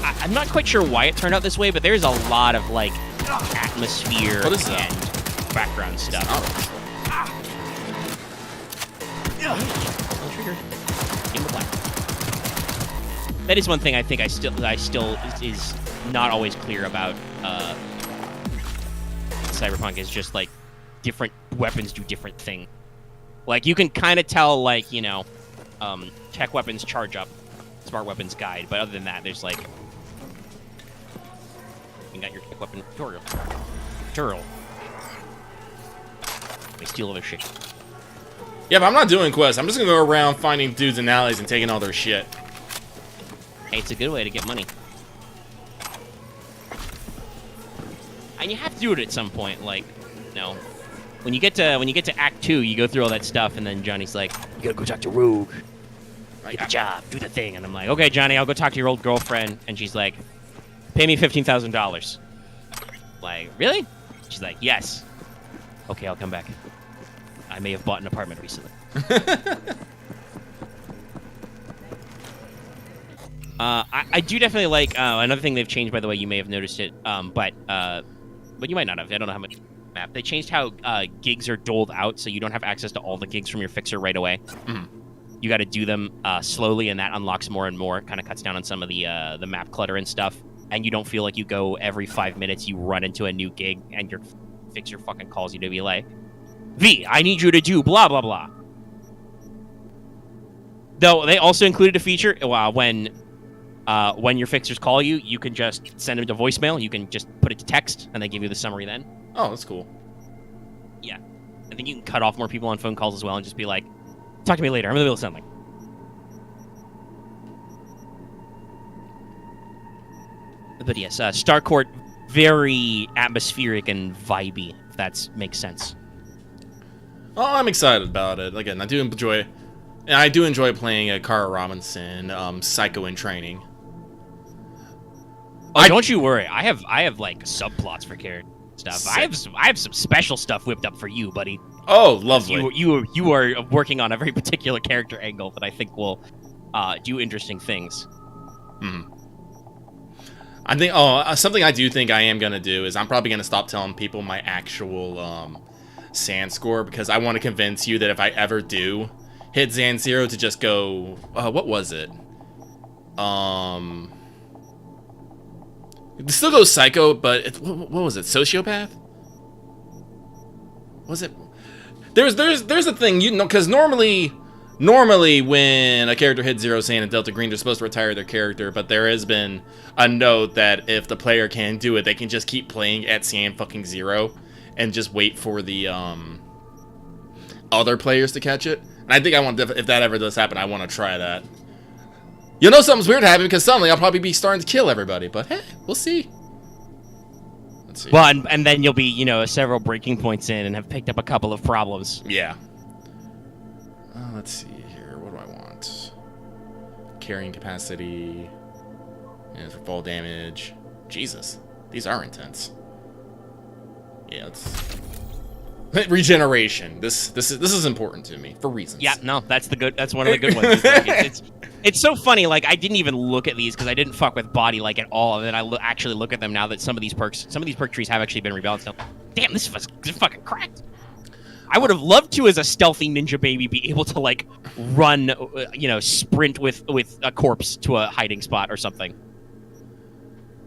I'm not quite sure why it turned out this way, but there's a lot of, like, atmosphere and background stuff. That is one thing I think I still is not always clear about Cyberpunk, is just, like, different weapons do different things. Like, you can kind of tell, like, you know, tech weapons charge up, smart weapons guide, but other than that, there's, like, you got your tech weapon tutorial. They steal other shit. Yeah, but I'm not doing quests. I'm just gonna go around finding dudes and alleys and taking all their shit. Hey, it's a good way to get money. And you have to do it at some point, like, you know, when you get to Act 2, you go through all that stuff, and then Johnny's like, you gotta go talk to Rogue. Get the job, do the thing. And I'm like, okay, Johnny, I'll go talk to your old girlfriend. And she's like, pay me $15,000. Like, really? She's like, yes. Okay, I'll come back. I may have bought an apartment recently. I do definitely like another thing they've changed, by the way. You may have noticed it, but you might not have. I don't know how much map. They changed how gigs are doled out, so you don't have access to all the gigs from your fixer right away. You got to do them slowly, and that unlocks more and more. Kind of cuts down on some of the map clutter and stuff. And you don't feel like you go every 5 minutes, you run into a new gig, and your fixer fucking calls you to be like, V, I need you to do blah, blah, blah. Though they also included a feature when your fixers call you, you can just send them to voicemail. You can just put it to text, and they give you the summary then. Oh, that's cool. Yeah. I think you can cut off more people on phone calls as well and just be like, talk to me later. I'm in the middle of something. But yes, Starcourt, very atmospheric and vibey, if that makes sense. Oh, I'm excited about it. Again, I do enjoy playing Kara Robinson, Psycho in Training. Oh, don't you worry. I have like subplots for character stuff. I have some special stuff whipped up for you, buddy. Oh, lovely. You are working on a very particular character angle that I think will do interesting things. I think something I do think I am gonna do is I'm probably gonna stop telling people my actual sand score, because I want to convince you that if I ever do hit Zan 0 to just go what was it? It still goes Psycho, but what was it? Sociopath? Was it? There's a thing, you know, because normally when a character hits 0 sand and Delta Green, they're supposed to retire their character, but there has been a note that if the player can do it, they can just keep playing at sand fucking 0 and just wait for the other players to catch it. And I think if that ever does happen, I want to try that. You'll know something's weird happening because suddenly I'll probably be starting to kill everybody, but hey, we'll see. Let's see. Well, and then you'll be, you know, several breaking points in and have picked up a couple of problems. Yeah. Let's see here. What do I want? Carrying capacity. And for fall damage. Jesus. These are intense. Yeah, let's... Regeneration. This is important to me for reasons. Yeah, no, that's one of the good ones. It's so funny. Like, I didn't even look at these because I didn't fuck with body like at all, and then I actually look at them now that some of these perk trees have actually been rebalanced. Now, damn, this is fucking cracked. I would have loved to, as a stealthy ninja baby, be able to like run, sprint with a corpse to a hiding spot or something.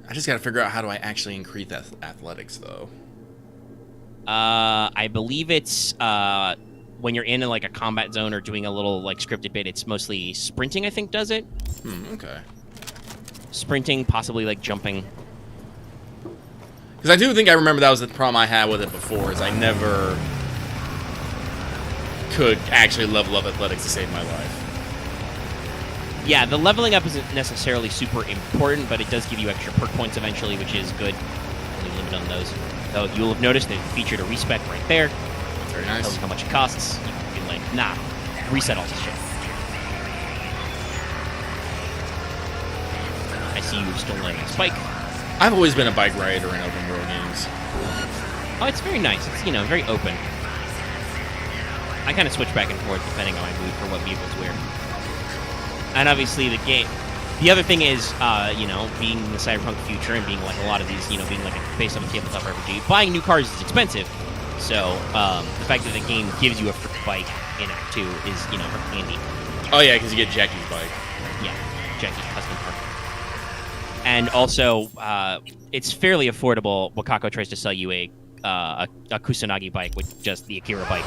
I just gotta figure out how do I actually increase that athletics though. I believe it's when you're in like a combat zone or doing a little like scripted bit, it's mostly sprinting, I think, does it. Okay. Sprinting, possibly like jumping. Because I do think I remember that was the problem I had with it before, is I never could actually level up athletics to save my life. Yeah, the leveling up isn't necessarily super important, but it does give you extra perk points eventually, which is good. Only limit on those. Though you'll have noticed they've featured a respec right there. Very nice. Tells you how much it costs. You can be like, nah, reset all this shit. I see you've stolen a spike. I've always been a bike rider in open world games. Oh, it's very nice. It's, very open. I kind of switch back and forth depending on my mood for what vehicle's where. And obviously the game... The other thing is, being in the cyberpunk future and being like a lot of these, being like based on a tabletop RPG, buying new cars is expensive. So the fact that the game gives you a free bike in Act 2 is, handy. Oh yeah, because you get Jackie's bike. Yeah, Jackie's custom car. And also, it's fairly affordable. Wakako tries to sell you a Kusanagi bike with just the Akira bike.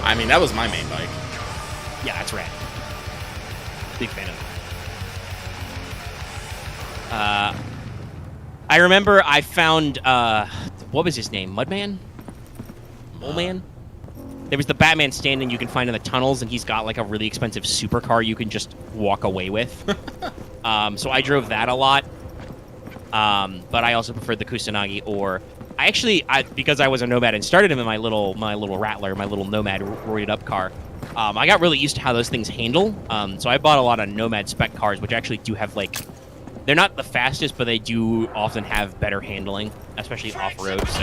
I mean, that was my main bike. Yeah, that's rad. Big fan of it. I remember I found, what was his name? Mudman? Moleman? There was the Batman stand-in you can find in the tunnels, and he's got like a really expensive supercar you can just walk away with. So I drove that a lot. But I also preferred the Kusanagi. Or because I was a nomad and started him in my little Rattler, my little nomad roided up car. I got really used to how those things handle. So I bought a lot of nomad spec cars, which actually do have like, they're not the fastest, but they do often have better handling, especially off road. So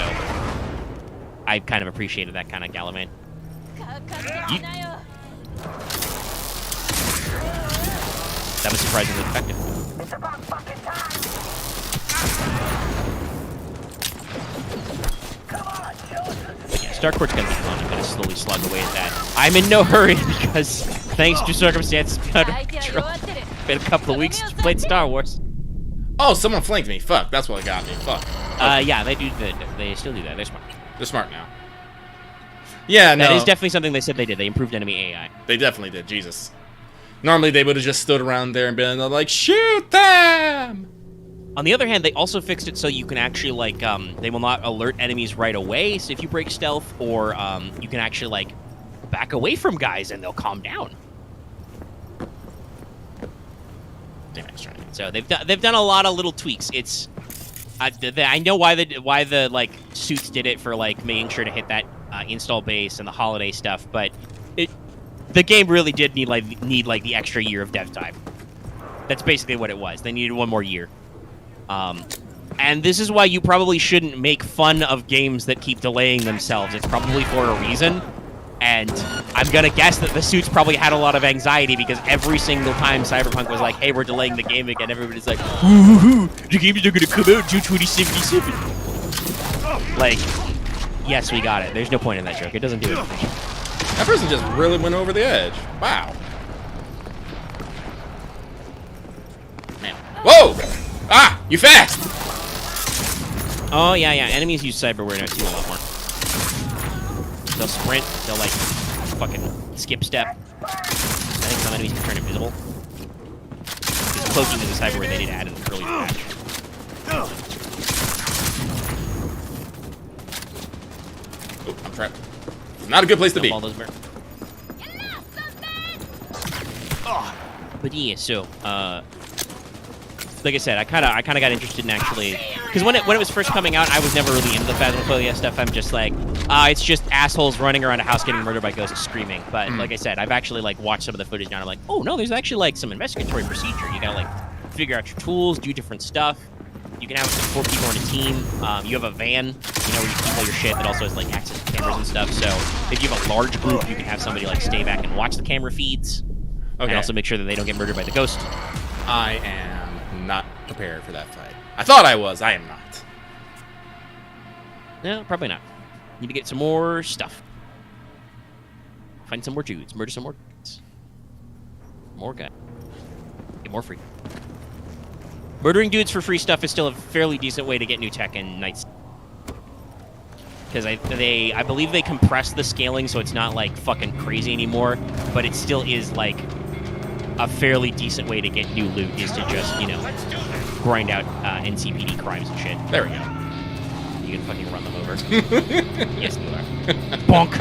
I kind of appreciated that kind of Gallivant. That was surprisingly effective. But yeah, Starcourt's gonna be fun. I'm gonna slowly slug away at that. I'm in no hurry because, thanks to circumstances, it's been a couple of weeks since you played Star Wars. Oh, someone flanked me. Fuck, that's what got me. Fuck. Okay. Yeah, they still do that. They're smart. They're smart now. Yeah, no. That is definitely something they said they did. They improved enemy AI. They definitely did. Jesus. Normally, they would have just stood around there and been like, shoot them! On the other hand, they also fixed it so you can actually, like, they will not alert enemies right away. So if you break stealth, or you can actually, like, back away from guys and they'll calm down. So they've done a lot of little tweaks. It's I know why the like suits did it for like making sure to hit that install base and the holiday stuff, but the game really did need the extra year of dev time. That's basically what it was. They needed one more year. And this is why you probably shouldn't make fun of games that keep delaying themselves. It's probably for a reason. And I'm going to guess that the suits probably had a lot of anxiety because every single time Cyberpunk was like, hey, we're delaying the game again, everybody's like, ooh, the game's not going to come out until 2077. Like, yes, we got it. There's no point in that joke. It doesn't do anything. That person just really went over the edge. Wow. Man. Whoa! Ah! You fast! Oh, yeah. Enemies use cyberware now, too, a lot more. They'll sprint, they'll like fucking skip step. I think some enemies can turn invisible. Because cloaking is a cyberware they need to add in the early patch. Oh, I'm trapped. Not a good place to be. But yeah, so like I said, I kind of got interested in actually, because when it was first coming out, I was never really into the Phasmophobia stuff. I'm just like, it's just assholes running around a house getting murdered by ghosts screaming. But like I said, I've actually like watched some of the footage now. And I'm like, oh no, there's actually like some investigatory procedure. You gotta like figure out your tools, do different stuff. You can have up to 4 people on a team. You have a van, where you keep all your shit that also has like access to cameras and stuff. So if you have a large group, you can have somebody like stay back and watch the camera feeds, and also make sure that they don't get murdered by the ghost. I am not prepared for that fight. I thought I was. I am not. No, probably not. Need to get some more stuff. Find some more dudes. Murder some more dudes. More guys. Get more free. Murdering dudes for free stuff is still a fairly decent way to get new tech in Nights. Because I believe they compress the scaling so it's not like fucking crazy anymore, but it still is like a fairly decent way to get new loot is to just, grind out NCPD crimes and shit. There we go. You can fucking run them over. Yes, you are. Bonk.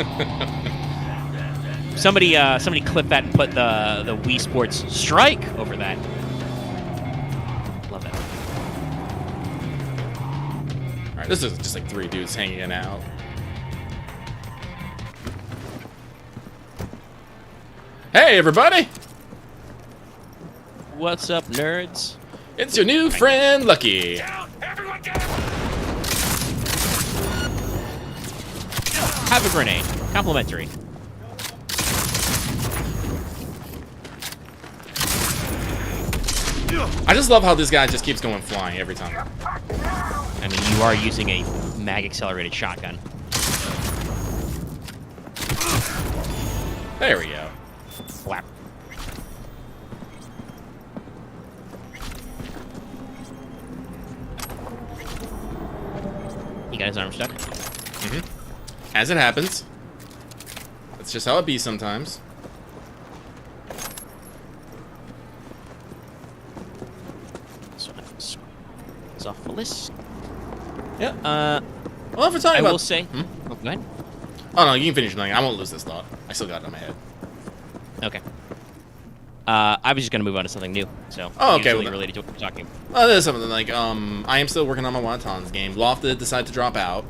Somebody clip that and put the Wii Sports strike over that. Love that. All right, this is just like 3 dudes hanging out. Hey, everybody! What's up, nerds? It's your new friend, Lucky. Have a grenade. Complimentary. I just love how this guy just keeps going flying every time. I mean, you are using a mag-accelerated shotgun. There we go. Flap. You got his arm stuck? Mm-hmm. As it happens. That's just how it be sometimes. Off the list. Yeah. Well, if we're talking I about... will say... Oh, go ahead. Oh, no, you can finish nothing. I won't lose this thought. I still got it in my head. Okay. I was just gonna move on to something new. So okay, usually related to what we're talking. There's something like I am still working on my wontons game. Loft did decide to drop out,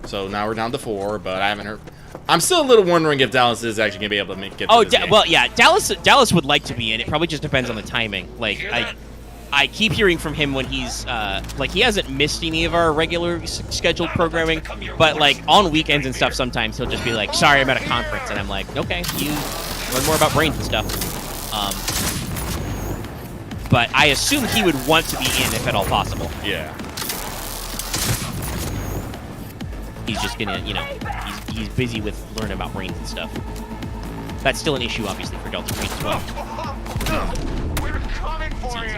so now we're down to 4. But I haven't heard. I'm still a little wondering if Dallas is actually gonna be able to get. To this game. Well, yeah, Dallas would like to be in. It probably just depends on the timing. Like I keep hearing from him when he's like he hasn't missed any of our regular scheduled programming, but like on weekends and stuff, sometimes he'll just be like, "Sorry, I'm at a conference," and I'm like, "Okay, you learn more about brains and stuff." But I assume he would want to be in if at all possible. Yeah. He's just gonna, you know, he's busy with learning about brains and stuff. That's still an issue, obviously, for Delta Green as well. We're coming for you.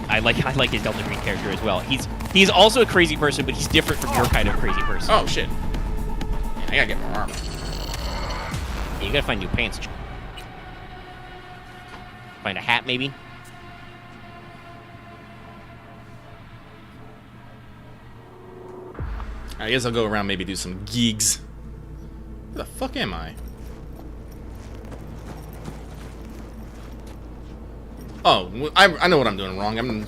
I like his Delta Green character as well. He's also a crazy person, but he's different from your kind of crazy person. Oh shit! I gotta get more armor. Yeah, you gotta find new pants. Find a hat, maybe. I guess I'll go around, maybe do some gigs. Where the fuck am I? Oh, I know what I'm doing wrong.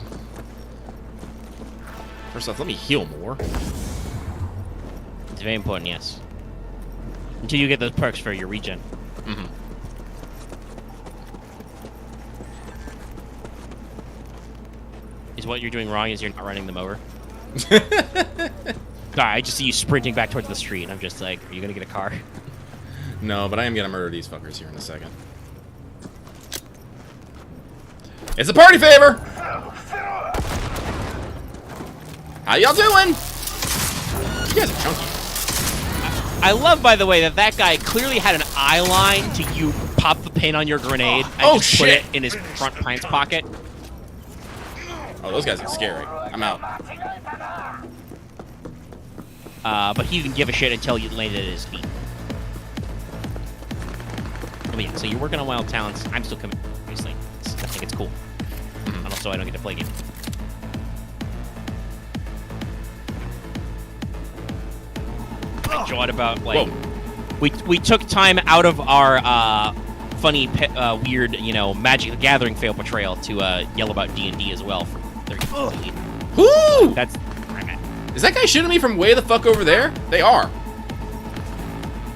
First off, let me heal more. It's very important, yes. Until you get those perks for your regen. Mm-hmm. Is what you're doing wrong is you're not running them over? I just see you sprinting back towards the street, and I'm just like, are you gonna get a car? No, but I am gonna murder these fuckers here in a second. It's a party favor! How y'all doing? You guys are chunky. I love, by the way, that guy clearly had an eye line to you pop the pin on your grenade and just put it in his front pants pocket. Oh, those guys are scary. I'm out. But he didn't give a shit until you landed at his feet. I mean, so you're working on Wild Talents. I'm still coming, obviously. I think it's cool. And also, I don't get to play game. I jawed about, like... We took time out of our funny, weird, you know, Magic the Gathering fail portrayal to yell about D&D as well for 30 Woo! That's... Is that guy shooting me from way the fuck over there? They are.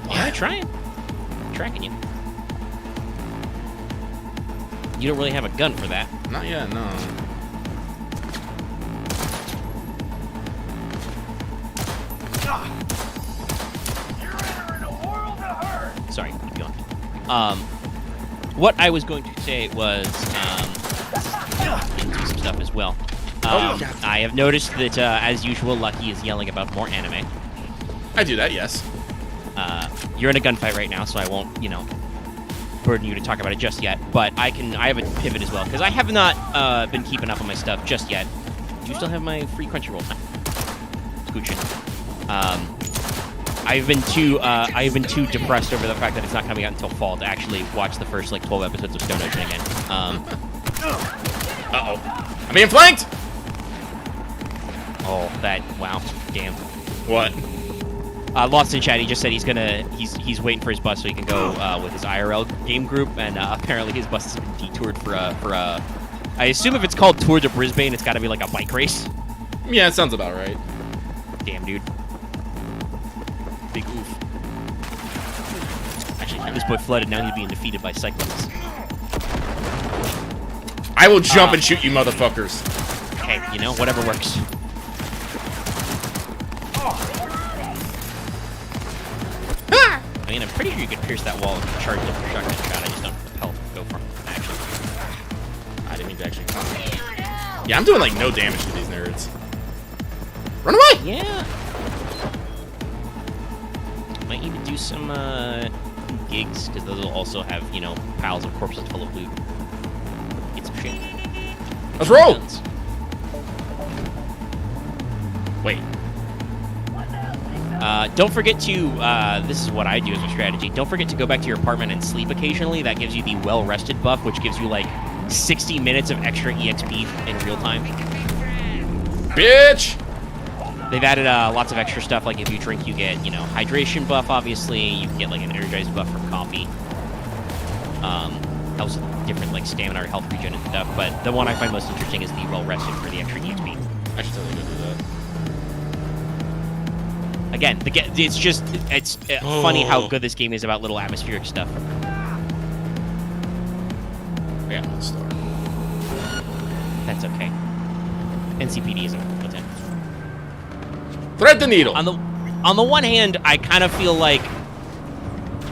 Yeah, trying. Tracking you. You don't really have a gun for that. Not yet, no. Sorry, keep going. What I was going to say was into some stuff as well. I have noticed that, as usual, Lucky is yelling about more anime. I do that, yes. You're in a gunfight right now, so I won't, you know, burden you to talk about it just yet. But I have a pivot as well, because I have not been keeping up on my stuff just yet. Do you still have my free Crunchyroll time? Scooching. I've been too depressed over the fact that it's not coming out until fall to actually watch the first, like, 12 episodes of Stone Ocean again. Uh-oh. I'm being flanked! Oh, wow, damn. What? Lost in chat. He just said he's waiting for his bus so he can go with his IRL game group, and apparently his bus has been detoured for I assume if it's called Tour de Brisbane, it's got to be like a bike race. Yeah, it sounds about right. Damn, dude. Big oof. Actually, this boy flooded. Now he's being defeated by cyclists. I will jump and shoot you, motherfuckers. Hey, you know, whatever works. I mean, I'm pretty sure you could pierce that wall and charge it for shotgun shot. I just don't have the health to go for it, actually. I didn't mean to actually come. Yeah, I'm doing, like, no damage to these nerds. Run away! Yeah. Might need to do some gigs, because those will also have, you know, piles of corpses full of loot. Get some shit. Let's roll! Wait. Don't forget to, this is what I do as a strategy, don't forget to go back to your apartment and sleep occasionally. That gives you the well-rested buff, which gives you, like, 60 minutes of extra EXP in real time. Bitch! They've added lots of extra stuff, like if you drink, you get, hydration buff, obviously. You can get, like, an energized buff from coffee. Helps with different, like, stamina or health regen and stuff. But the one I find most interesting is the well-rested for the extra EXP. I should totally go do that. Again, it's funny how good this game is about little atmospheric stuff. Yeah, let's start. That's okay. NCPD isn't what's in. Thread the needle. On the one hand, I kind of feel like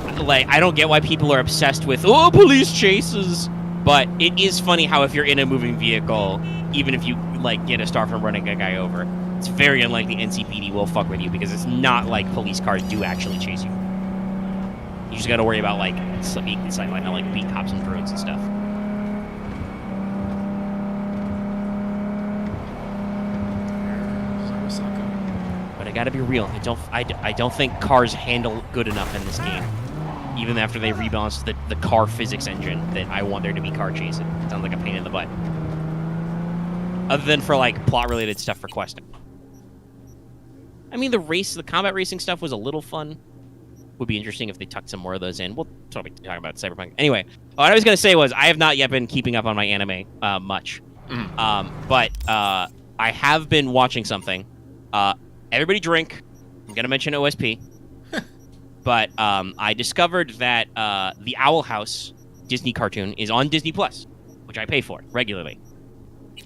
I don't get why people are obsessed with police chases, but it is funny how if you're in a moving vehicle, even if you get a star from running a guy over, it's very unlikely NCPD will fuck with you because it's not like police cars do actually chase you. You just got to worry about beat cops and roads and stuff. But I gotta be real. I don't think cars handle good enough in this game. Even after they rebalanced the car physics engine, that I want there to be car chasing. It sounds like a pain in the butt. Other than for plot related stuff for questing. I mean, the combat racing stuff was a little fun. Would be interesting if they tucked some more of those in. We'll talk about Cyberpunk. Anyway, what I was gonna say was I have not yet been keeping up on my anime much. But I have been watching something. Everybody drink. I'm going to mention OSP. But I discovered that the Owl House Disney cartoon is on Disney+, which I pay for regularly.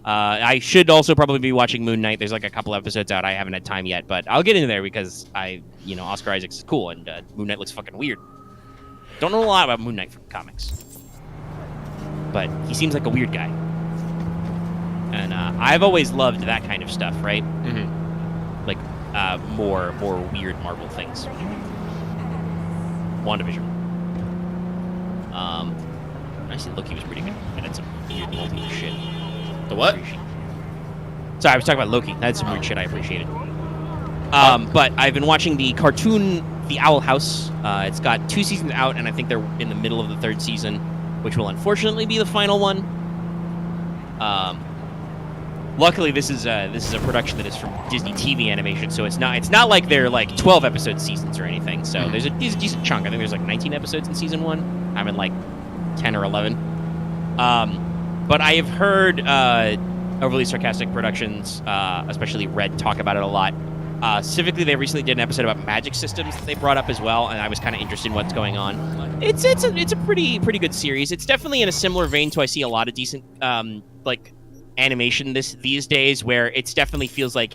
I should also probably be watching Moon Knight. There's a couple episodes out. I haven't had time yet, but I'll get into there because Oscar Isaacs is cool, and Moon Knight looks fucking weird. Don't know a lot about Moon Knight from comics. But he seems like a weird guy. And I've always loved that kind of stuff, right? Mm-hmm. More weird Marvel things. WandaVision. I see Loki was pretty good. I did some weird multi shit. The what? Sorry, I was talking about Loki. That's some weird shit I appreciated. But I've been watching the cartoon The Owl House. It's got 2 seasons out, and I think they're in the middle of the 3rd season, which will unfortunately be the final one. Luckily, this is a production that is from Disney TV Animation, so it's not like they're 12 episode seasons or anything. So there's a decent chunk. I think there's 19 episodes in season 1. I'm in 10 or 11. But I have heard overly sarcastic productions, especially Red, talk about it a lot. Specifically, they recently did an episode about magic systems that they brought up as well, and I was kind of interested in what's going on. It's a pretty good series. It's definitely in a similar vein to I see a lot of decent animation these days, where it definitely feels like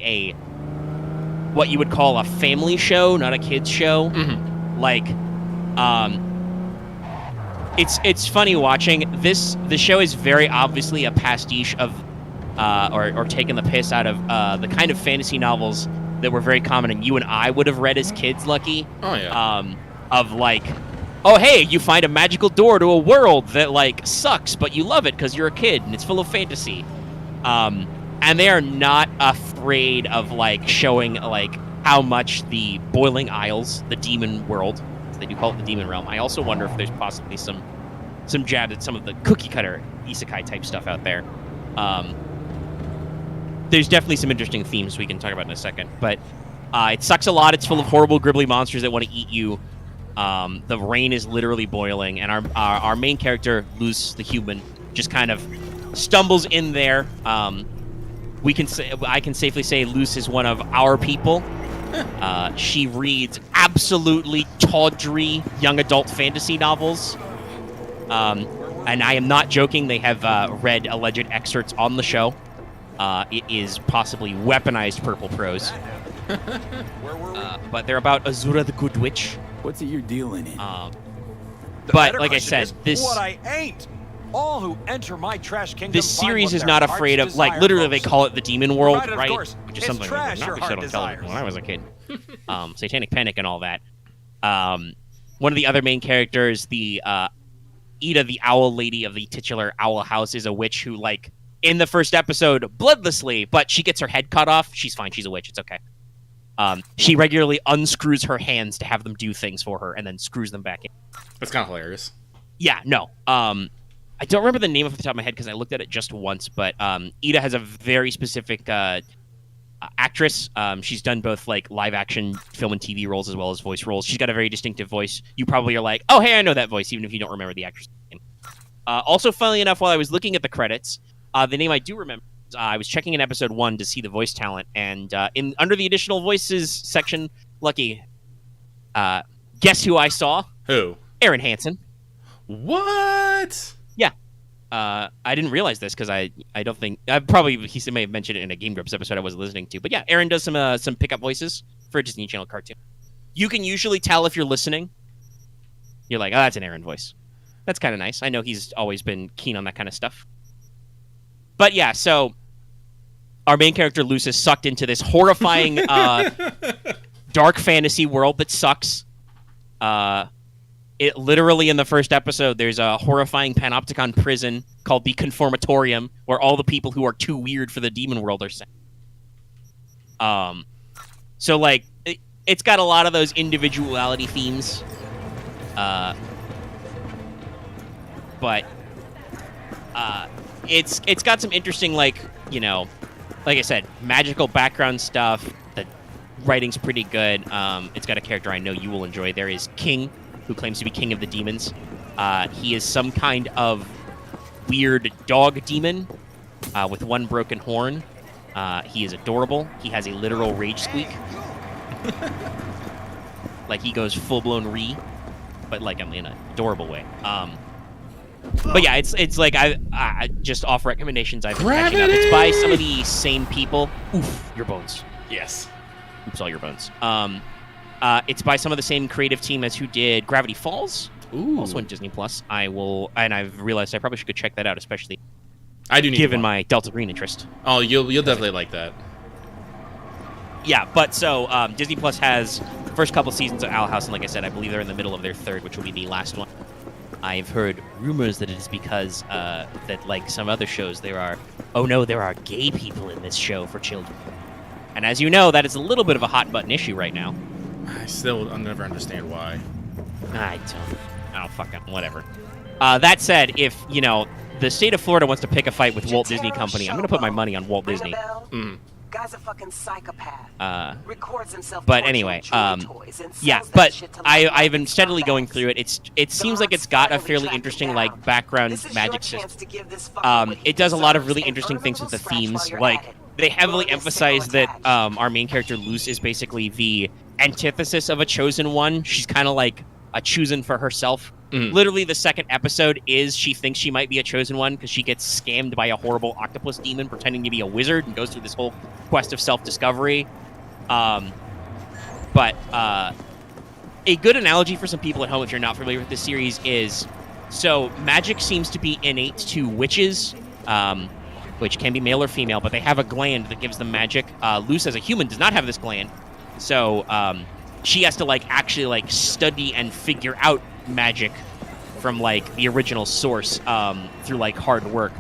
what you would call a family show, not a kids show. Mm-hmm. It's funny watching this. The show is very obviously a pastiche of or taking the piss out of the kind of fantasy novels that were very common and you and I would have read as kids, Lucky. Oh yeah. Oh hey, you find a magical door to a world that sucks, but you love it because you're a kid and it's full of fantasy. And they are not afraid of showing how much the Boiling Isles, the demon world, they do call it the demon realm. I also wonder if there's possibly some jab at some of the cookie cutter isekai type stuff out there. There's definitely some interesting themes we can talk about in a second, but it sucks a lot. It's full of horrible, gribbly monsters that want to eat you. The rain is literally boiling, and our main character, Luz the human, just kind of stumbles in there. I can safely say Luz is one of our people. She reads absolutely tawdry young adult fantasy novels. And I am not joking. They have read alleged excerpts on the show. It is possibly weaponized purple prose. But they're about Azura the Good Witch. What's it you're dealing in? But like I said, what I ain't. All who enter my trash kingdom. This series is not afraid of literally they call it the demon world, right? Which is something that was not showed on television when I was a kid. Satanic Panic and all that. One of the other main characters, the Ida, the owl lady of the titular Owl House, is a witch who in the first episode bloodlessly, but she gets her head cut off. She's fine. She's a witch. It's okay. She regularly unscrews her hands to have them do things for her and then screws them back in. That's kind of hilarious. Yeah, no. I don't remember the name off the top of my head because I looked at it just once, but Ida has a very specific actress. She's done both like live action film and TV roles as well as voice roles. She's got a very distinctive voice. You probably are like, oh, hey, I know that voice, even if you don't remember the actress name. Also, funnily enough, while I was looking at the credits, the name I do remember, I was checking in episode 1 to see the voice talent, and under the additional voices section, Lucky, guess who I saw? Who? Aaron Hansen. What? Yeah. I didn't realize this because I don't think he may have mentioned it in a Game Grumps episode I wasn't listening to. But yeah, Aaron does some pickup voices for a Disney Channel cartoon. You can usually tell if you're listening. You're like, oh, that's an Aaron voice. That's kind of nice. I know he's always been keen on that kind of stuff. But yeah, so our main character Luce is sucked into this horrifying dark fantasy world that sucks. It literally in the first episode, there's a horrifying panopticon prison called the Conformatorium, where all the people who are too weird for the demon world are sent. So like it's got a lot of those individuality themes, but it's got some interesting like I said, magical background stuff. The writing's pretty good. It's got a character I know you will enjoy. There is King, who claims to be king of the demons. He is some kind of weird dog demon with one broken horn. He is adorable. He has a literal rage squeak. Like he goes full-blown Ree, but like in an adorable way. But yeah, it's like I just off recommendations I've been catching up. It's by some of the same people. Oof, your bones. Yes. Oops, all your bones. It's by some of the same creative team as who did Gravity Falls. Ooh. Also on Disney Plus. I've realized I probably should go check that out, especially I do need given my Delta Green interest. Oh, you'll definitely like that. Yeah, but so Disney Plus has the first couple seasons of Owl House, and like I said, I believe they're in the middle of their third, which will be the last one. I've heard rumors that it is because that like some other shows there are gay people in this show for children. And as you know, that is a little bit of a hot button issue right now. I'll never understand why. I don't fucking whatever. That said, if the state of Florida wants to pick a fight with Walt Disney Company, I'm gonna put my money on Walt Disney. Guy's a fucking psychopath. Records himself. But anyway, yeah. But I've been steadily going through it. It seems like it's got a fairly interesting like background magic system. It does a lot of really interesting things with the themes. Like they heavily emphasize that our main character Luce is basically the antithesis of a chosen one. She's kind of like a chosen for herself. Literally, the second episode is she thinks she might be a chosen one because she gets scammed by a horrible octopus demon pretending to be a wizard and goes through this whole quest of self-discovery. But a good analogy for some people at home, if you're not familiar with this series, is so magic seems to be innate to witches, which can be male or female, but they have a gland that gives them magic. Luce, as a human, does not have this gland, so she has to actually study and figure out magic from the original source through hard work.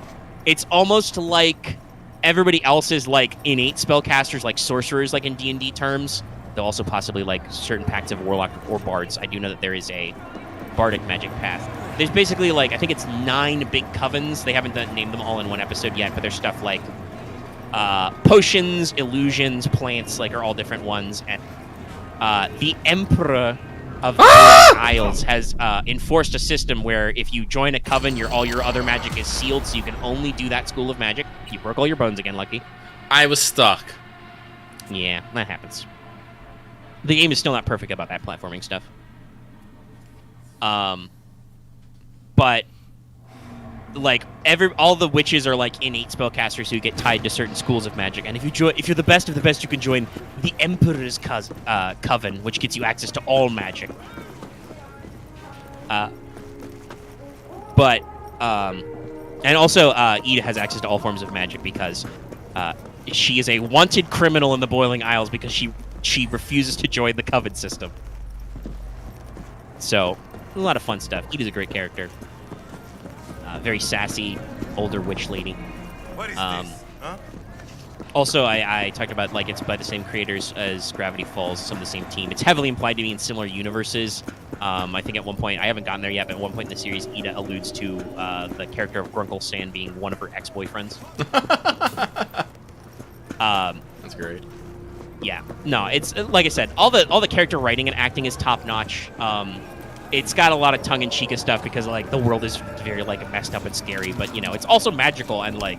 It's almost like everybody else's innate spellcasters, like sorcerers, in D&D terms. Though also possibly certain pacts of warlock or bards. I do know that there is a bardic magic path. There's basically I think it's 9 big covens. They haven't named them all in one episode yet, but there's stuff like potions, illusions, plants, are all different ones. And the Emperor of the Isles has enforced a system where if you join a coven, all your other magic is sealed, so you can only do that school of magic. You broke all your bones again, Lucky. I was stuck. Yeah, that happens. The game is still not perfect about that platforming stuff. But all the witches are innate spellcasters who get tied to certain schools of magic, and if you're the best of the best, you can join the Emperor's Coven, which gets you access to all magic. And also Ida has access to all forms of magic because she is a wanted criminal in the Boiling Isles because she refuses to join the Coven system. So a lot of fun stuff. Ida's a great character. Very sassy, older witch lady. What is this? Huh? Also, I talked about it's by the same creators as Gravity Falls, some of the same team. It's heavily implied to be in similar universes. I think at one point, I haven't gotten there yet, but at one point in the series, Ida alludes to the character of Grunkle Sand being one of her ex-boyfriends. That's grade. Yeah, no, it's like I said, all the character writing and acting is top notch. It's got a lot of tongue-in-cheek stuff because like the world is very like messed up and scary, but you know it's also magical and like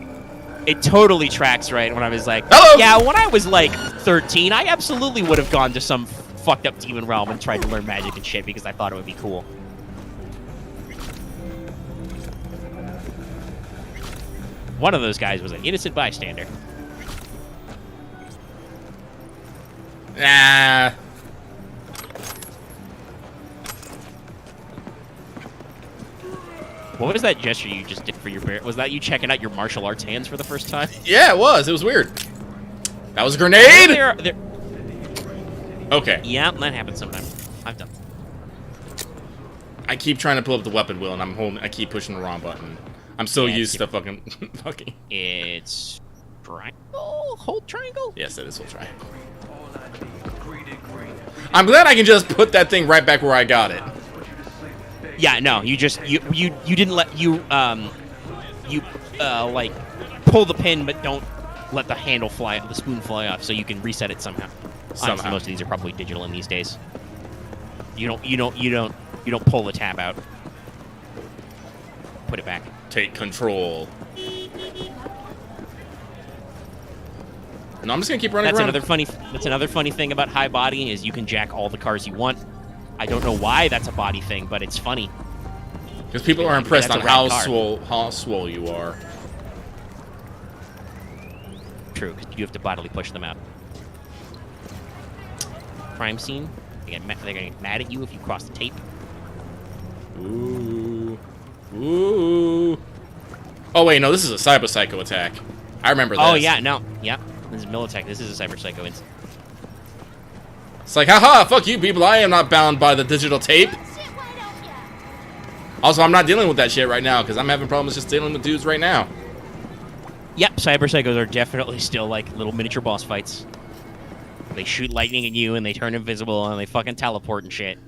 it totally tracks. Right when I was like, hello! Yeah, when I was like 13, I absolutely would have gone to some fucked up demon realm and tried to learn magic and shit because I thought it would be cool. One of those guys was an innocent bystander. Nah. What was that gesture you just did for your bear? Was that you checking out your martial arts hands for the first time? Yeah, it was. It was weird. That was a grenade? Okay. Yeah, that happens sometimes. I've done. I keep trying to pull up the weapon wheel, and I keep pushing the wrong button. I'm so used to fucking. It's triangle. Hold triangle. Yes, it is hold triangle. I'm glad I can just put that thing right back where I got it. Yeah, no, you just you didn't let like pull the pin, but don't let the handle fly, the spoon fly off, so you can reset it somehow. Honestly, most of these are probably digital in these days. You don't pull the tab out. Put it back. Take control. No, I'm just gonna keep running around. That's another funny thing about high body is you can jack all the cars you want. I don't know why that's a body thing, but it's funny. Because people are impressed on how swole you are. True, because you have to bodily push them out. Crime scene. They're gonna get mad at you if you cross the tape. Ooh. Ooh. Oh wait, no, this is a cyber psycho attack. I remember this. Oh yeah, no, yeah. This is Militech. This is a cyber psycho incident. It's like, haha, fuck you people, I am not bound by the digital tape. Also, I'm not dealing with that shit right now, because I'm having problems just dealing with dudes right now. Yep, cyber psychos are definitely still like little miniature boss fights. They shoot lightning at you, and they turn invisible, and they fucking teleport and shit.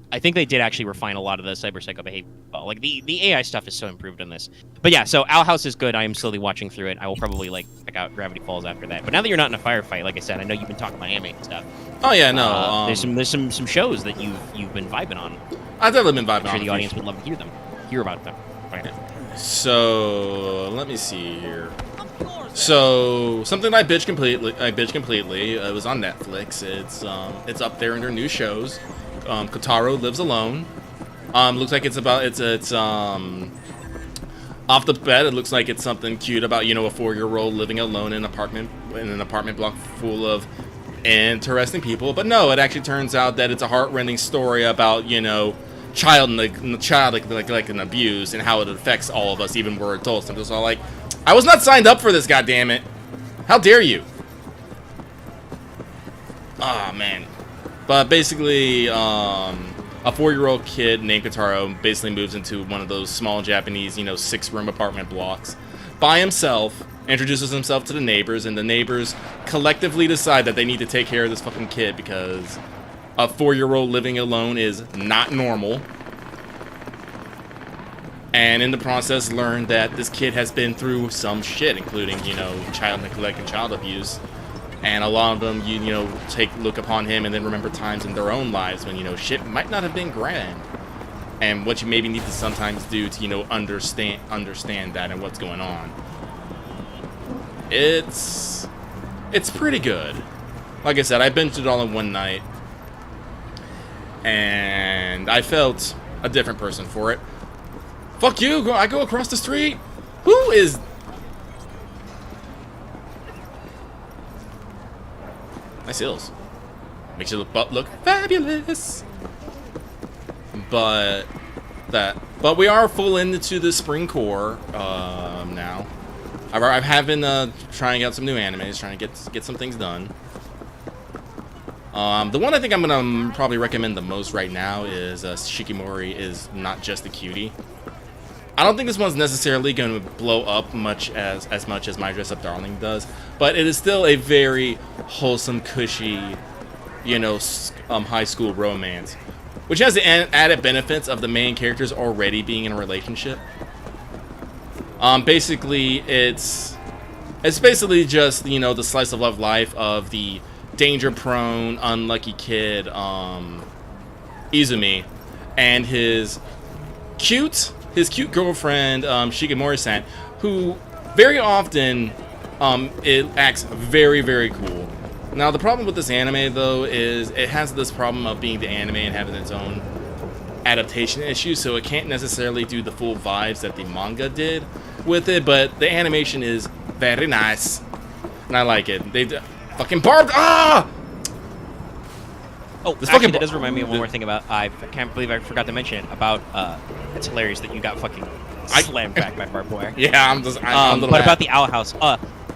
I think they did actually refine a lot of the cyber psycho behavior. Like, the AI stuff is so improved in this. But yeah, so Owl House is good. I am slowly watching through it. I will probably, like, check out Gravity Falls after that. But now that you're not in a firefight, like I said, I know you've been talking about anime and stuff. Oh, yeah, no. There's some shows that you've been vibing on. I've definitely been vibing on. I'm sure the audience would love to hear about them. Right. So, let me see here. So, something I bitched completely. It was on Netflix. It's up there in their new shows. Kotaro Lives Alone. Looks like it's off the bat, it looks like it's something cute about, you know, a 4-year-old living alone in an apartment block full of interesting people. But no, it actually turns out that it's a heartrending story about, you know, child and abuse and how it affects all of us, even when we're adults. I'm just all like, I was not signed up for this, goddammit. How dare you? Ah, man. But basically, a 4-year-old kid named Kotaro basically moves into one of those small Japanese, you know, 6-room apartment blocks by himself, introduces himself to the neighbors, and the neighbors collectively decide that they need to take care of this fucking kid because a 4-year-old living alone is not normal. And in the process, learn that this kid has been through some shit, including, you know, child neglect and child abuse. And a lot of them, you know, look upon him and then remember times in their own lives when, you know, shit might not have been grand. And what you maybe need to sometimes do to, you know, understand that and what's going on. It's pretty good. Like I said, I binged it all in one night. And I felt a different person for it. Fuck you! I go across the street! Who is... Nice heels. Makes your butt look fabulous. But we are full into the spring core now. I have been trying out some new animes, trying to get some things done. The one I think I'm gonna probably recommend the most right now is Shikimori is Not Just a Cutie. I don't think this one's necessarily going to blow up as much as My Dress Up Darling does, but it is still a very wholesome, cushy, you know, high school romance, which has the added benefits of the main characters already being in a relationship. Basically, it's It's basically just, you know, the slice of life of the danger-prone, unlucky kid, Izumi, and his cute girlfriend, Shigemori-san, who very often it acts very, very cool. Now, the problem with this anime, though, is it has this problem of being the anime and having its own adaptation issues, so it can't necessarily do the full vibes that the manga did with it, but the animation is very nice, and I like it. They fucking barbed. Ah! Oh, this actually, fucking that does remind me of one more thing about. I can't believe I forgot to mention it about. It's hilarious that you got fucking slammed back by barbed wire. Yeah, I'm a little but mad. about the owl house.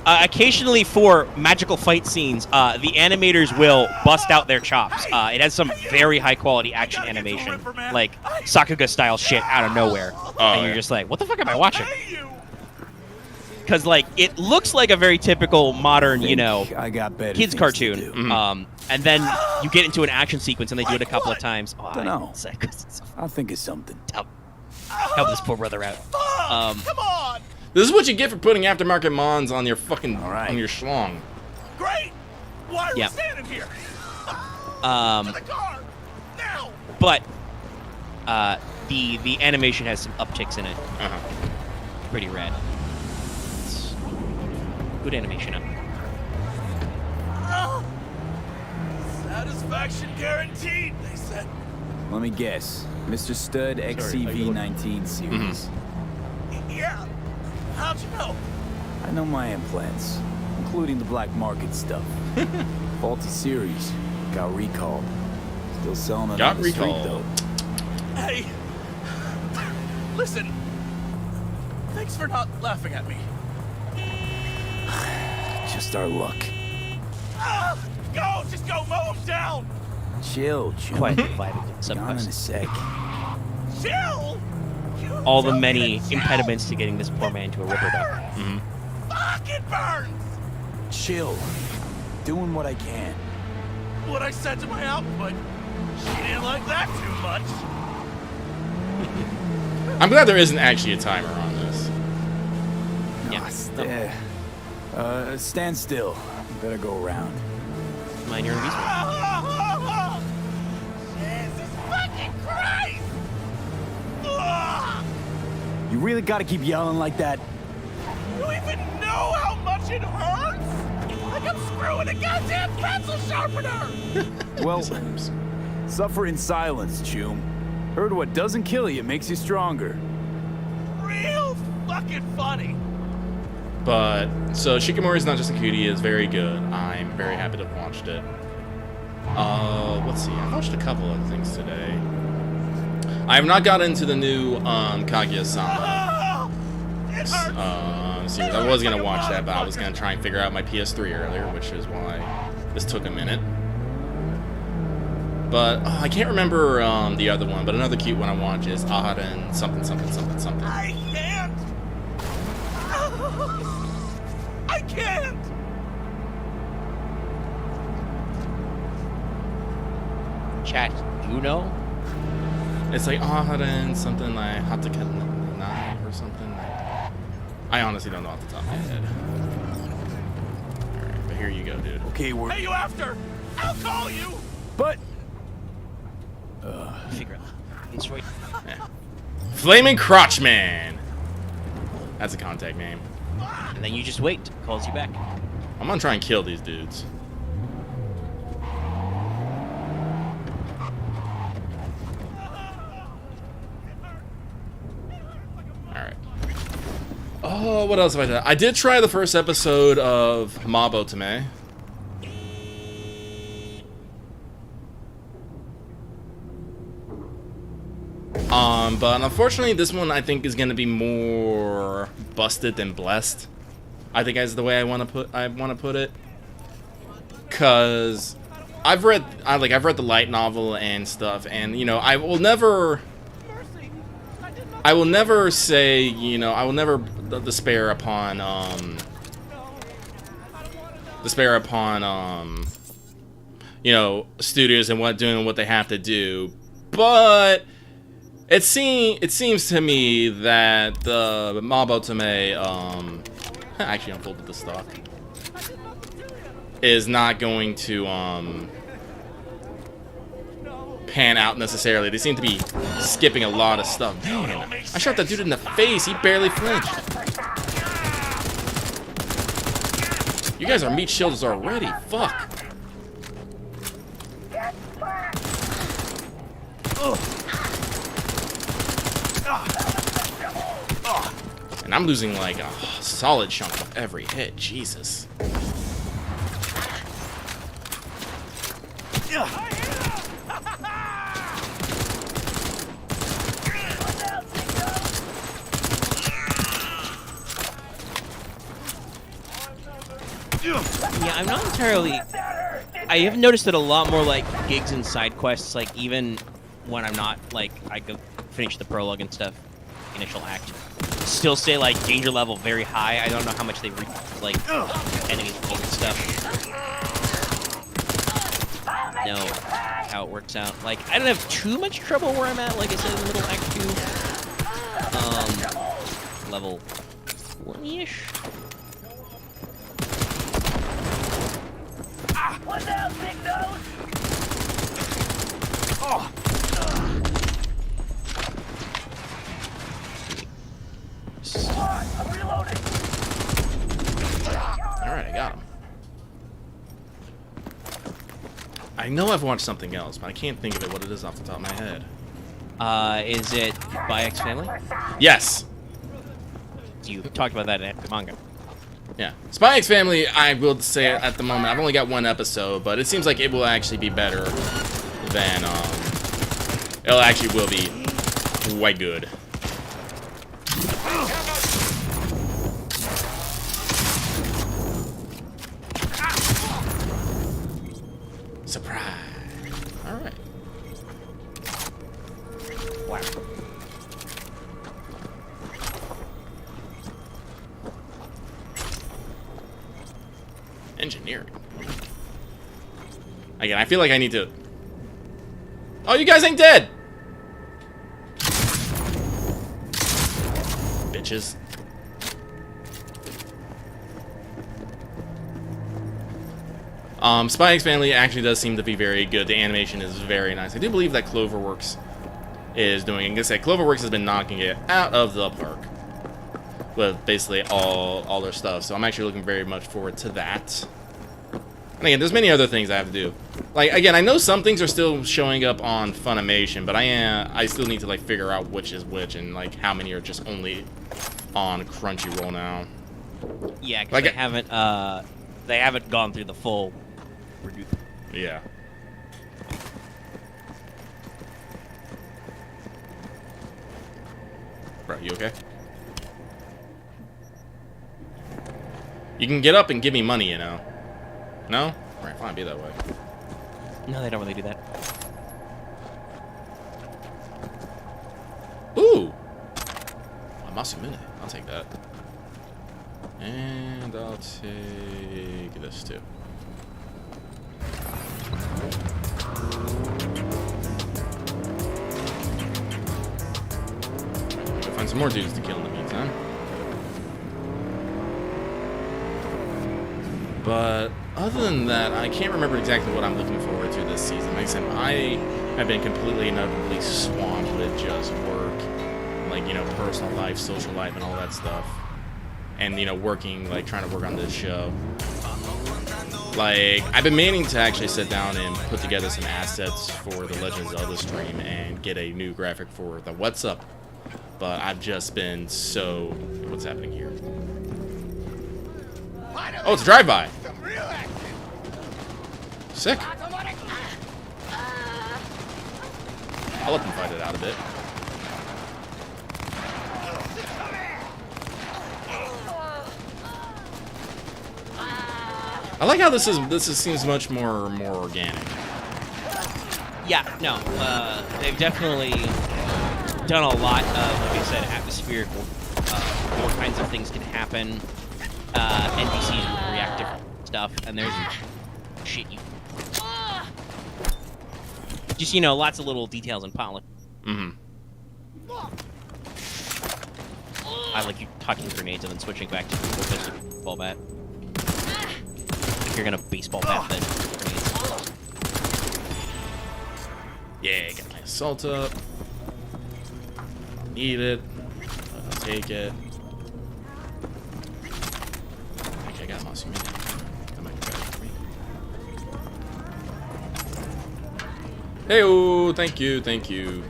Occasionally for magical fight scenes, the animators will bust out their chops. It has some very high quality action animation, like Sakuga style shit out of nowhere, and you're just like, what the fuck am I watching? Because like it looks like a very typical modern, you know, kids cartoon. And then you get into an action sequence and they do it a couple of times. Oh, Don't know. So I'll think of something. Help this poor brother out. Come on! This is what you get for putting aftermarket mons on your fucking on your schlong. Great! Why are Yeah. we standing here? Um, but the animation has some upticks in it. Pretty rad. It's good animation. Satisfaction guaranteed, they said. Let me guess. Mr. Stud XCV-19 series. Yeah. How'd you know? I know my implants, including the black market stuff. Faulty series. Got recalled. Still selling it on the street, though. Hey. Listen. Thanks for not laughing at me. Just our luck. Go! Just go mow him down! Chill, Jim. Quietly vibing to Gone in a sec. Chill! All the many impediments to getting this poor man to a ripper duck. Fuck, it burns! Chill. Doing what I can. What I said to my output. She didn't like that too much. I'm glad there isn't actually a timer on this. Yeah. Stand still. Better go around. Mind your own business. Jesus fucking Christ! You really gotta keep yelling like that? You even know how much it hurts? Like I'm screwing a goddamn pencil sharpener! Well, suffer in silence, Choom. Heard what doesn't kill you makes you stronger. Real fucking funny. But, so Shikimori's Not Just a Cutie is very good. I'm very happy to have watched it. Let's see, I watched a couple of things today. I have not got into the new Kaguya-sama series. I was going to watch that, but I was going to try and figure out my PS3 earlier, which is why this took a minute. But I can't remember the other one, but another cute one I watch is Aharen something something something something. I can't! I can't! Chat, you know? It's like Aharen something like Hataken or something. I honestly don't know off the top of my head. Alright, but here you go, dude. Okay, we're... Hey, you after? I'll call you! But... Figure out. It's right. Yeah. Flaming Crotchman! That's a contact name. And then you just wait. Calls you back. I'm gonna try and kill these dudes. Alright. Oh, what else have I done? I did try the first episode of Mabo Tame. But unfortunately, this one I think is gonna be more busted than blessed. I think is the way I want to put it. Cause I've read the light novel and stuff, and you know I will never say, you know, I will never despair upon you know, studios and doing what they have to do, but it seems to me that the Mabo Tame actually unfolded the stock, is not going to pan out necessarily. They seem to be skipping a lot of stuff. Man, I shot that dude in the face. He barely flinched. You guys are meat shields already. Fuck. And I'm losing like a solid chunk of every hit. Jesus. Yeah, I'm not entirely... I have noticed that a lot more, like, gigs and side quests, like, even when I'm not, like, I go finish the prologue and stuff, initial act, still stay, like, danger level very high. I don't know how much they like, enemies and stuff. No, how it works out. Like, I don't have too much trouble where I'm at, like I said, in the middle act 2. Level 20-ish? What down, big nose? Oh. I'm reloading. Alright, I got him. I know I've watched something else, but I can't think of it what it is off the top of my head. Is it by X Family? Yes! You talked about that in the manga. Yeah. Spy X Family, I will say at the moment, I've only got one episode, but it seems like it will actually be better than, it actually will be quite good. Surprise. Alright. Wow. Engineering. Again, I feel like I need to... Oh, you guys ain't dead! Bitches. Spy X Family actually does seem to be very good. The animation is very nice. I do believe that Cloverworks is doing... Like I said, Cloverworks has been knocking it out of the park with basically all their stuff. So I'm actually looking very much forward to that. And again, there's many other things I have to do. Like, again, I know some things are still showing up on Funimation, but I still need to, like, figure out which is which and, like, how many are just only on Crunchyroll now. Yeah, because like, they haven't gone through the full review. Yeah. Bro, you okay? You can get up and give me money, you know. No? Alright, fine, be that way. No, they don't really do that. Ooh! A Masamune. I'll take that. And I'll take this too. Go find some more dudes to kill in the meantime. But other than that, I can't remember exactly what I'm looking forward to this season. Like I said, I have been completely and utterly swamped with just work, like, you know, personal life, social life, and all that stuff. And, you know, working, like, trying to work on this show. Like, I've been meaning to actually sit down and put together some assets for the Legends of Zelda stream and get a new graphic for the What's Up. But I've just been so... What's happening here? Oh, it's a drive-by. Sick. I'll let them fight it out a bit. I like how this seems much more organic. Yeah, no, they've definitely done a lot of, like I said, atmospheric. All kinds of things can happen. NPCs react different stuff, and there's shit you. Just, you know, lots of little details and polish. Mm-hmm. I like you tucking grenades and then switching back to full-fisted baseball bat. If you're gonna baseball bat the grenades. Yeah, got my assault up. Need it. I'll take it. Okay, I got mossy meat. That might be better for me. Hey-oh, thank you, thank you.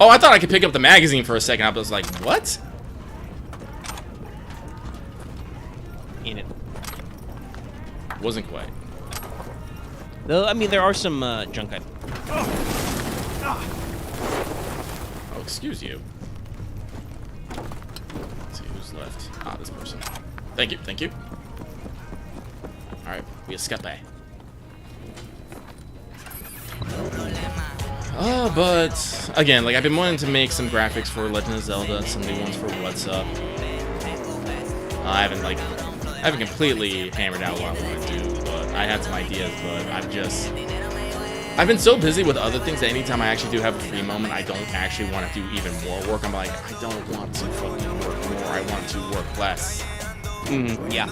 Oh, I thought I could pick up the magazine for a second. I was like, what? In it. Wasn't quite. Though, I mean, there are some junk items. Oh, excuse you. Let's see who's left. Ah, this person. Thank you, thank you. Alright, we escape. But again, like I've been wanting to make some graphics for Legend of Zelda and some new ones for What's Up. I haven't completely hammered out what I want to do, but I have some ideas, but I've been so busy with other things that anytime I actually do have a free moment, I don't actually want to do even more work. I'm like, I don't want to fucking work more. I want to work less. Yeah.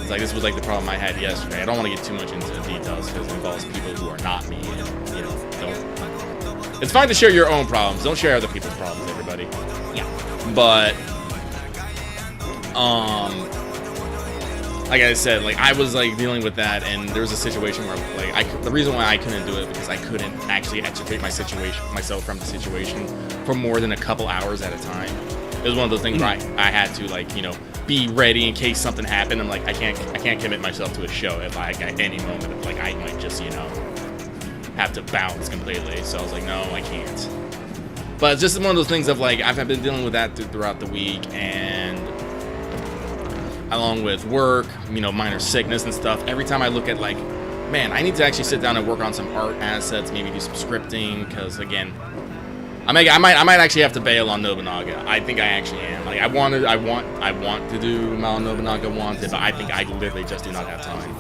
It's like, this was like the problem I had yesterday. I don't want to get too much into the details because it involves people who are not me and, you know, don't. It's fine to share your own problems. Don't share other people's problems, everybody. Yeah. But, like I said, like I was like dealing with that, and there was a situation where like the reason why I couldn't do it because I couldn't actually extricate myself from the situation for more than a couple hours at a time. It was one of those things where I had to like, you know, be ready in case something happened. I'm like, I can't commit myself to a show if like at any moment if, like I might just, you know, have to bounce completely. So I was like, no, I can't. But it's just one of those things of like I've been dealing with that throughout the week, and along with work, you know, minor sickness and stuff. Every time I look at like, man, I need to actually sit down and work on some art assets, maybe do some scripting, because again, I might actually have to bail on Nobunaga. I think I actually am. Like I want to do Mao Nobunaga Wanted, but I think I literally just do not have time.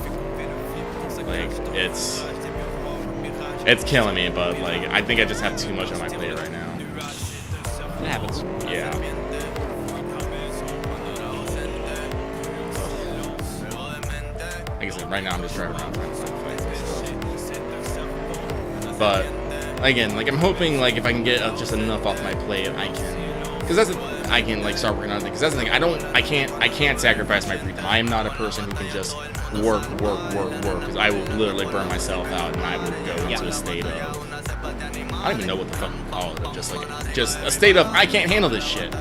Like it's killing me, but like I think I just have too much on my plate right now. It happens. Yeah. Like I said, right now I'm just driving around trying to find fights. But again, like I'm hoping like if I can get just enough off my plate, I can, because I can like start working on it. Because that's the thing, I can't sacrifice my free time. I am not a person who can just work, because I will literally burn myself out and I will go into a state of, I don't even know what the fuck to call it, just a state of I can't handle this shit,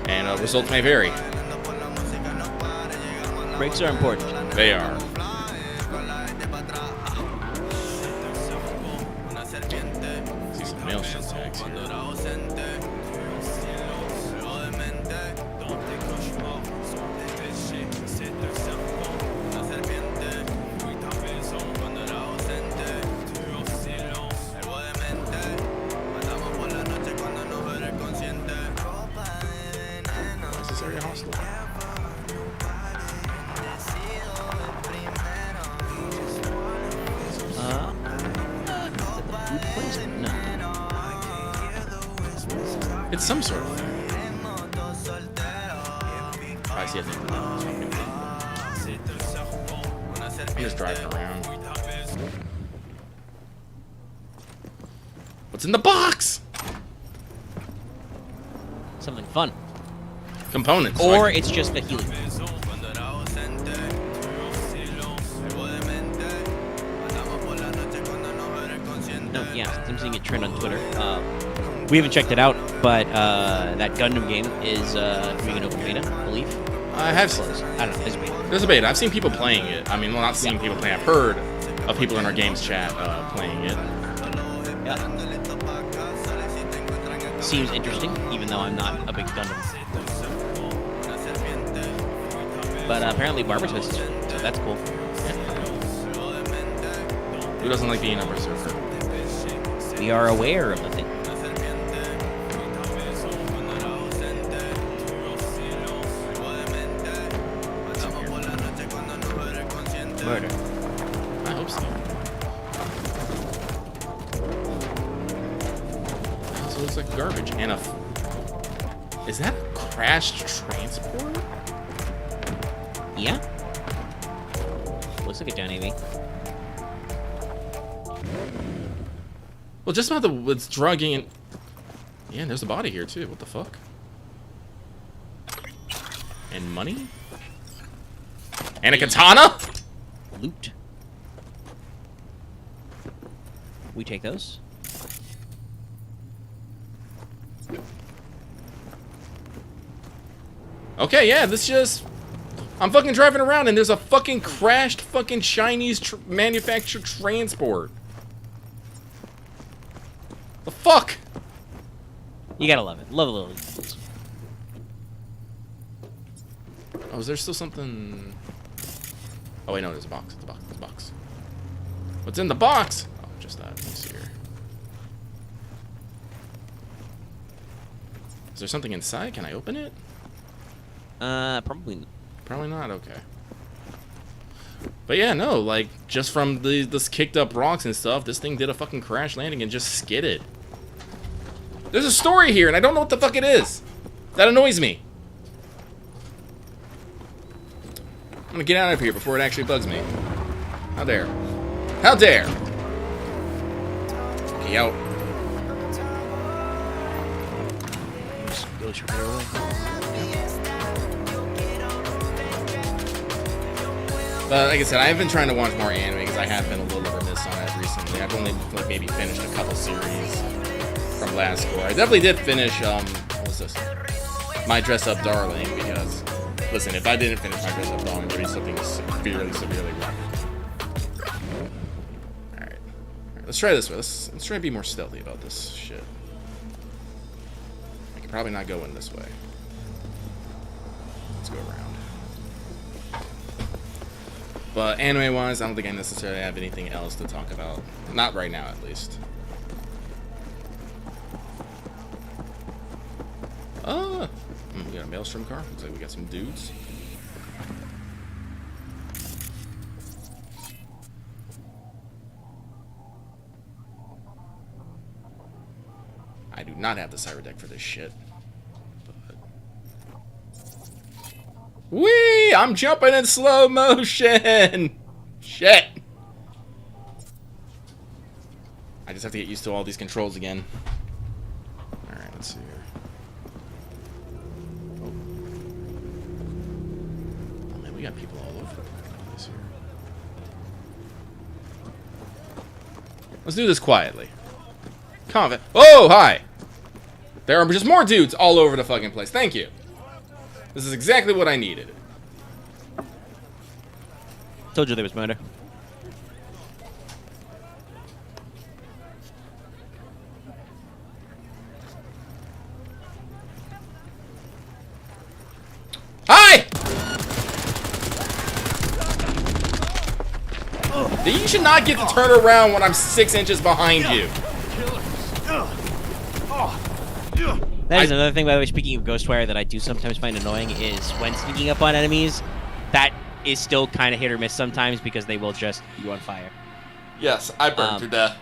and results may vary. Breaks are important. They are. See some mail syntax here. Is this area hostile? It's some sort of thing. I see a thing. I'm just driving around. What's in the box? Something fun. Components. Or it's just the healing. No, yeah, I'm seeing it trend on Twitter. We haven't checked it out, but that Gundam game is doing an open beta, I believe. I have seen. I don't know. There's a beta. There's a beta. I've seen people playing it. I mean, well, not seen people playing. I've heard of people in our games chat playing it. Yeah. Seems interesting, even though I'm not a big Gundam. But apparently Barber Twist is fun, so that's cool. Who doesn't like being a berserker? We are aware of the thing. Murder. I hope so. So it looks like garbage. And is that a crashed transport? Yeah. Looks like a down AV. Well, just about what's drugging and... Yeah, and there's a body here, too. What the fuck? And money? And a katana? Loot. We take those. Okay, yeah, this just... I'm fucking driving around and there's a fucking crashed fucking Chinese manufactured transport. The fuck? You gotta love it. Love a little loot. Oh, is there still something... Oh, wait, no, there's a box. There's a box. There's a box. What's in the box? Oh, just that. Let me see here. Is there something inside? Can I open it? Probably not. Probably not. Okay. But yeah, no, like, just from this kicked up rocks and stuff, this thing did a fucking crash landing and just skidded. There's a story here, and I don't know what the fuck it is. That annoys me. I'm gonna get out of here before it actually bugs me. How dare. How dare! Okay, out. But like I said, I've been trying to watch more anime because I have been a little remiss on it recently. I've only like maybe finished a couple series from last score. I definitely did finish, what was this? My Dress Up Darling, because, listen, if I didn't finish My Dress Up Darling, there'd be something severely wrong. Alright. Let's try this way. Let's try to be more stealthy about this shit. I could probably not go in this way. Let's go around. But anime-wise, I don't think I necessarily have anything else to talk about. Not right now, at least. We got a Maelstrom car. Looks like we got some dudes. I do not have the cyber deck for this shit. But... Whee! I'm jumping in slow motion! Shit! I just have to get used to all these controls again. Alright, let's see here. Oh man, we got people all over the place here. Let's do this quietly. Confident. Oh, hi! There are just more dudes all over the fucking place. Thank you. This is exactly what I needed. Told you there was murder. Hi! You should not get to turn around when I'm 6 inches behind you. That is another thing, by the way, speaking of Ghostwire, that I do sometimes find annoying is when sneaking up on enemies, that is still kind of hit or miss sometimes because they will just you on fire. Yes, I burned to death.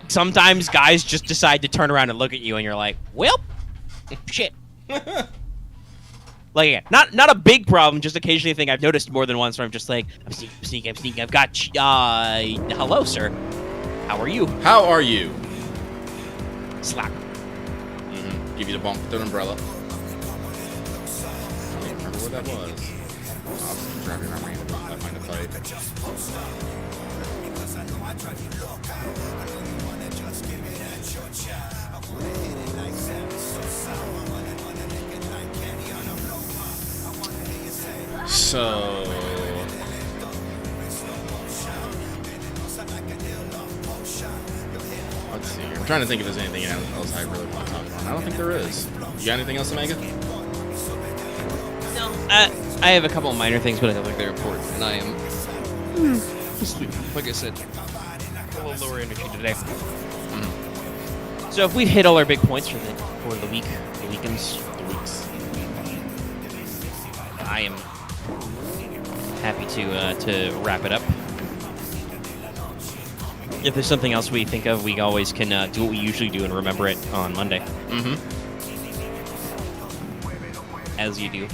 Sometimes guys just decide to turn around and look at you and you're like, well, shit. Like, again, not a big problem, just occasionally a thing I've noticed more than once where I'm just like, I'm sneaking, I've got, hello, sir. How are you? How are you? Slap. Give you the bump with an umbrella. I don't remember what that was. I'm driving around randomly. I find a fight. So... let's see here. I'm trying to think if there's anything else I really want to talk about. I don't think there is. You got anything else, Omega? No. I have a couple of minor things, but I don't think they're important. And I am asleep. Like I said, a little lower energy today. So if we'd hit all our big points for the week, the weekends, the weeks, I am happy to wrap it up. If there's something else we think of, we always can do what we usually do and remember it on Monday. As you do.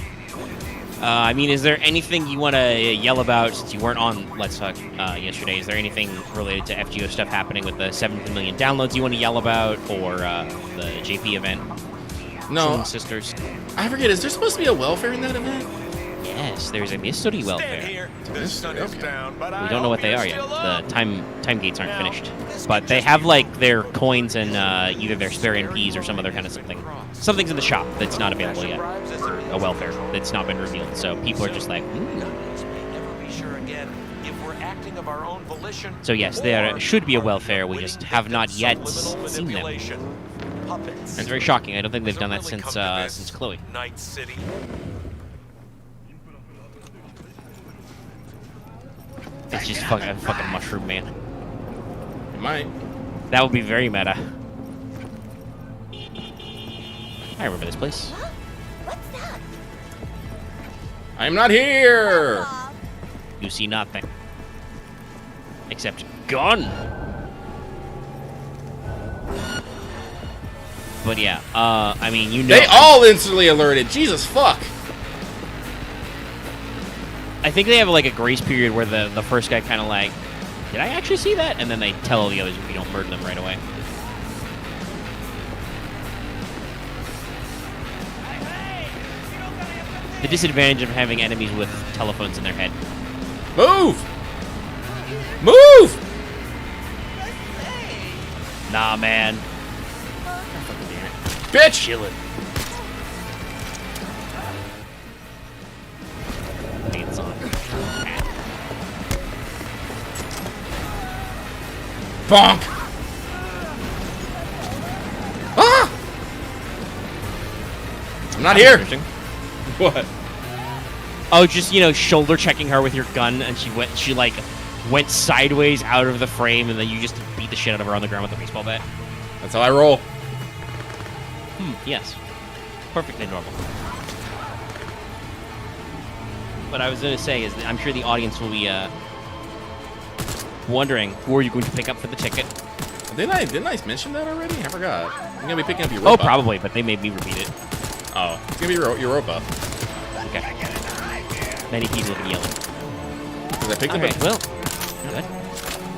I mean, is there anything you want to yell about since you weren't on Let's Talk yesterday? Is there anything related to FGO stuff happening with the 17 million downloads you want to yell about, or the JP event? No. Sisters. I forget, is there supposed to be a welfare in that event? Yes, there's a mystery welfare. The sun is down, but We don't know what they are yet. The time gates aren't finished. But they have, like, their coins and either their spare NPs or some other kind of something. Something's in the shop that's not available yet. Or a welfare that's not been revealed. So people are just like, So yes, there should be a welfare. We just have not yet seen them. It's very shocking. I don't think they've done that since Chloe. Night City. It's just fucking mushroom man. It might. That would be very meta. I remember this place. I'm not here! You see nothing. Except gun! But yeah, I mean, you know... They all instantly alerted! Jesus fuck! I think they have like a grace period where the first guy kind of like, did I actually see that? And then they tell all the others if you don't murder them right away. The disadvantage of having enemies with telephones in their head. Move! Move! Nah, man. Bitch! Chillin'. It's on. Bonk! Ah! I'm not here. What? Oh, just, you know, shoulder checking her with your gun, and she went sideways out of the frame, and then you just beat the shit out of her on the ground with a baseball bat. That's how I roll. Yes. Perfectly normal. What I was going to say is that I'm sure the audience will be wondering, who are you going to pick up for the ticket? Didn't I mention that already? I forgot. I'm going to be picking up Europa. Oh, probably, but they made me repeat it. Oh, it's going to be Europa. Okay. Many people have been yelling. Because I picked up well, good.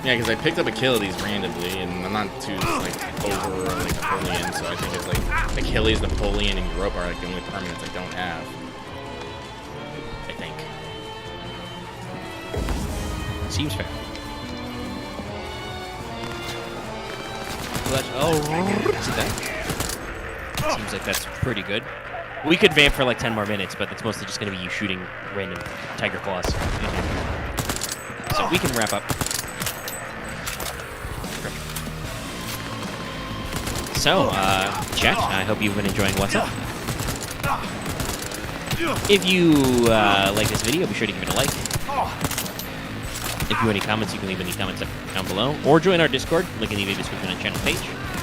Yeah, because I picked up Achilles randomly, and I'm not too, like, over, like, Napoleon, so I think it's, like, Achilles, Napoleon, and Europa are, like, the only permanents I don't have. I think. Seems fair. See that? Seems like that's pretty good. We could vamp for like 10 more minutes, but that's mostly just going to be you shooting random tiger claws. So we can wrap up. So, chat, I hope you've been enjoying What's Up. If you like this video, be sure to give it a like. If you have any comments, you can leave any comments down below. Or join our Discord, link in the video description on channel page.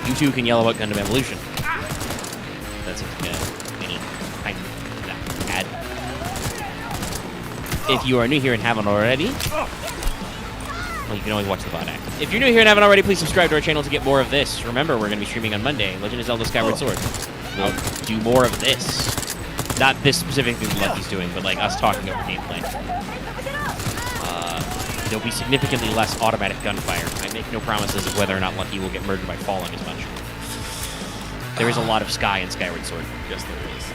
You too can yell about Gundam Evolution. That's any kind of ad. If you are new here and haven't already, well, you can always watch the VOD act. If you're new here and haven't already, please subscribe to our channel to get more of this. Remember, we're going to be streaming on Monday, Legend of Zelda Skyward Sword. We'll do more of this. Not this specific thing Lucky's doing, but like us talking over gameplay. There'll be significantly less automatic gunfire. I make no promises of whether or not Lucky will get murdered by falling as much. There is a lot of sky in Skyward Sword. Yes, there is.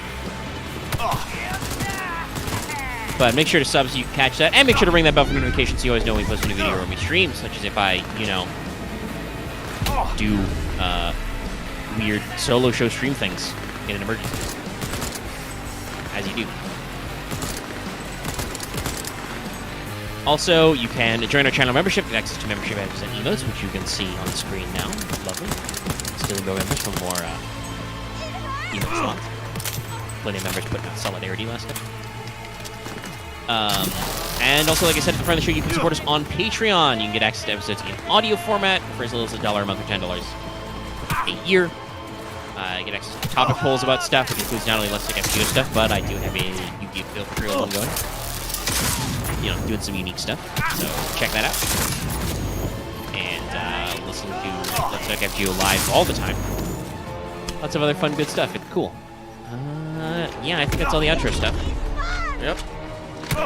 But make sure to sub so you can catch that, and make sure to ring that bell for notifications so you always know when we post a new video or when we stream, such as if I, you know, do weird solo show stream things in an emergency. As you do. Also, you can join our channel membership, get access to membership badges and emotes, which you can see on the screen now. Lovely. Still go members for more emote slots. Plenty of members putting out Solidarity last time. And also, like I said at the front of the show, you can support us on Patreon. You can get access to episodes in audio format for as little as $1 a month or $10 a year. Get access to topic polls about stuff, which includes not only Let's Take FGO stuff, but I do have a Yu-Gi-Oh! Tutorial one going. You know, doing some unique stuff. So check that out. And listen to Let's Talk FGO live all the time. Lots of other fun, good stuff. It's cool. Yeah, I think that's all the outro stuff. Yep.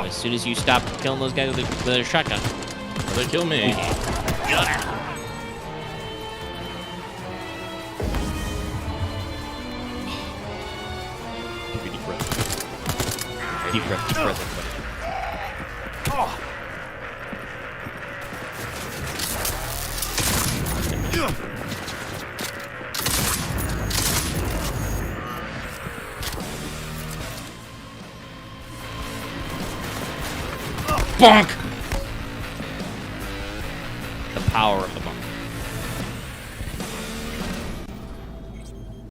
As soon as you stop killing those guys with a shotgun. They kill me. Deep breath. Deep breath, everybody. Bonk! The power of the bonk.